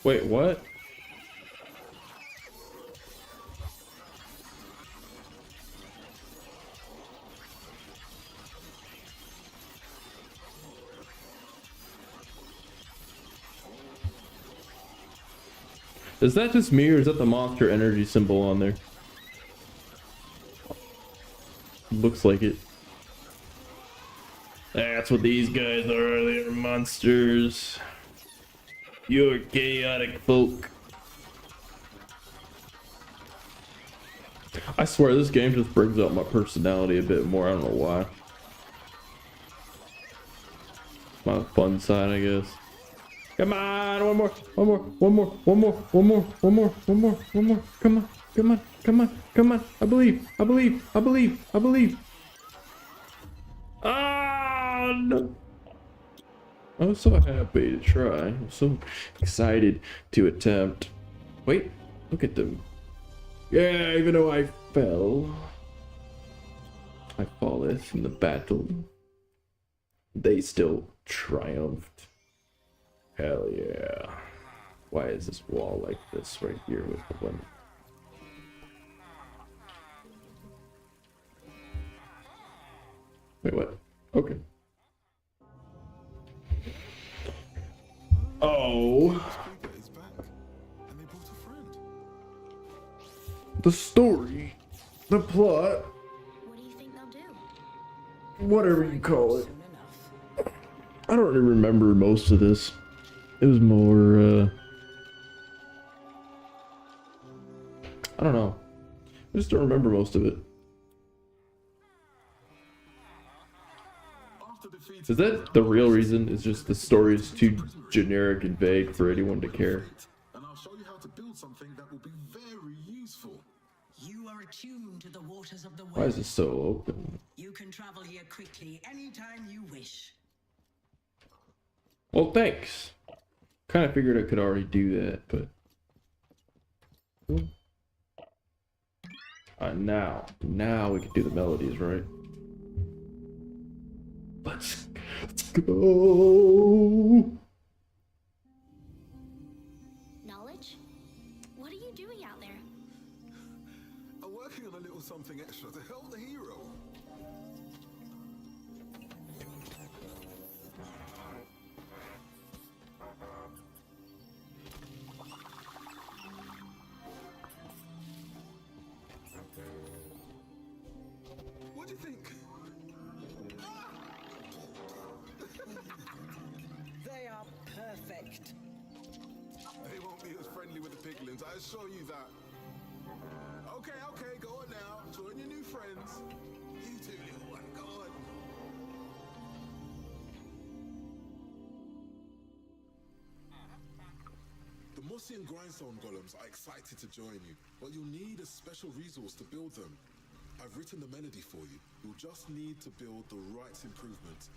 Wait, what? Is that just me, or is that the Monster Energy symbol on there? Looks like it. That's what these guys are. They're monsters. You're chaotic folk. I swear this game just brings out my personality a bit more. I don't know why. My fun side, I guess. Come on, one more, one more, one more, one more, one more, one more, one more, one more. Come on, come on, come on, come on. I believe, I believe, I believe, I believe. on! I was so happy to try. I was so excited to attempt. Wait, look at them. Yeah, even though I fell, I falleth in the battle. They still triumphed. Hell yeah. Why is this wall like this right here with the one? Wait, what? Okay. Oh, Creeper is back, and they brought a friend. the story, the plot, What do you think they'll do? whatever you call it. Soon enough. I don't really remember most of this. It was more, I don't know. I just don't remember most of it. After defeating Is that the real reason? Is just the story is too generic and vague for anyone to care? and I'll show you how to build something that will be very useful. You are attuned to the waters of the world. Why is this so open? You can travel here quickly anytime you wish. Well, thanks. Kind of figured I could already do that, but... Now we can do the melodies, right? Let's go! Knowledge? What are you doing out there? I'm working on a little something extra to help the hero. What do you think? They are perfect. They won't be as friendly with the piglins, I assure you that. Okay, go on now. Join your new friends. You two, little one, go on. The Mossy and Grindstone golems are excited to join you, but you'll need a special resource to build them. I've written the melody for you. You'll just need to build the right improvements.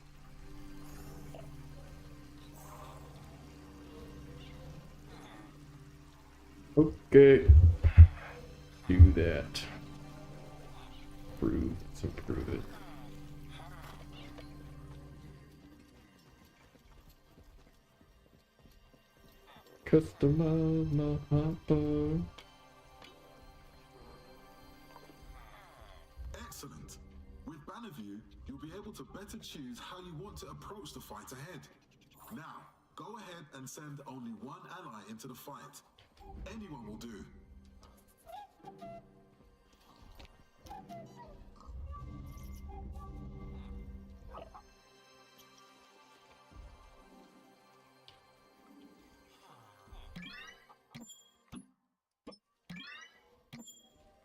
Okay. Do that. Let's improve it. Customize my hopper. Excellent. With Bannerview, you'll be able to better choose how you want to approach the fight ahead. Now, go ahead and send only one ally into the fight. Anyone will do.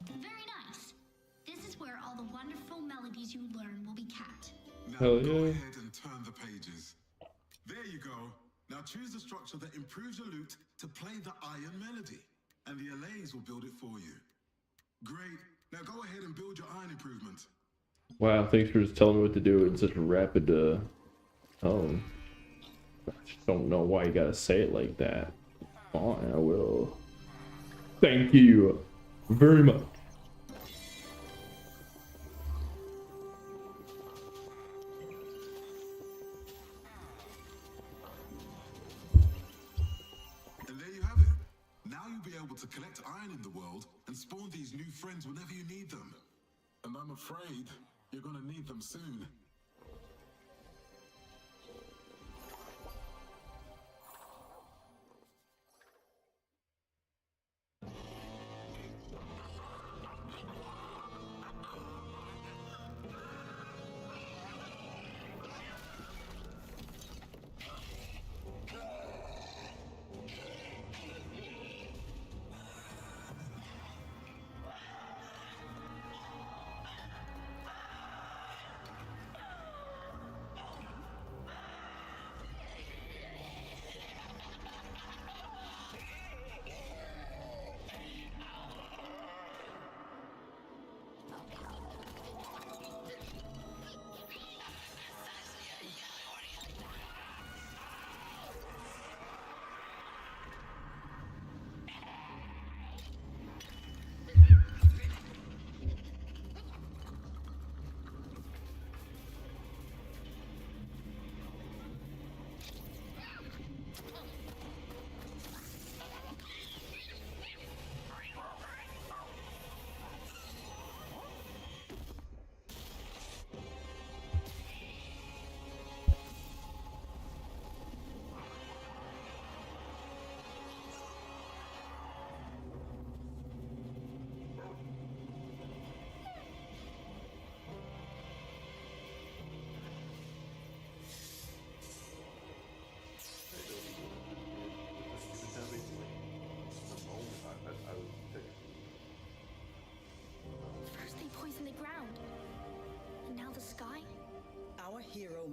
Very nice. This is where all the wonderful melodies you learn will be kept. Now Hell go yeah. ahead and turn the pages. There you go. Now choose the structure that improves your loot to play the iron melody. And the allays will build it for you. Great. Now go ahead and build your iron improvement. Wow, thanks for just telling me what to do in such a rapid tone. I just don't know why you gotta say it like that. Fine, I will. Thank you very much. And there you have it. Now you'll be able to collect iron in the world and spawn these new friends whenever you need them. And I'm afraid you're gonna need them soon.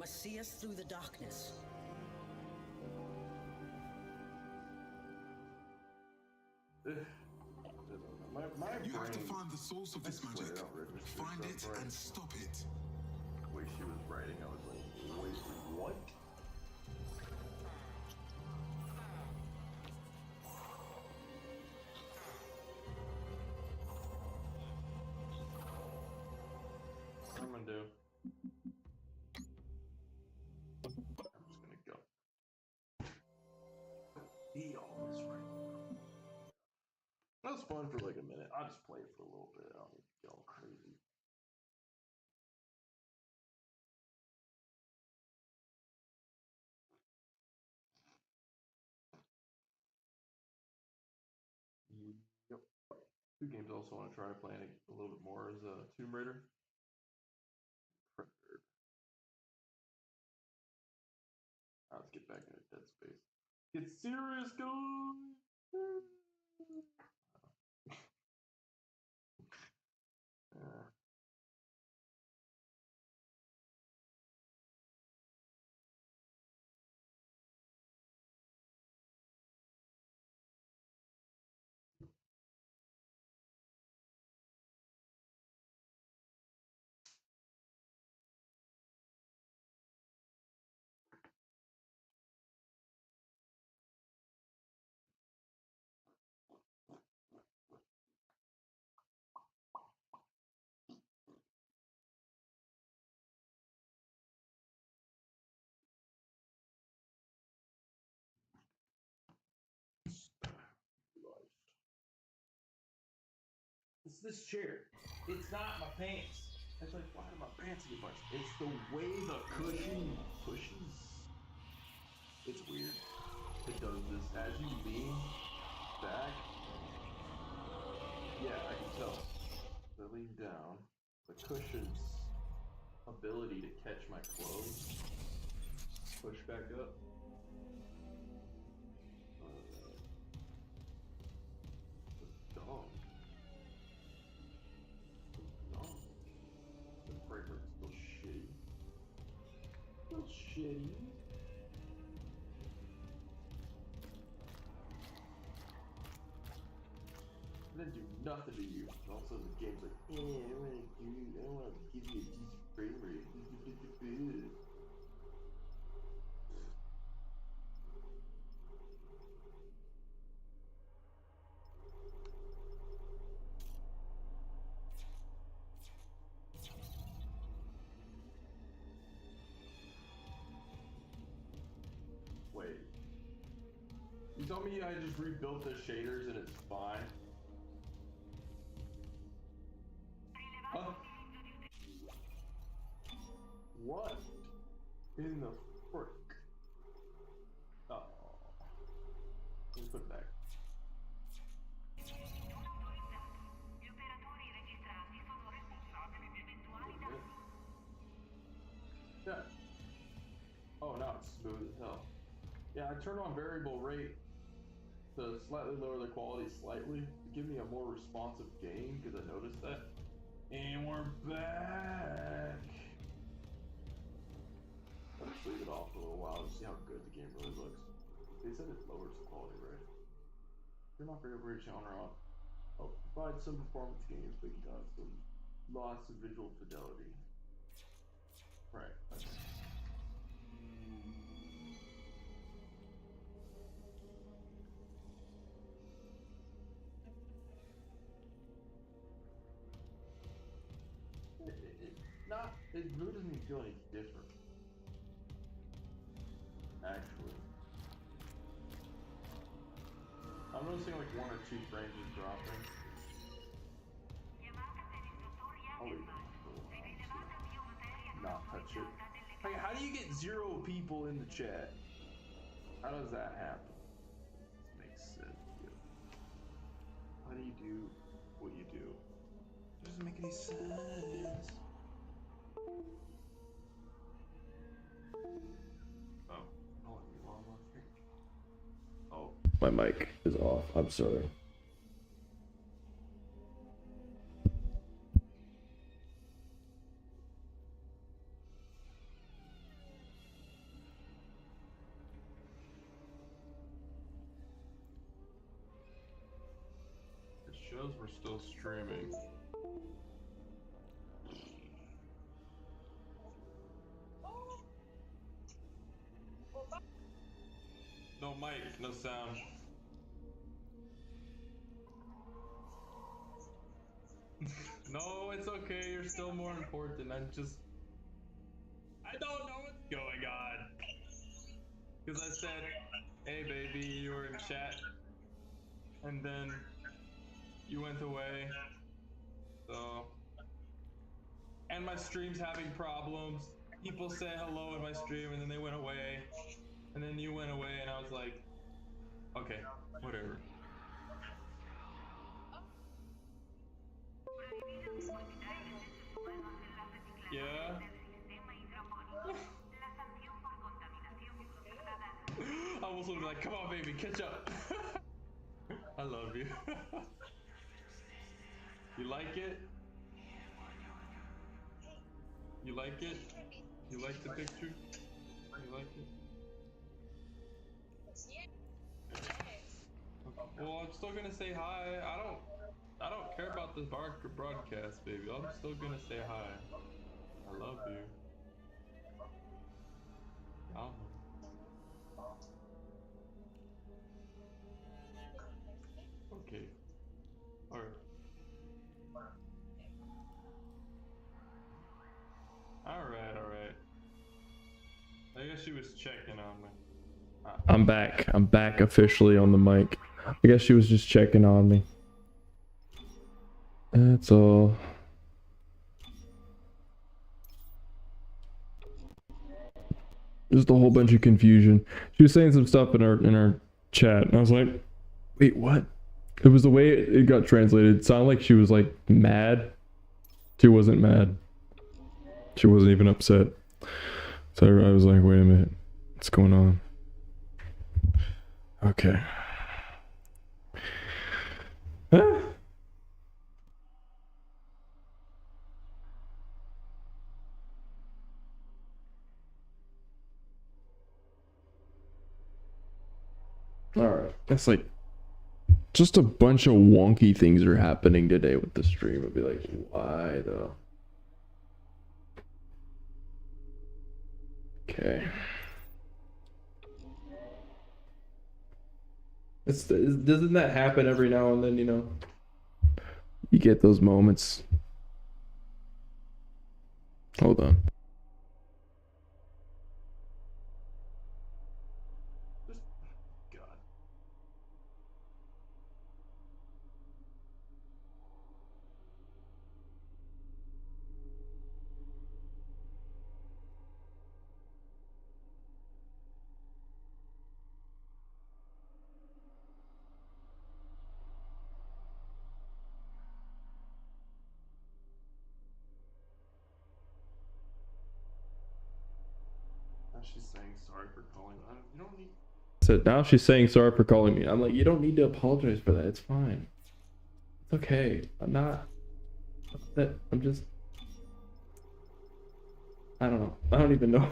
must see us through the darkness. My You have to brain, find the source of this I swear, magic. I don't register Find it stuff right. and stop it. The way she was writing, I was like, wait, what? What I'm gonna do? I'm just gonna go. He always right. That was fun for like a minute. I'll just play it for a little bit. I don't need to go crazy. Yep. Two games I also want to try playing a little bit more is Tomb Raider. Predator. Let's get back into Dead Space. Get serious, guys! Yeah. It's this chair. It's not my pants. It's like, why do my pants get much? It's the way the cushion pushes. It's weird. It does this as you lean back. Yeah, I can tell. I lean down. The cushion's ability to catch my clothes push back up. It's dumb. The framework's still shitty. Still shitty. It didn't do nothing to you. And all of a sudden the game's like, I want to give you a decent frame rate. Wait. You tell me I just rebuilt the shaders and it's fine? Huh? What in the frick? Oh. Let me put it back. Yeah. Oh, now it's smooth as hell. Yeah, I turned on variable rate to slightly lower the quality slightly to give me a more responsive game because I noticed that. And we're back. I'll just leave it off for a little while to see how good the game really looks. They said it lowers the quality, right? Turn off variable rate genre on. I'll provide some performance gains, but you got some loss of visual fidelity. Right. Okay. It really doesn't even feel any different. Actually. I'm noticing like 1 or 2 frames is dropping. I'll leave it for a while. Not touch it. Like, how do you get 0 people in the chat? How does that happen? This makes sense. Yeah. How do you do what you do? It doesn't make any sense. Oh, my mic is off. I'm sorry. says we're still streaming. No mic, no sound. No, it's okay. You're still more important. I don't know what's going on. Because I said, hey baby, you were in chat. And then you went away. So. And my stream's having problems. People say hello in my stream and then they went away. And then you went away and I was like, okay, whatever. Yeah. I almost would be like, come on baby, catch up. I love you. You like it? You like it? You like the picture? You like it? Well, I'm still gonna say hi. I don't care about this broadcast, baby. I'm still gonna say hi. I love you. Okay. Alright. Alright. I guess she was checking on me. I'm back. I'm back officially on the mic. I guess she was just checking on me. That's all. Just a whole bunch of confusion. She was saying some stuff in our chat, and I was like, "Wait, what?" It was the way it got translated. It sounded like she was like mad. She wasn't mad. She wasn't even upset. So I was like, "Wait a minute, what's going on?" Okay. Ah. All right. That's like just a bunch of wonky things are happening today with the stream. I'd be like, why though? Okay. Doesn't that happen every now and then, you know? You get those moments. Hold on. God. Now she's saying sorry for calling. You don't need. So now she's saying sorry for calling me. I'm like, you don't need to apologize for that. It's fine. It's okay. I'm not upset. I'm just. I don't know. I don't even know.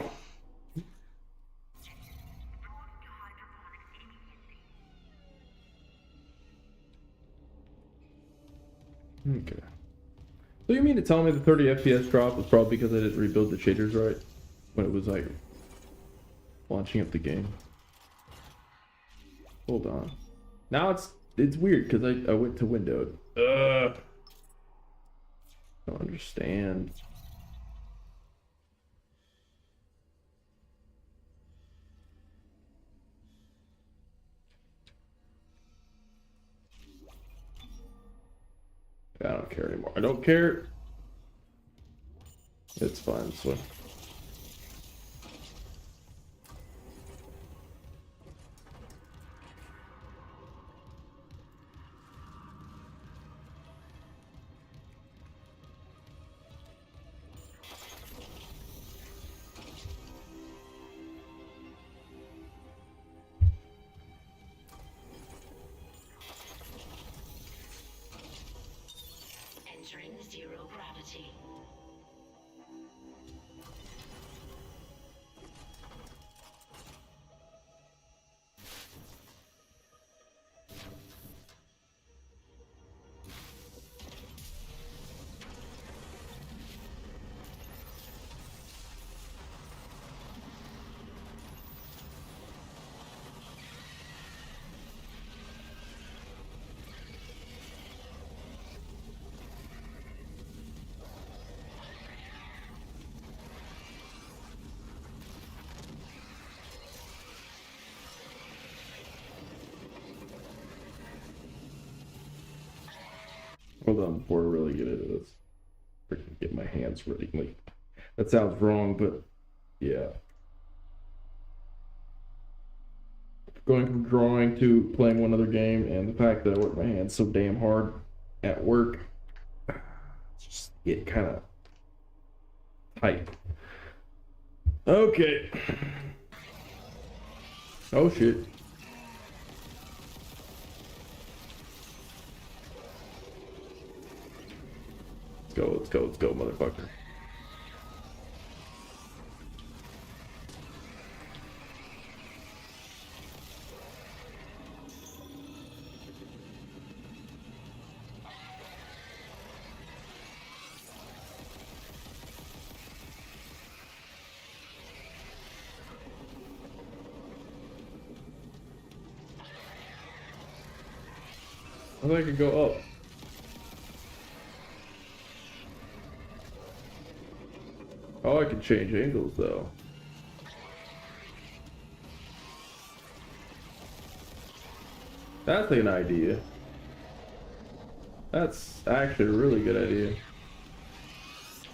Okay. So you mean to tell me the 30 FPS drop was probably because I didn't rebuild the shaders right when it was like launching up the game? Hold on. Now it's weird because I went to windowed. Ugh. Don't understand. I don't care anymore. I don't care. It's fine. So. Entering zero gravity. them before I really get into this. Freaking get my hands ready. Like, that sounds wrong, but yeah. Going from drawing to playing one other game, and the fact that I work my hands so damn hard at work, just get kind of tight. Okay. Oh shit. Let's go, motherfucker. I think I could go up. Oh, I can change angles though. That's an idea. That's actually a really good idea.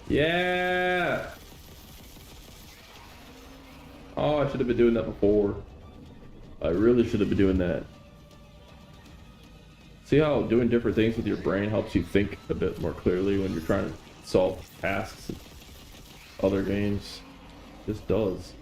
Yeah! Oh, I should have been doing that before. I really should have been doing that. See how doing different things with your brain helps you think a bit more clearly when you're trying to solve tasks in other games? This does.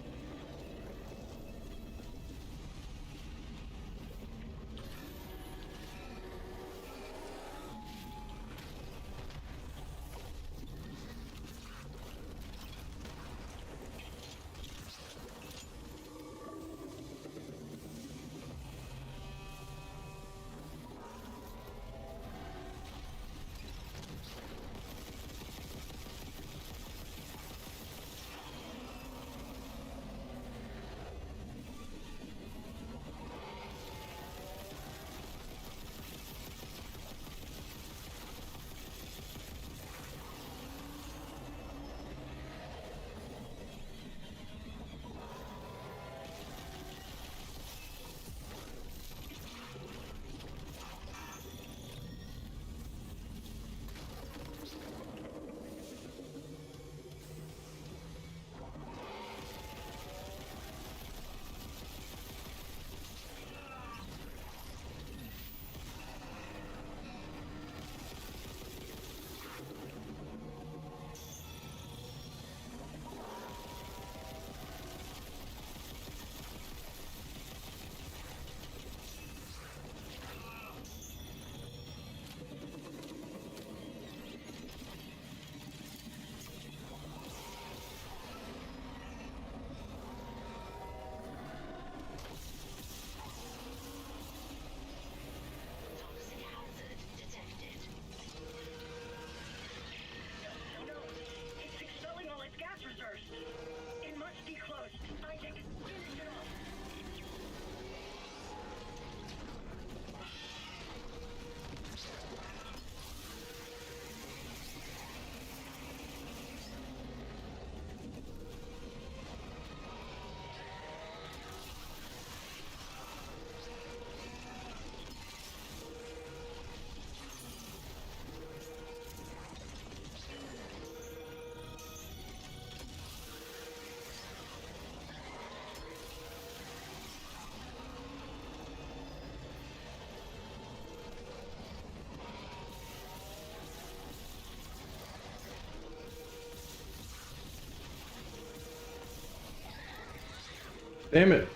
Damn it.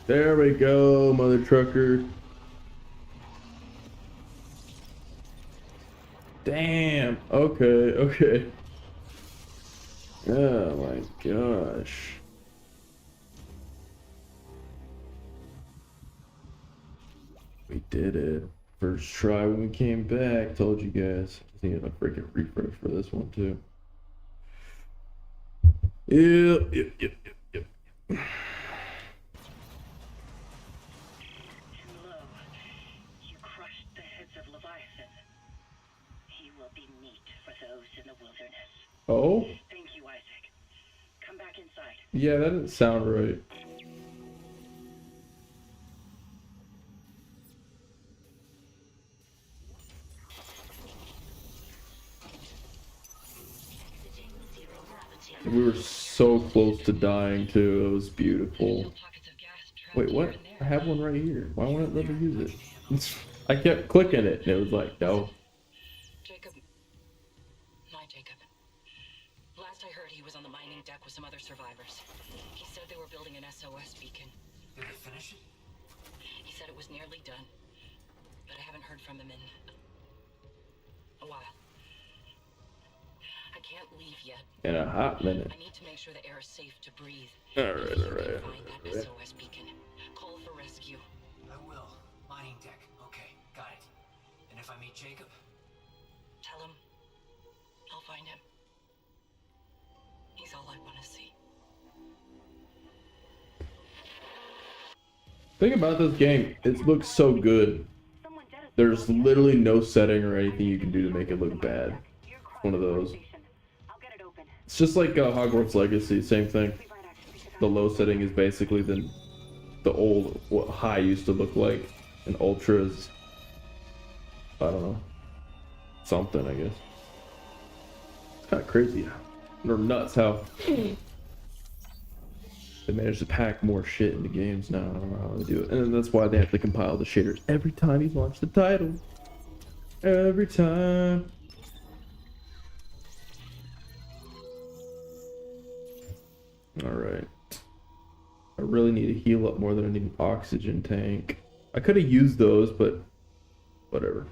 There we go, mother trucker. Damn. Okay, okay. Oh my gosh. We did it. First try when we came back. Told you guys. Just needed a freaking refresh for this one too. Yep. Too low. You crushed the heads of Leviathan. He will be meat for those in the wilderness. Oh? Thank you, Isaac. Come back inside. Yeah, that didn't sound right. We were so close to dying too. It was beautiful. Pockets of gas trapped Wait, here what? and there. I have one right here. Why won't it let me use it? I kept clicking it and it was like, no. Jacob. My Jacob. Last I heard, he was on the mining deck with some other survivors. He said they were building an SOS beacon. Did they finish it? He said it was nearly done. But I haven't heard from him in a while. I can't leave yet. In a hot minute. I need to make sure the air is safe to breathe. Alright, If you alright, can find that alright. SOS beacon, call for rescue. I will. Mining deck. Okay, got it. And if I meet Jacob? Tell him I'll find him. He's all I want to see. Thing about this game, it looks so good. There's literally no setting or anything you can do to make it look bad. One of those. It's just like Hogwarts Legacy, same thing. The low setting is basically the old what high used to look like, and ultra is, I don't know, something I guess. It's kind of crazy, or nuts how they managed to pack more shit into games now. I don't know how they do it, and that's why they have to compile the shaders every time you launch the title. Every time. Alright. I really need to heal up more than I need an oxygen tank. I could have used those, but whatever.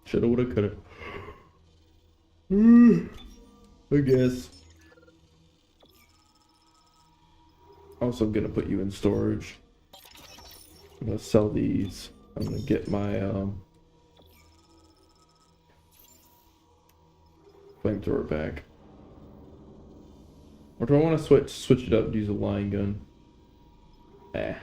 Shoulda, woulda, coulda. I guess. Also, I'm gonna put you in storage. I'm gonna sell these. I'm gonna get my flamethrower back. Or do I want to switch it up and use a line gun? Eh.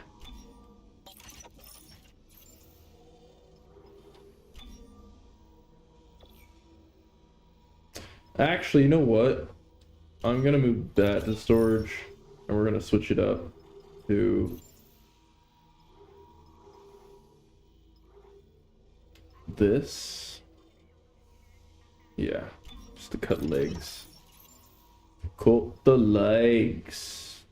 Actually, you know what? I'm gonna move that to storage, and we're gonna switch it up to this. Yeah, just to cut legs. Cut the legs.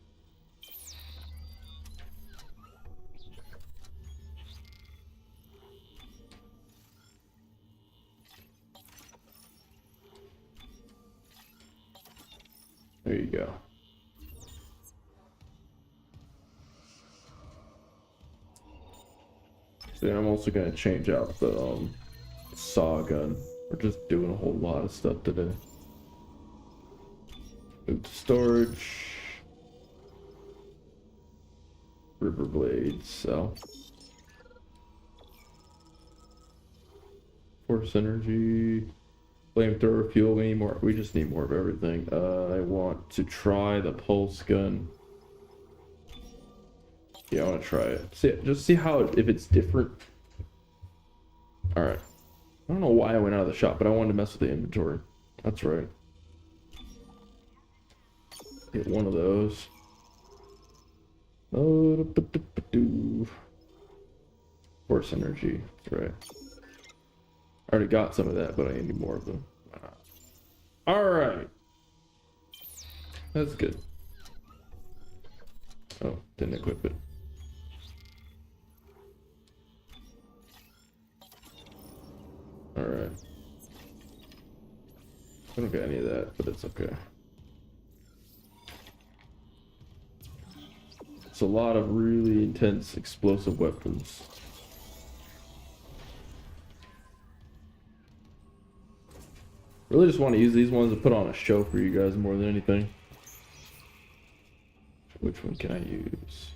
There you go. So I'm also gonna change out the saw gun. We're just doing a whole lot of stuff today. Move to storage. River blades, so. Force energy. Flamethrower, fuel, we need more. We just need more of everything. I want to try the pulse gun. Yeah, I want to try it. Just see how if it's different. All right. I don't know why I went out of the shop, but I wanted to mess with the inventory. That's right. Get one of those. Oh, force energy. That's right. I already got some of that, but I need more of them. Alright. That's good. Oh, didn't equip it. Alright. I don't get any of that, but it's okay. It's a lot of really intense explosive weapons. Really just want to use these ones to put on a show for you guys more than anything. Which one can I use?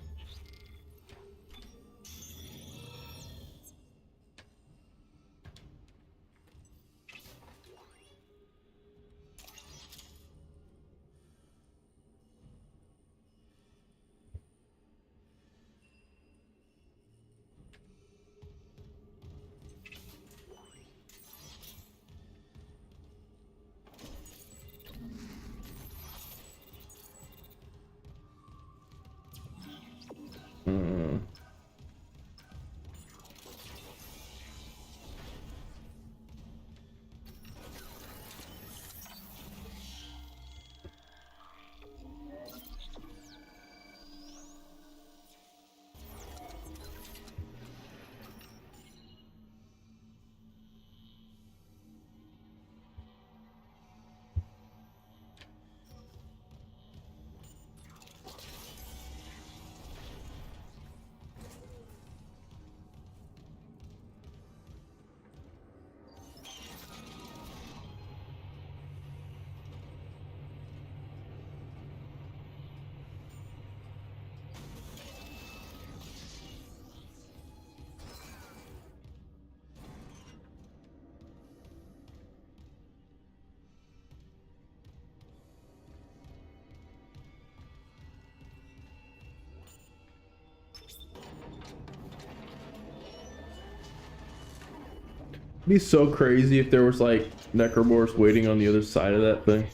be so crazy if there was like Necromorphs waiting on the other side of that thing.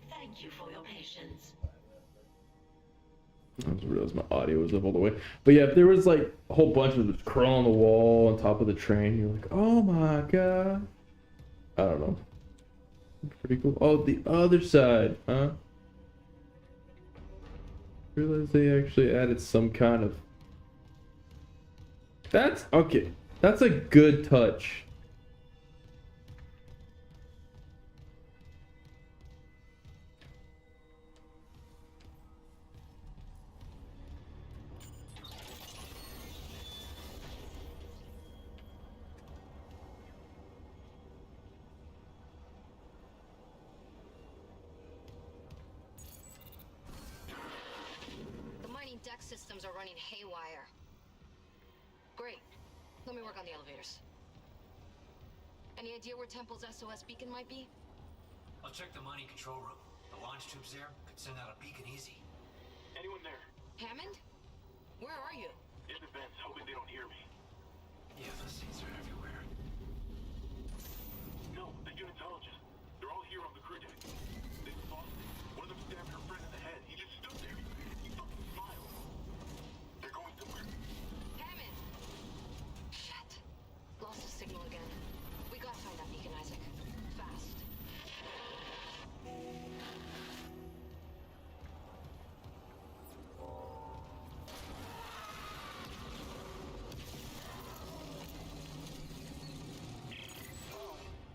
Thank you for your patience. I just realized my audio was up all the way. But yeah, if there was like a whole bunch of them crawling on the wall on top of the train, you're like, oh my god. I don't know. Pretty cool. Oh, the other side, huh? Realize they actually added some kind of. That's okay. That's a good touch. The mining deck systems are running haywire. Great. Let me work on the elevators. Any idea where Temple's SOS beacon might be? I'll check the mining control room. The launch tubes there could send out a beacon easy. Anyone there? Hammond? Where are you? In the vents, hoping they don't hear me. Yeah, those things are everywhere. No, the unitologist. They're all here on the crew deck. They lost it. One of them stabbed her friend in the head. He just stood there. He fucking smiled. They're going somewhere. Hammond! Shit. Lost the signal again. We gotta find that beacon, Isaac. Fast.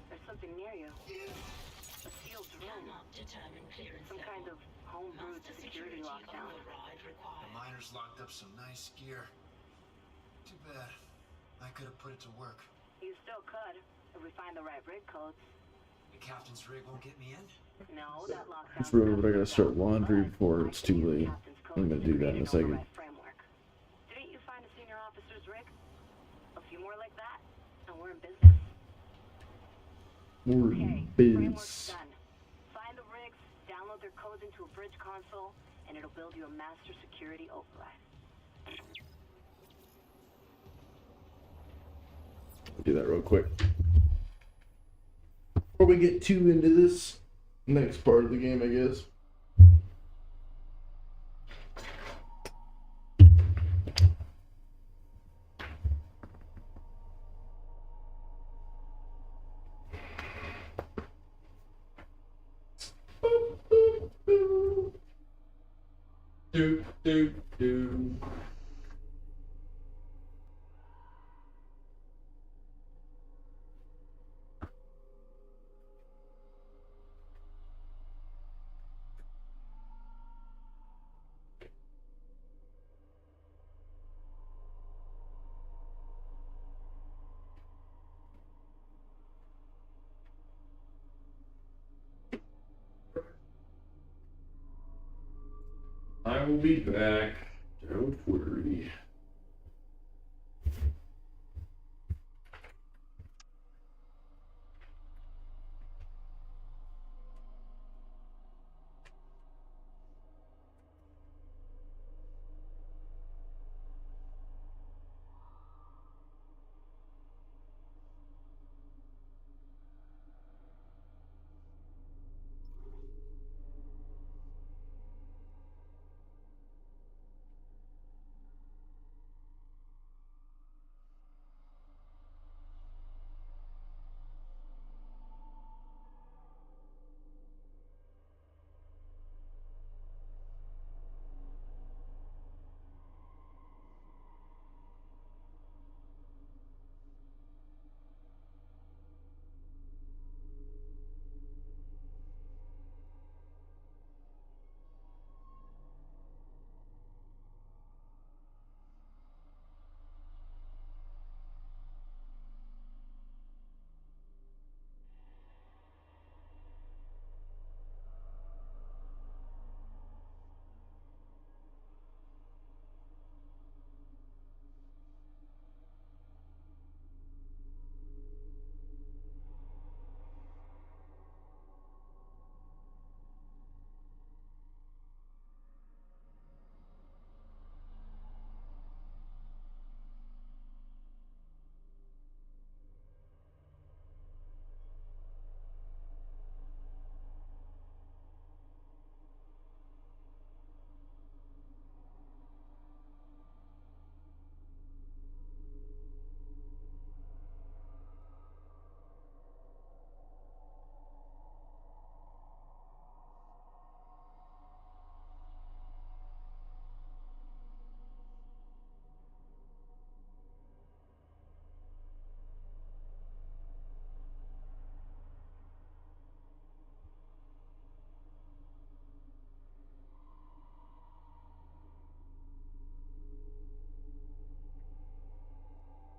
There's something near you. A sealed room. Some kind of homebrewed security lockdown. The miners locked up some nice gear. Too bad. I could have put it to work. You still could, if we find the right rig codes. The captain's rig won't get me in? No, that lockdown. Just remembered I gotta start laundry before it's too late. I'm gonna do that in a second. Didn't you find a senior officer's rig? A few more like that, and we're in business. More Okay, biz. framework's done. Find the rigs, download their codes into a bridge console, and it'll build you a master security override. Do that real quick. Before we get too into this next part of the game, I guess. Do. I will be back. Don't worry.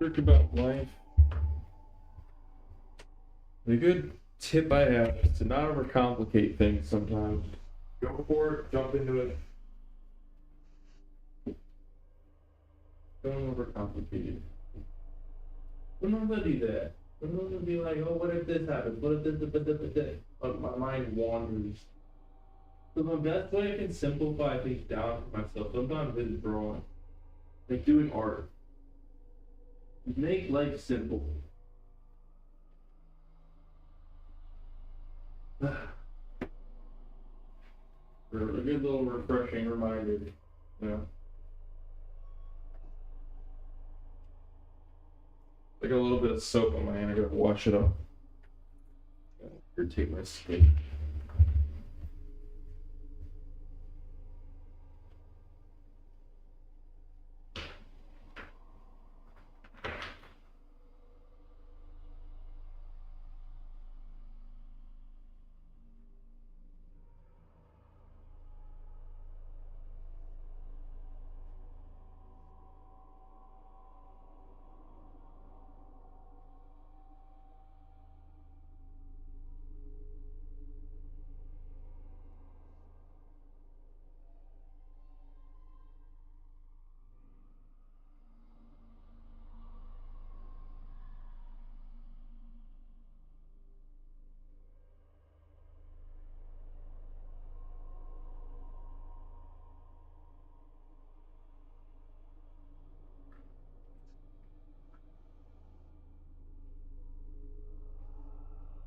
Trick about life. The good tip I have is to not overcomplicate things sometimes. Go for it, jump into it. Don't overcomplicate it. Sometimes I do that. Sometimes I'll be like, oh, what if this happens? What if this? But my mind wanders. So the best way I can simplify things down for myself sometimes is drawing. Like doing art. Make life simple. For a good little refreshing reminder, you know. I got a little bit of soap on my hand, I gotta wash it off. Irritate my skin.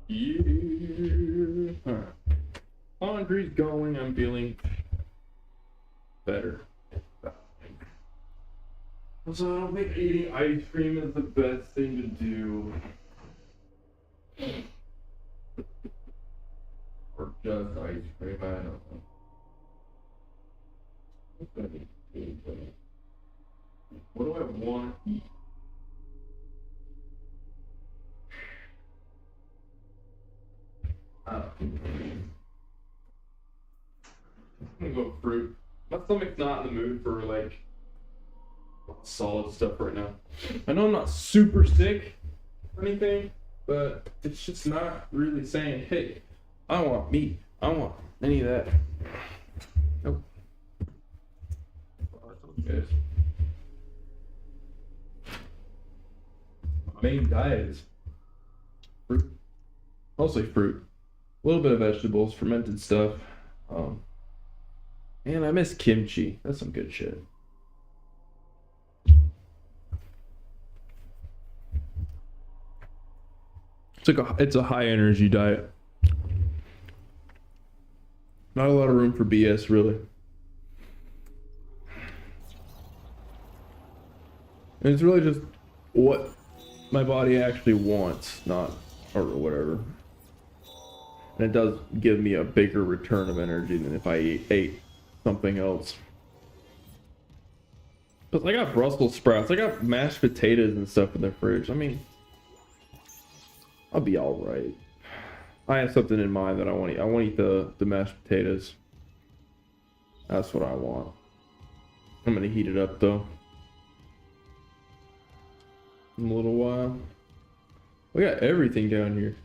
Yeah. Alright. Laundry's going, I'm feeling better. So I don't think eating ice cream is the best thing to do. Or just ice cream, I don't know. What do I want to eat? I'm gonna go fruit. My stomach's not in the mood for like solid stuff right now. I know I'm not super sick or anything, but it's just not really saying, hey, I want meat. I want any of that. Nope. Good. My main diet is fruit. Mostly fruit. A little bit of vegetables, fermented stuff. Man, I miss kimchi. That's some good shit. It's a high energy diet. Not a lot of room for BS, really. And it's really just what my body actually wants, not or whatever. And it does give me a bigger return of energy than if I ate something else. But I got Brussels sprouts, I got mashed potatoes and stuff in the fridge. I mean, I'll be all right. I have something in mind that I want to eat. I want to eat the mashed potatoes. That's what I want. I'm gonna heat it up though. In a little while. We got everything down here.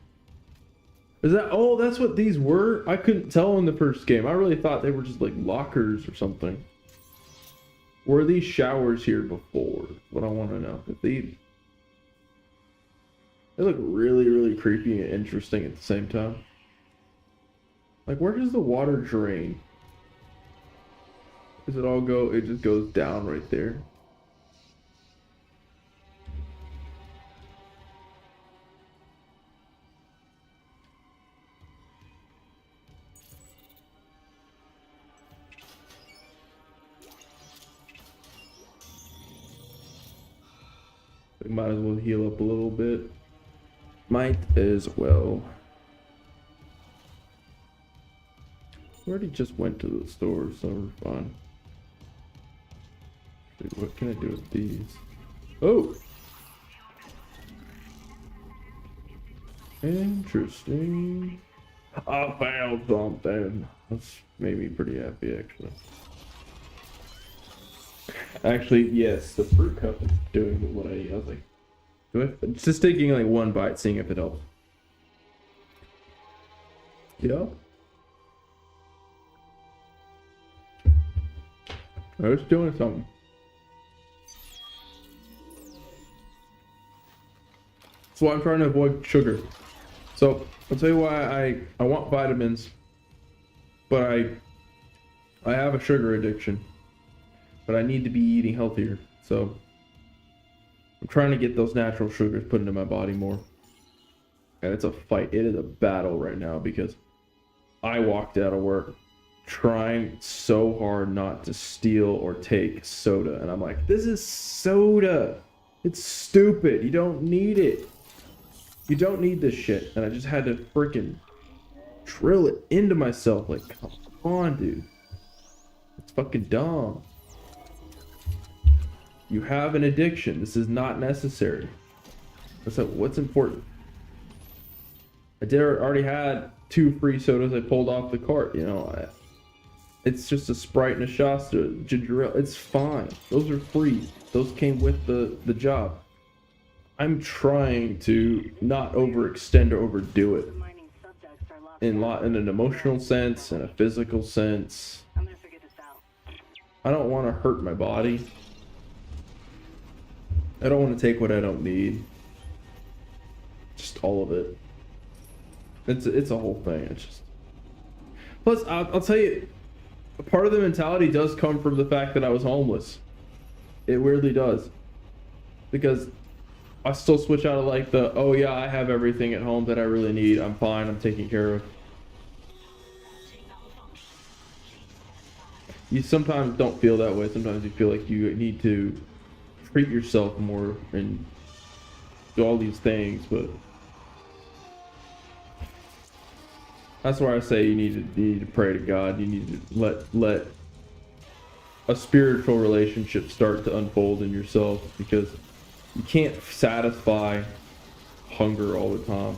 Is that, oh, that's what these were? I couldn't tell in the first game. I really thought they were just like lockers or something. Were these showers here before? What I want to know. If they look really, really creepy and interesting at the same time. Like, where does the water drain? Does it all go, it just goes down right there. We might as well heal up a little bit. Might as well. We already just went to the store, so we're fine. Dude, what can I do with these? Oh! Interesting. I found something. That's made me pretty happy, actually. Actually, yes, the fruit cup is doing what I was like, Just taking like one bite, seeing if it helps. Yeah. I was doing something. That's why I'm trying to avoid sugar. So I'll tell you why I want vitamins, but I have a sugar addiction, but I need to be eating healthier. So I'm trying to get those natural sugars put into my body more. And it's a fight. It is a battle right now because I walked out of work trying so hard not to steal or take soda. And I'm like, this is soda. It's stupid. You don't need it. You don't need this shit. And I just had to freaking drill it into myself. Like, come on, dude. It's fucking dumb. You have an addiction. This is not necessary. What's important? I already had 2 free sodas I pulled off the cart, you know. It's just a Sprite and a Shasta, ginger ale. It's fine. Those are free. Those came with the job. I'm trying to not overextend or overdo it. In an emotional sense, in a physical sense. I don't want to hurt my body. I don't want to take what I don't need. Just all of it. It's a whole thing. It's just. Plus, I'll tell you, a part of the mentality does come from the fact that I was homeless. It weirdly does, because I still switch out of like the, oh yeah, I have everything at home that I really need. I'm fine. I'm taken care of. You sometimes don't feel that way. Sometimes you feel like you need to treat yourself more and do all these things, but that's why I say you need to pray to God. You need to let a spiritual relationship start to unfold in yourself, because you can't satisfy hunger all the time.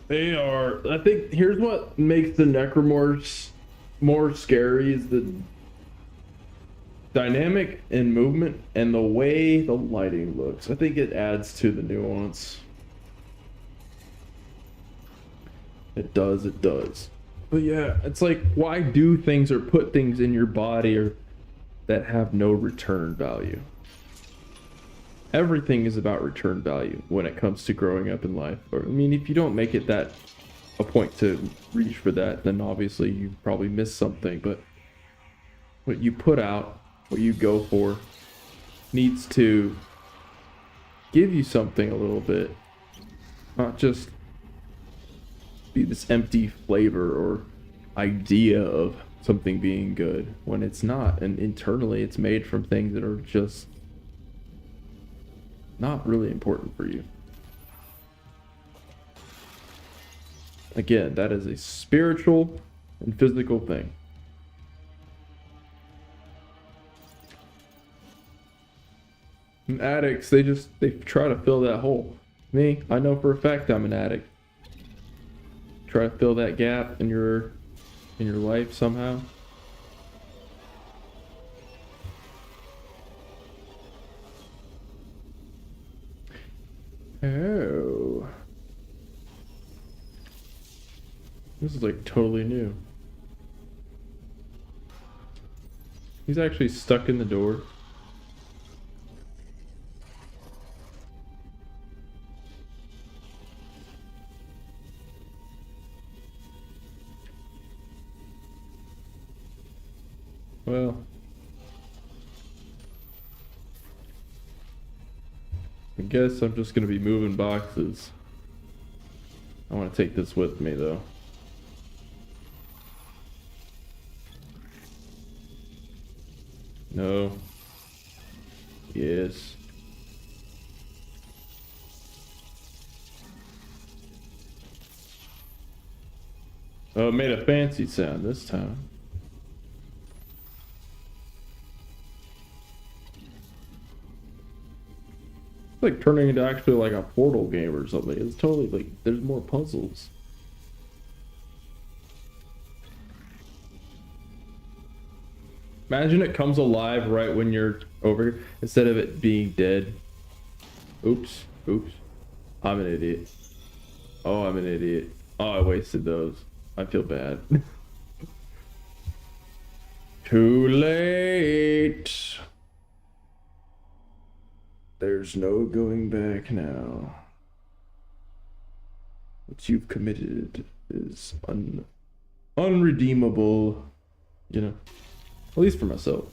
They are. I think here's what makes the Necromorphs more scary is the dynamic and movement and the way the lighting looks. I think it adds to the nuance. It does. But yeah, it's like, why do things or put things in your body or that have no return value? Everything is about return value when it comes to growing up in life. Or, I mean, if you don't make it that a point to reach for that, then obviously you probably miss something. But what you put out, what you go for, needs to give you something a little bit, not just be this empty flavor or idea of something being good when it's not. And internally, it's made from things that are just not really important for you. Again, that is a spiritual and physical thing. And addicts, they try to fill that hole. Me, I know for a fact I'm an addict. Try to fill that gap in your life somehow. Oh. This is like totally new. He's actually stuck in the door. Well, I guess I'm just gonna be moving boxes. I want to take this with me though. No. Yes. Oh, it made a fancy sound this time. It's like turning into actually like a Portal game or something. It's totally like there's more puzzles. Imagine it comes alive right when you're over here instead of it being dead. Oops. Oops. I'm an idiot. Oh, I'm an idiot. Oh, I wasted those. I feel bad. Too late. There's no going back now. What you've committed is unredeemable, you know, at least for myself.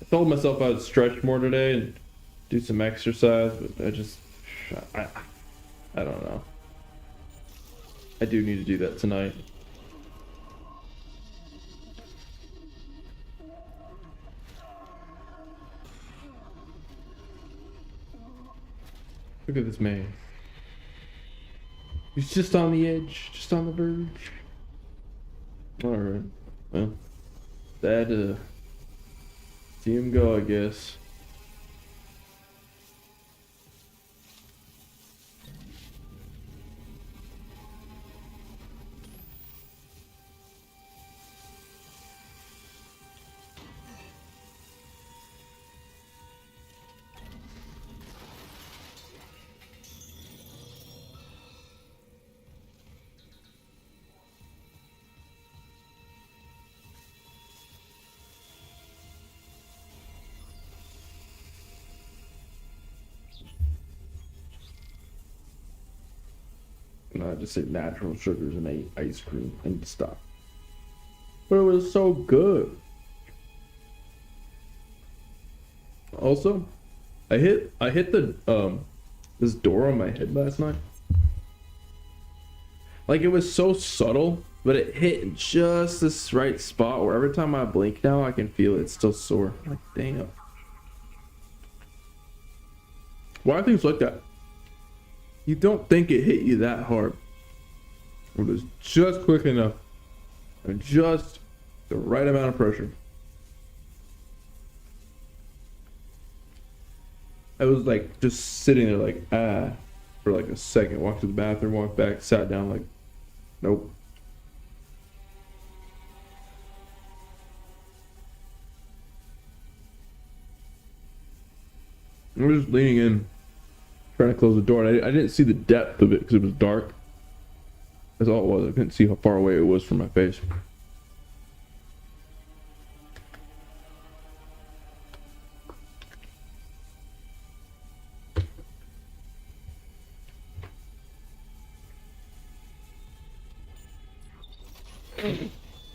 I told myself I'd stretch more today and do some exercise, but I don't know. I do need to do that tonight. Look at this man. He's just on the edge, just on the verge. Alright, well, that, see him go, I guess. No, I just said natural sugars and ate ice cream and stuff. But it was so good. Also, I hit the this door on my head last night. Like it was so subtle, but it hit in just this right spot where every time I blink now I can feel it's still sore. Like damn. Why are things like that? You don't think it hit you that hard. It was just quick enough. And just the right amount of pressure. I was like just sitting there like for like a second. Walked to the bathroom, walked back, sat down like nope. I was just leaning in, trying to close the door, and I didn't see the depth of it because it was dark. That's all it was. I couldn't see how far away it was from my face.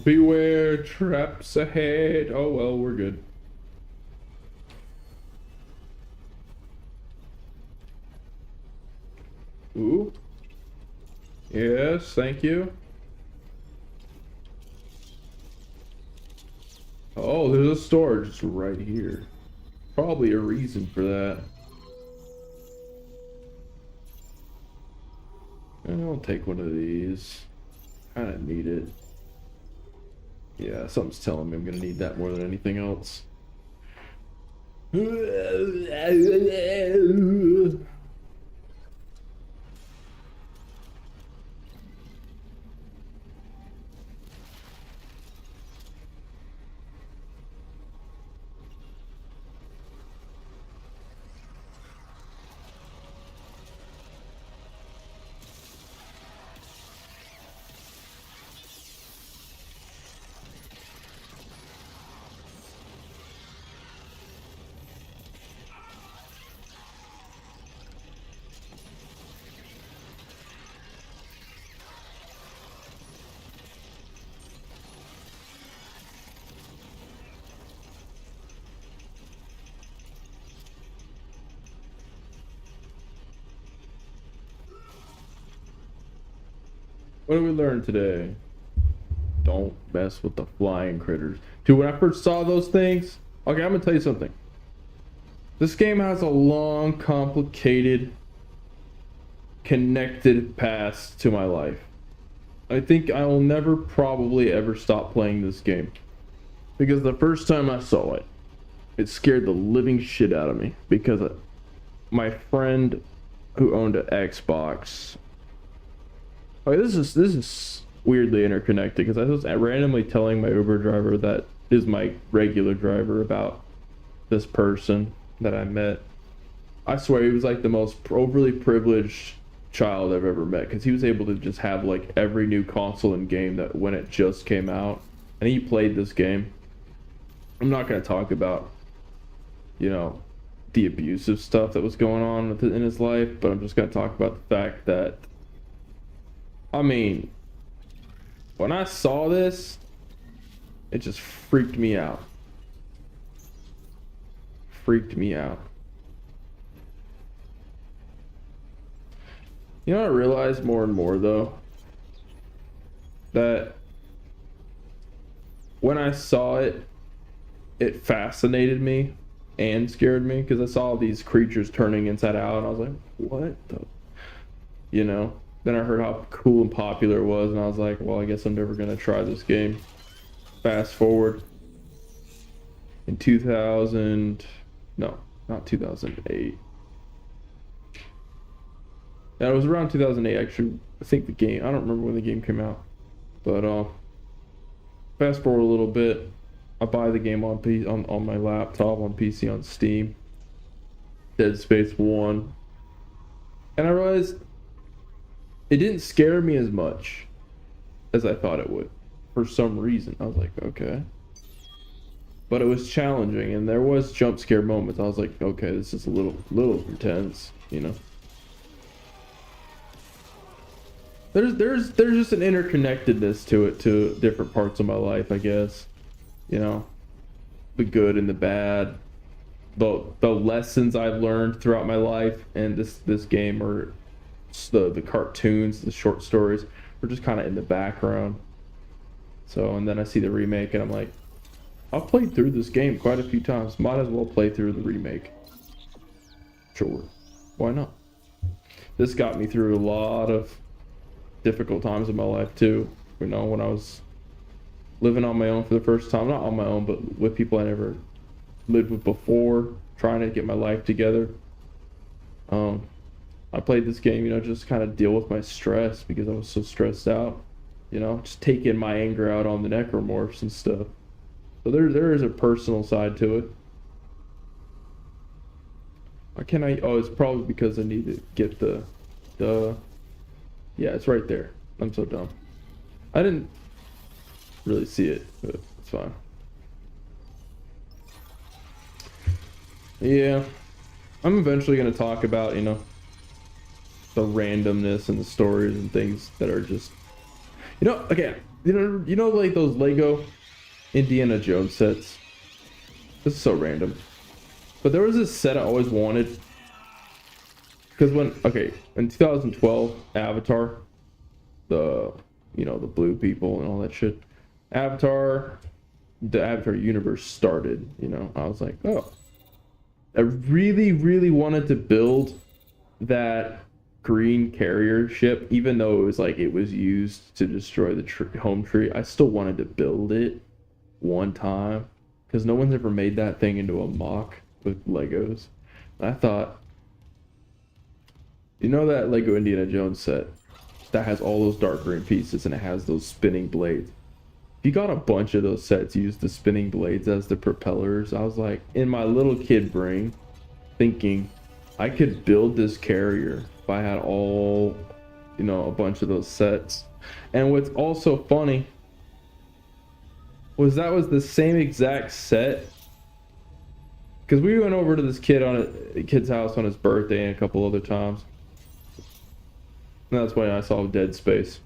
Beware traps ahead. Oh well, we're good. Ooh. Yes, thank you. Oh, there's a storage just right here. Probably a reason for that. I'll take one of these. Kinda need it. Yeah, something's telling me I'm gonna need that more than anything else. What did we learn today? don't mess with the flying critters. Dude, when I first saw those things, okay, I'm gonna tell you something. This game has a long, complicated, connected past to my life. I think I will never probably ever stop playing this game. Because the first time I saw it, it scared the living shit out of me. Because my friend who owned an Xbox... Okay, this is weirdly interconnected, because I was randomly telling my Uber driver that is my regular driver about this person that I met. I swear he was like the most overly privileged child I've ever met, because he was able to just have like every new console and game that when it just came out, and he played this game. I'm not going to talk about, you know, the abusive stuff that was going on in his life, but I'm just going to talk about the fact that, I mean, when I saw this, it just freaked me out. Freaked me out. You know, I realize more and more though, that when I saw it, it fascinated me and scared me, because I saw these creatures turning inside out and I was like, what the, you know? Then I heard how cool and popular it was, and I was like, well, I guess I'm never gonna try this game. Fast forward in 2000, no, not 2008. Yeah, it was around 2008 actually. I think the game, I don't remember when the game came out, but fast forward a little bit, I buy the game on my laptop, on PC, on Steam, Dead Space 1, and I realized it didn't scare me as much as I thought it would. For some reason, I was like, okay. But it was challenging, and there was jump scare moments. I was like, okay, this is a little intense, you know. There's just an interconnectedness to it, to different parts of my life, I guess. You know, the good and the bad, the lessons I've learned throughout my life, and this game, or the cartoons, the short stories, were just kind of in the background. So, and then I see the remake and I'm like, I've played through this game quite a few times. Might as well play through the remake. Sure, why not? This got me through a lot of difficult times in my life too. You know, when I was living on my own for the first time, not on my own, but with people I never lived with before, trying to get my life together. I played this game, you know, just kind of deal with my stress, because I was so stressed out, you know, just taking my anger out on the necromorphs and stuff. So there is a personal side to it. Why can't I? Oh, it's probably because I need to get the yeah, it's right there. I'm so dumb. I didn't really see it, but it's fine. Yeah, I'm eventually going to talk about, you know, the randomness and the stories and things that are just, you know, okay, you know like those Lego Indiana Jones sets. This is so random, but there was this set I always wanted, because in 2012 Avatar, the blue people and all that shit, the Avatar universe started, you know. I was like, oh, I really wanted to build that green carrier ship, even though it was used to destroy the home tree. I still wanted to build it one time, because no one's ever made that thing into a mock with Legos. And I thought, you know, that Lego Indiana Jones set that has all those dark green pieces and it has those spinning blades, if you got a bunch of those sets, use the spinning blades as the propellers. I was like, in my little kid brain, thinking I could build this carrier if I had all, you know, a bunch of those sets. And what's also funny was that was the same exact set, because we went over to this kid's house on his birthday and a couple other times, and that's when I saw Dead Space.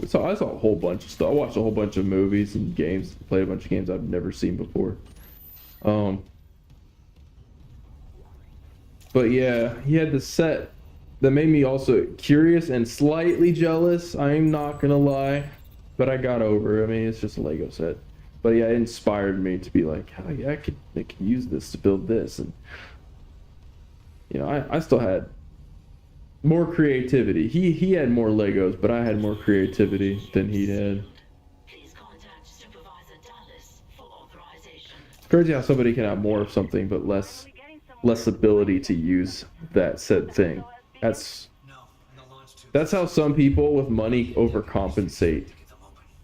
So I saw a whole bunch of stuff. I watched a whole bunch of movies and games, played a bunch of games I've never seen before. But yeah, he had the set that made me also curious and slightly jealous. I'm not gonna lie. but I got over it. I mean, it's just a Lego set. But yeah, it inspired me to be like, oh yeah, I could use this to build this. And you know, I still had more creativity. He had more Legos, but I had more creativity than he did. It's crazy how somebody can have more of something but less ability to use that said thing. That's how some people with money overcompensate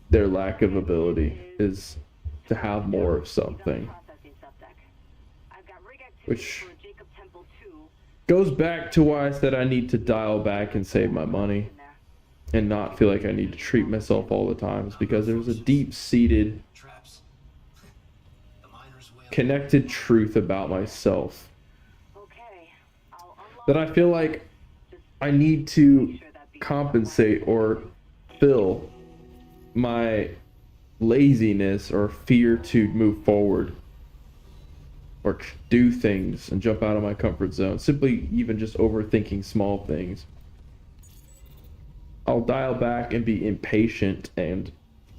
their lack of ability, is to have more of something. Which goes back to why I said I need to dial back and save my money and not feel like I need to treat myself all the time. It's because there's a deep-seated connected truth about myself that I feel like I need to compensate or fill my laziness or fear to move forward or do things and jump out of my comfort zone, simply even just overthinking small things. I'll dial back and be impatient and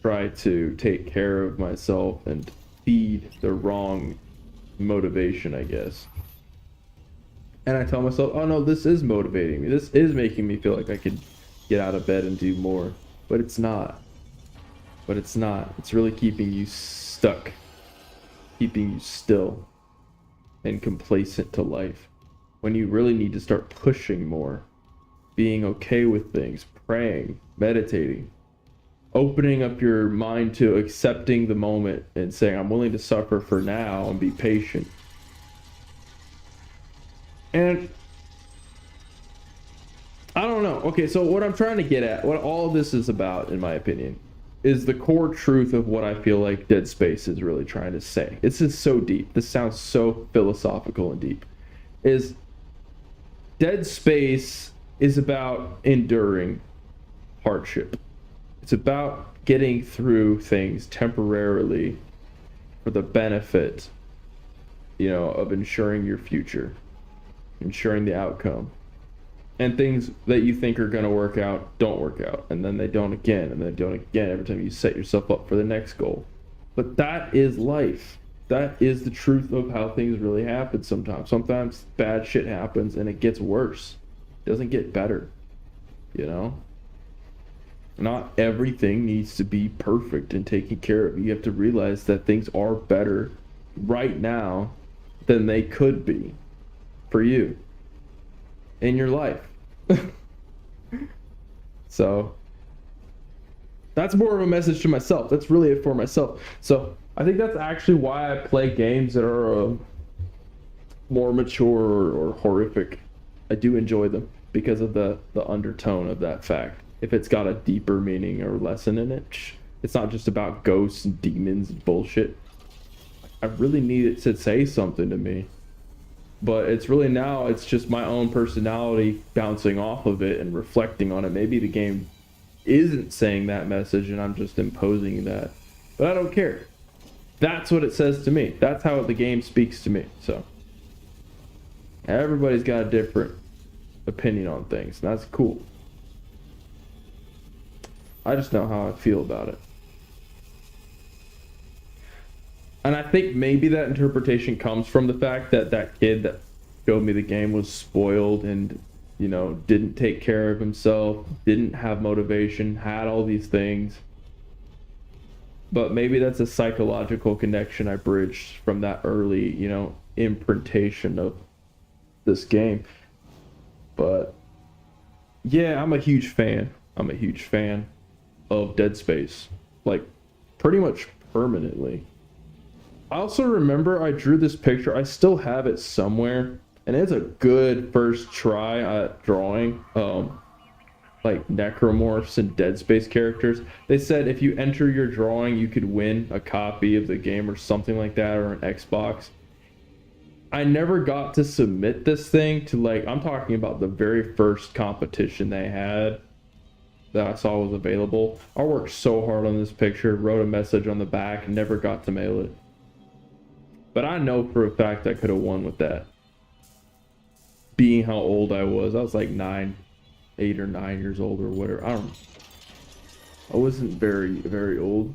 try to take care of myself and feed the wrong motivation, I guess. And I tell myself, oh no, this is motivating me. This is making me feel like I could get out of bed and do more. But it's not. But it's not. It's really keeping you stuck. Keeping you still and complacent to life. When you really need to start pushing more. Being okay with things. Praying. Meditating. Opening up your mind to accepting the moment and saying, I'm willing to suffer for now and be patient. And I don't know. Okay, so what I'm trying to get at, what all of this is about, in my opinion, is the core truth of what I feel like Dead Space is really trying to say. This is so deep. This sounds so philosophical and deep. Is Dead Space is about enduring hardship. It's about getting through things temporarily for the benefit, you know, of ensuring your future, ensuring the outcome. And things that you think are going to work out don't work out, and then they don't again, and they don't again every time you set yourself up for the next goal. But that is life. That is the truth of how things really happen sometimes. Sometimes bad shit happens and it gets worse. It doesn't get better, you know? Not everything needs to be perfect and taken care of. You have to realize that things are better right now than they could be for you in your life. So that's more of a message to myself. That's really it for myself. So I think that's actually why I play games that are more mature or horrific. I do enjoy them because of the undertone of that fact. If it's got a deeper meaning or lesson in it, it's not just about ghosts and demons and bullshit. I really need it to say something to me. But it's really now, it's just my own personality bouncing off of it and reflecting on it. Maybe the game isn't saying that message and I'm just imposing that. But I don't care. That's what it says to me. That's how the game speaks to me. So everybody's got a different opinion on things. And that's cool. I just know how I feel about it. And I think maybe that interpretation comes from the fact that that kid that showed me the game was spoiled and, you know, didn't take care of himself, didn't have motivation, had all these things. But maybe that's a psychological connection I bridged from that early, you know, imprintation of this game. But yeah, I'm a huge fan. I'm a huge fan of Dead Space, like pretty much permanently. I also remember I drew this picture. I still have it somewhere, and it's a good first try at drawing like necromorphs and Dead Space characters. They said if you enter your drawing, you could win a copy of the game or something like that, or an Xbox. I never got to submit this thing to, like, I'm talking about the very first competition they had that I saw was available. I worked so hard on this picture, wrote a message on the back, and never got to mail it. But I know for a fact I could have won with that. Being how old I was like 8 or 9 years old or whatever. I don't know. I wasn't very old.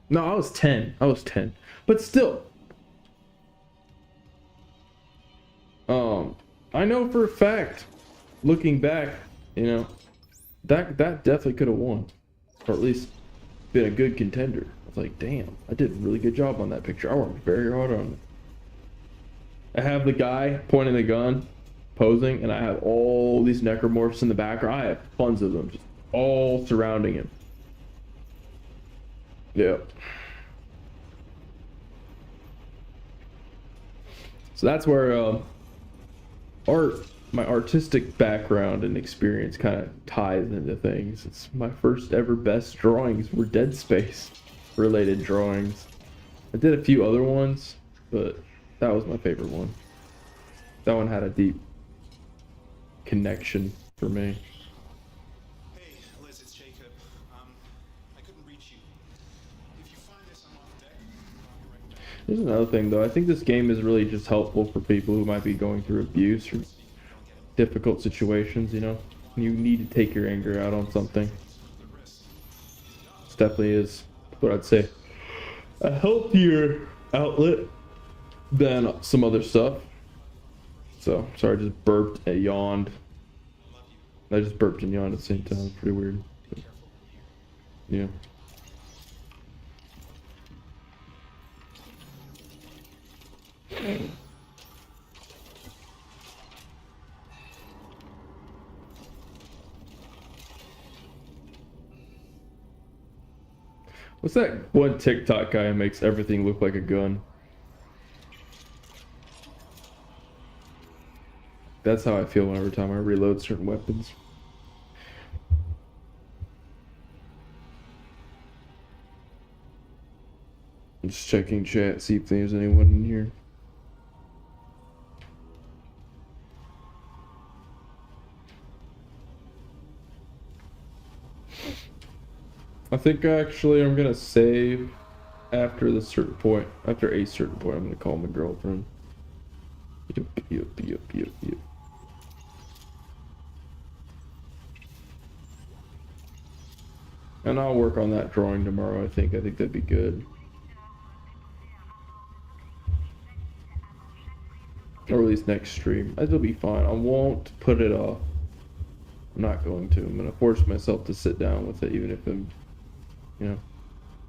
No, I was 10. I was 10. But still. I know for a fact, looking back, you know, that definitely could have won. Or at least been a good contender. I was like, damn, I did a really good job on that picture. I worked very hard on it. I have the guy pointing the gun, posing, and I have all these necromorphs in the background. I have tons of them, just all surrounding him. Yep. So that's where my artistic background and experience kind of ties into things. It's my first ever best drawings were Dead Space related drawings. I did a few other ones, but that was my favorite one. That one had a deep connection for me. Hey, Liz, it's Jacob. I couldn't reach you. If you find this, I'm off deck. I'll be right back. There's another thing though. I think this game is really just helpful for people who might be going through abuse or difficult situations, you know? You need to take your anger out on something. This definitely is what I'd say a healthier outlet than some other stuff. So, sorry, I just burped and yawned. I just burped and yawned at the same time. It's pretty weird. But, yeah. What's that one TikTok guy who makes everything look like a gun? That's how I feel every time I reload certain weapons. I'm just checking chat, see if there's anyone in here. I think actually I'm gonna save after the certain point. After a certain point, I'm gonna call my girlfriend. Yep. And I'll work on that drawing tomorrow. I think that'd be good. Or at least next stream. It'll be fine. I won't put it off. I'm not going to. I'm gonna force myself to sit down with it, even if I'm, you know,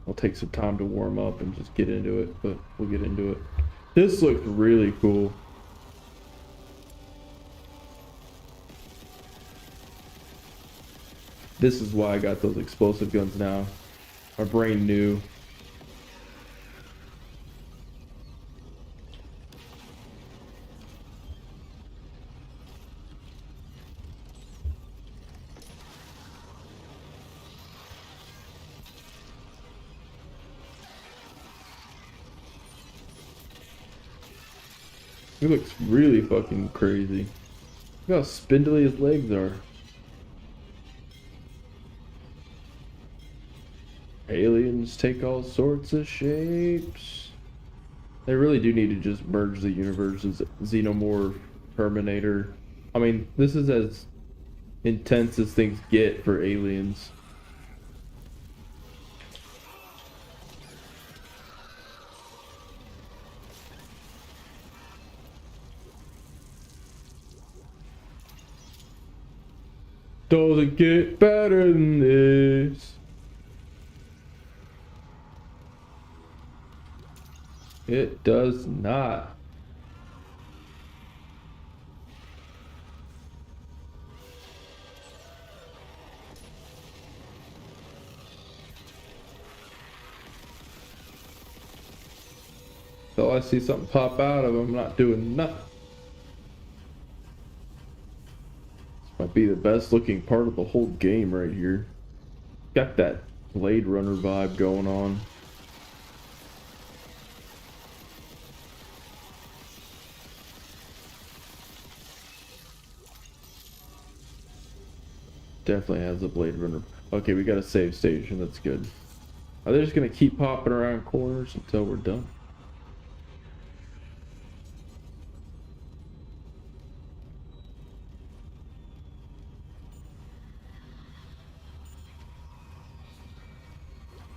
I'll take some time to warm up and just get into it. But we'll get into it. This looks really cool. This is why I got those explosive guns now. My brain knew. He looks really fucking crazy. Look how spindly his legs are. Aliens take all sorts of shapes. They really do need to just merge the universes. Xenomorph, Terminator. I mean, this is as intense as things get for aliens. Doesn't get better than this. It does not. So I see something pop out of him, I'm not doing nothing. This might be the best looking part of the whole game right here. Got that Blade Runner vibe going on. Definitely has a Blade Runner. Okay, we got a save station. That's good. Are they just gonna keep popping around corners until we're done?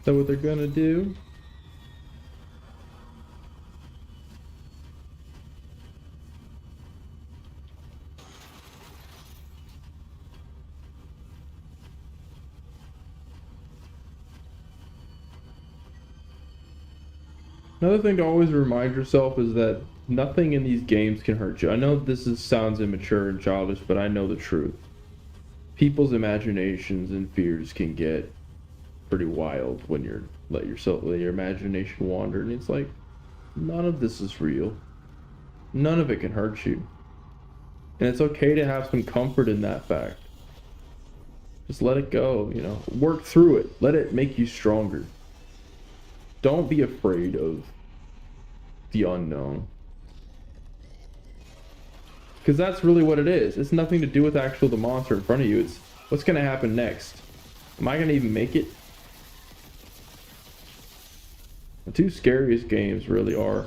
that what they're gonna do? Another thing to always remind yourself is that nothing in these games can hurt you. I know sounds immature and childish, but I know the truth. People's imaginations and fears can get pretty wild when let your imagination wander, and it's like none of this is real. None of it can hurt you. And it's okay to have some comfort in that fact. Just let it go, you know. Work through it. Let it make you stronger. Don't be afraid of the unknown. Because that's really what it is. It's nothing to do with the monster in front of you. It's what's going to happen next. Am I going to even make it? The two scariest games really are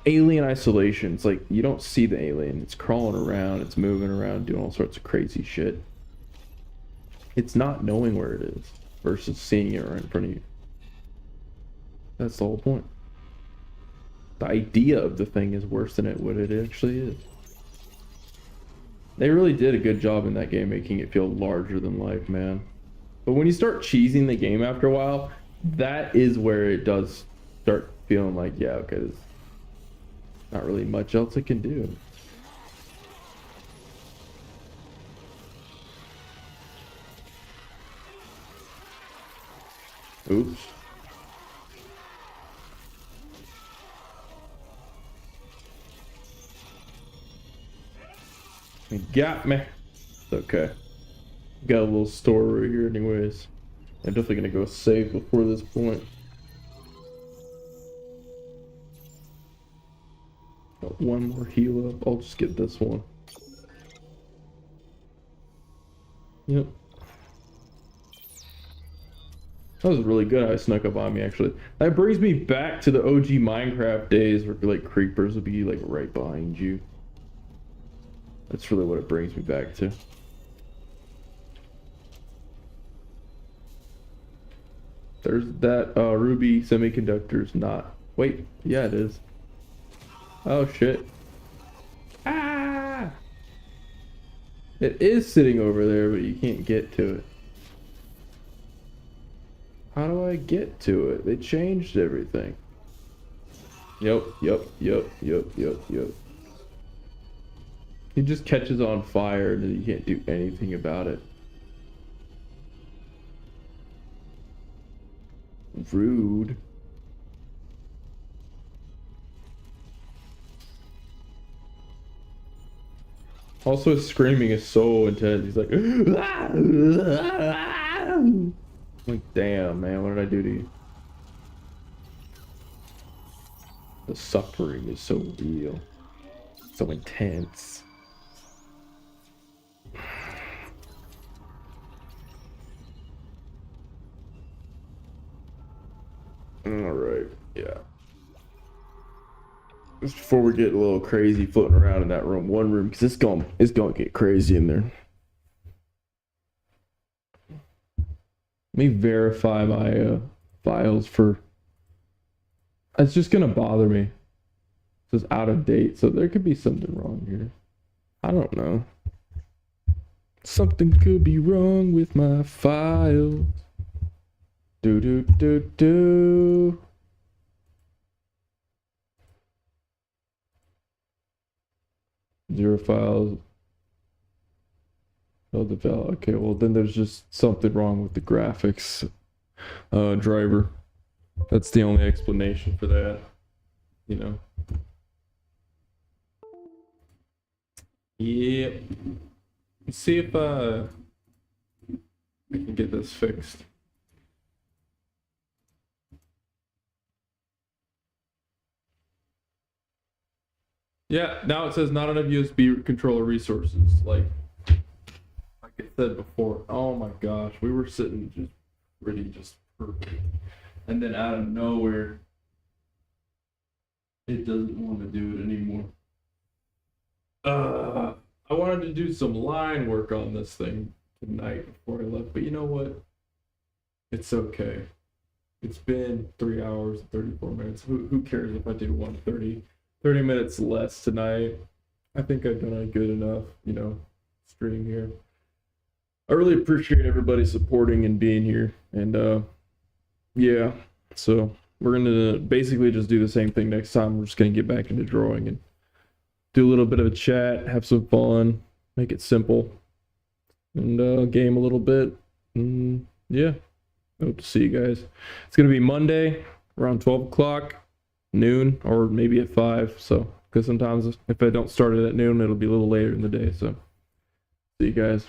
Alien Isolation. It's like you don't see the alien. It's crawling around. It's moving around, doing all sorts of crazy shit. It's not knowing where it is versus seeing it right in front of you. That's the whole point. The idea of the thing is worse than what it actually is. They really did a good job in that game making it feel larger than life, man. But when you start cheesing the game after a while, that is where it does start feeling like, yeah, okay, there's not really much else it can do. Oops. You got me. It's okay. Got a little store right here anyways. I'm definitely gonna go save before this point. Got one more heal up. I'll just get this one. Yep. That was really good how it snuck up on me, actually. That brings me back to the OG Minecraft days where like creepers would be like right behind you. That's really what it brings me back to. There's that Ruby Semiconductor's not. Wait, yeah it is. Oh shit. Ah! It is sitting over there, but you can't get to it. How do I get to it? They changed everything. Yep. He just catches on fire and you can't do anything about it. Rude. Also, his screaming is so intense. He's like, like, damn, man, what did I do to you? The suffering is so real, so intense. All right, yeah. Just before we get a little crazy floating around in that one room, because it's gonna get crazy in there. Let me verify my files for. It's just gonna bother me. This is out of date, so there could be something wrong here. I don't know. Something could be wrong with my files. Do. Zero files. Oh, the val. Okay, well then there's just something wrong with the graphics driver. That's the only explanation for that. You know. Yep. Let's see if I can get this fixed. Yeah, now it says not enough USB controller resources. Like I said before, oh my gosh, we were sitting just pretty perfect. And then out of nowhere, it doesn't want to do it anymore. I wanted to do some line work on this thing tonight before I left, but you know what? It's okay. It's been 3 hours and 34 minutes. Who cares if I do 130? 30 minutes less tonight. I think I've done a good enough, stream here. I really appreciate everybody supporting and being here. And yeah, so we're gonna basically just do the same thing next time. We're just gonna get back into drawing and do a little bit of a chat, have some fun, make it simple, and game a little bit. And yeah, I hope to see you guys. It's gonna be Monday around 12 o'clock, noon, or maybe at 5. So, because sometimes if I don't start it at noon, it'll be a little later in the day. So, see you guys.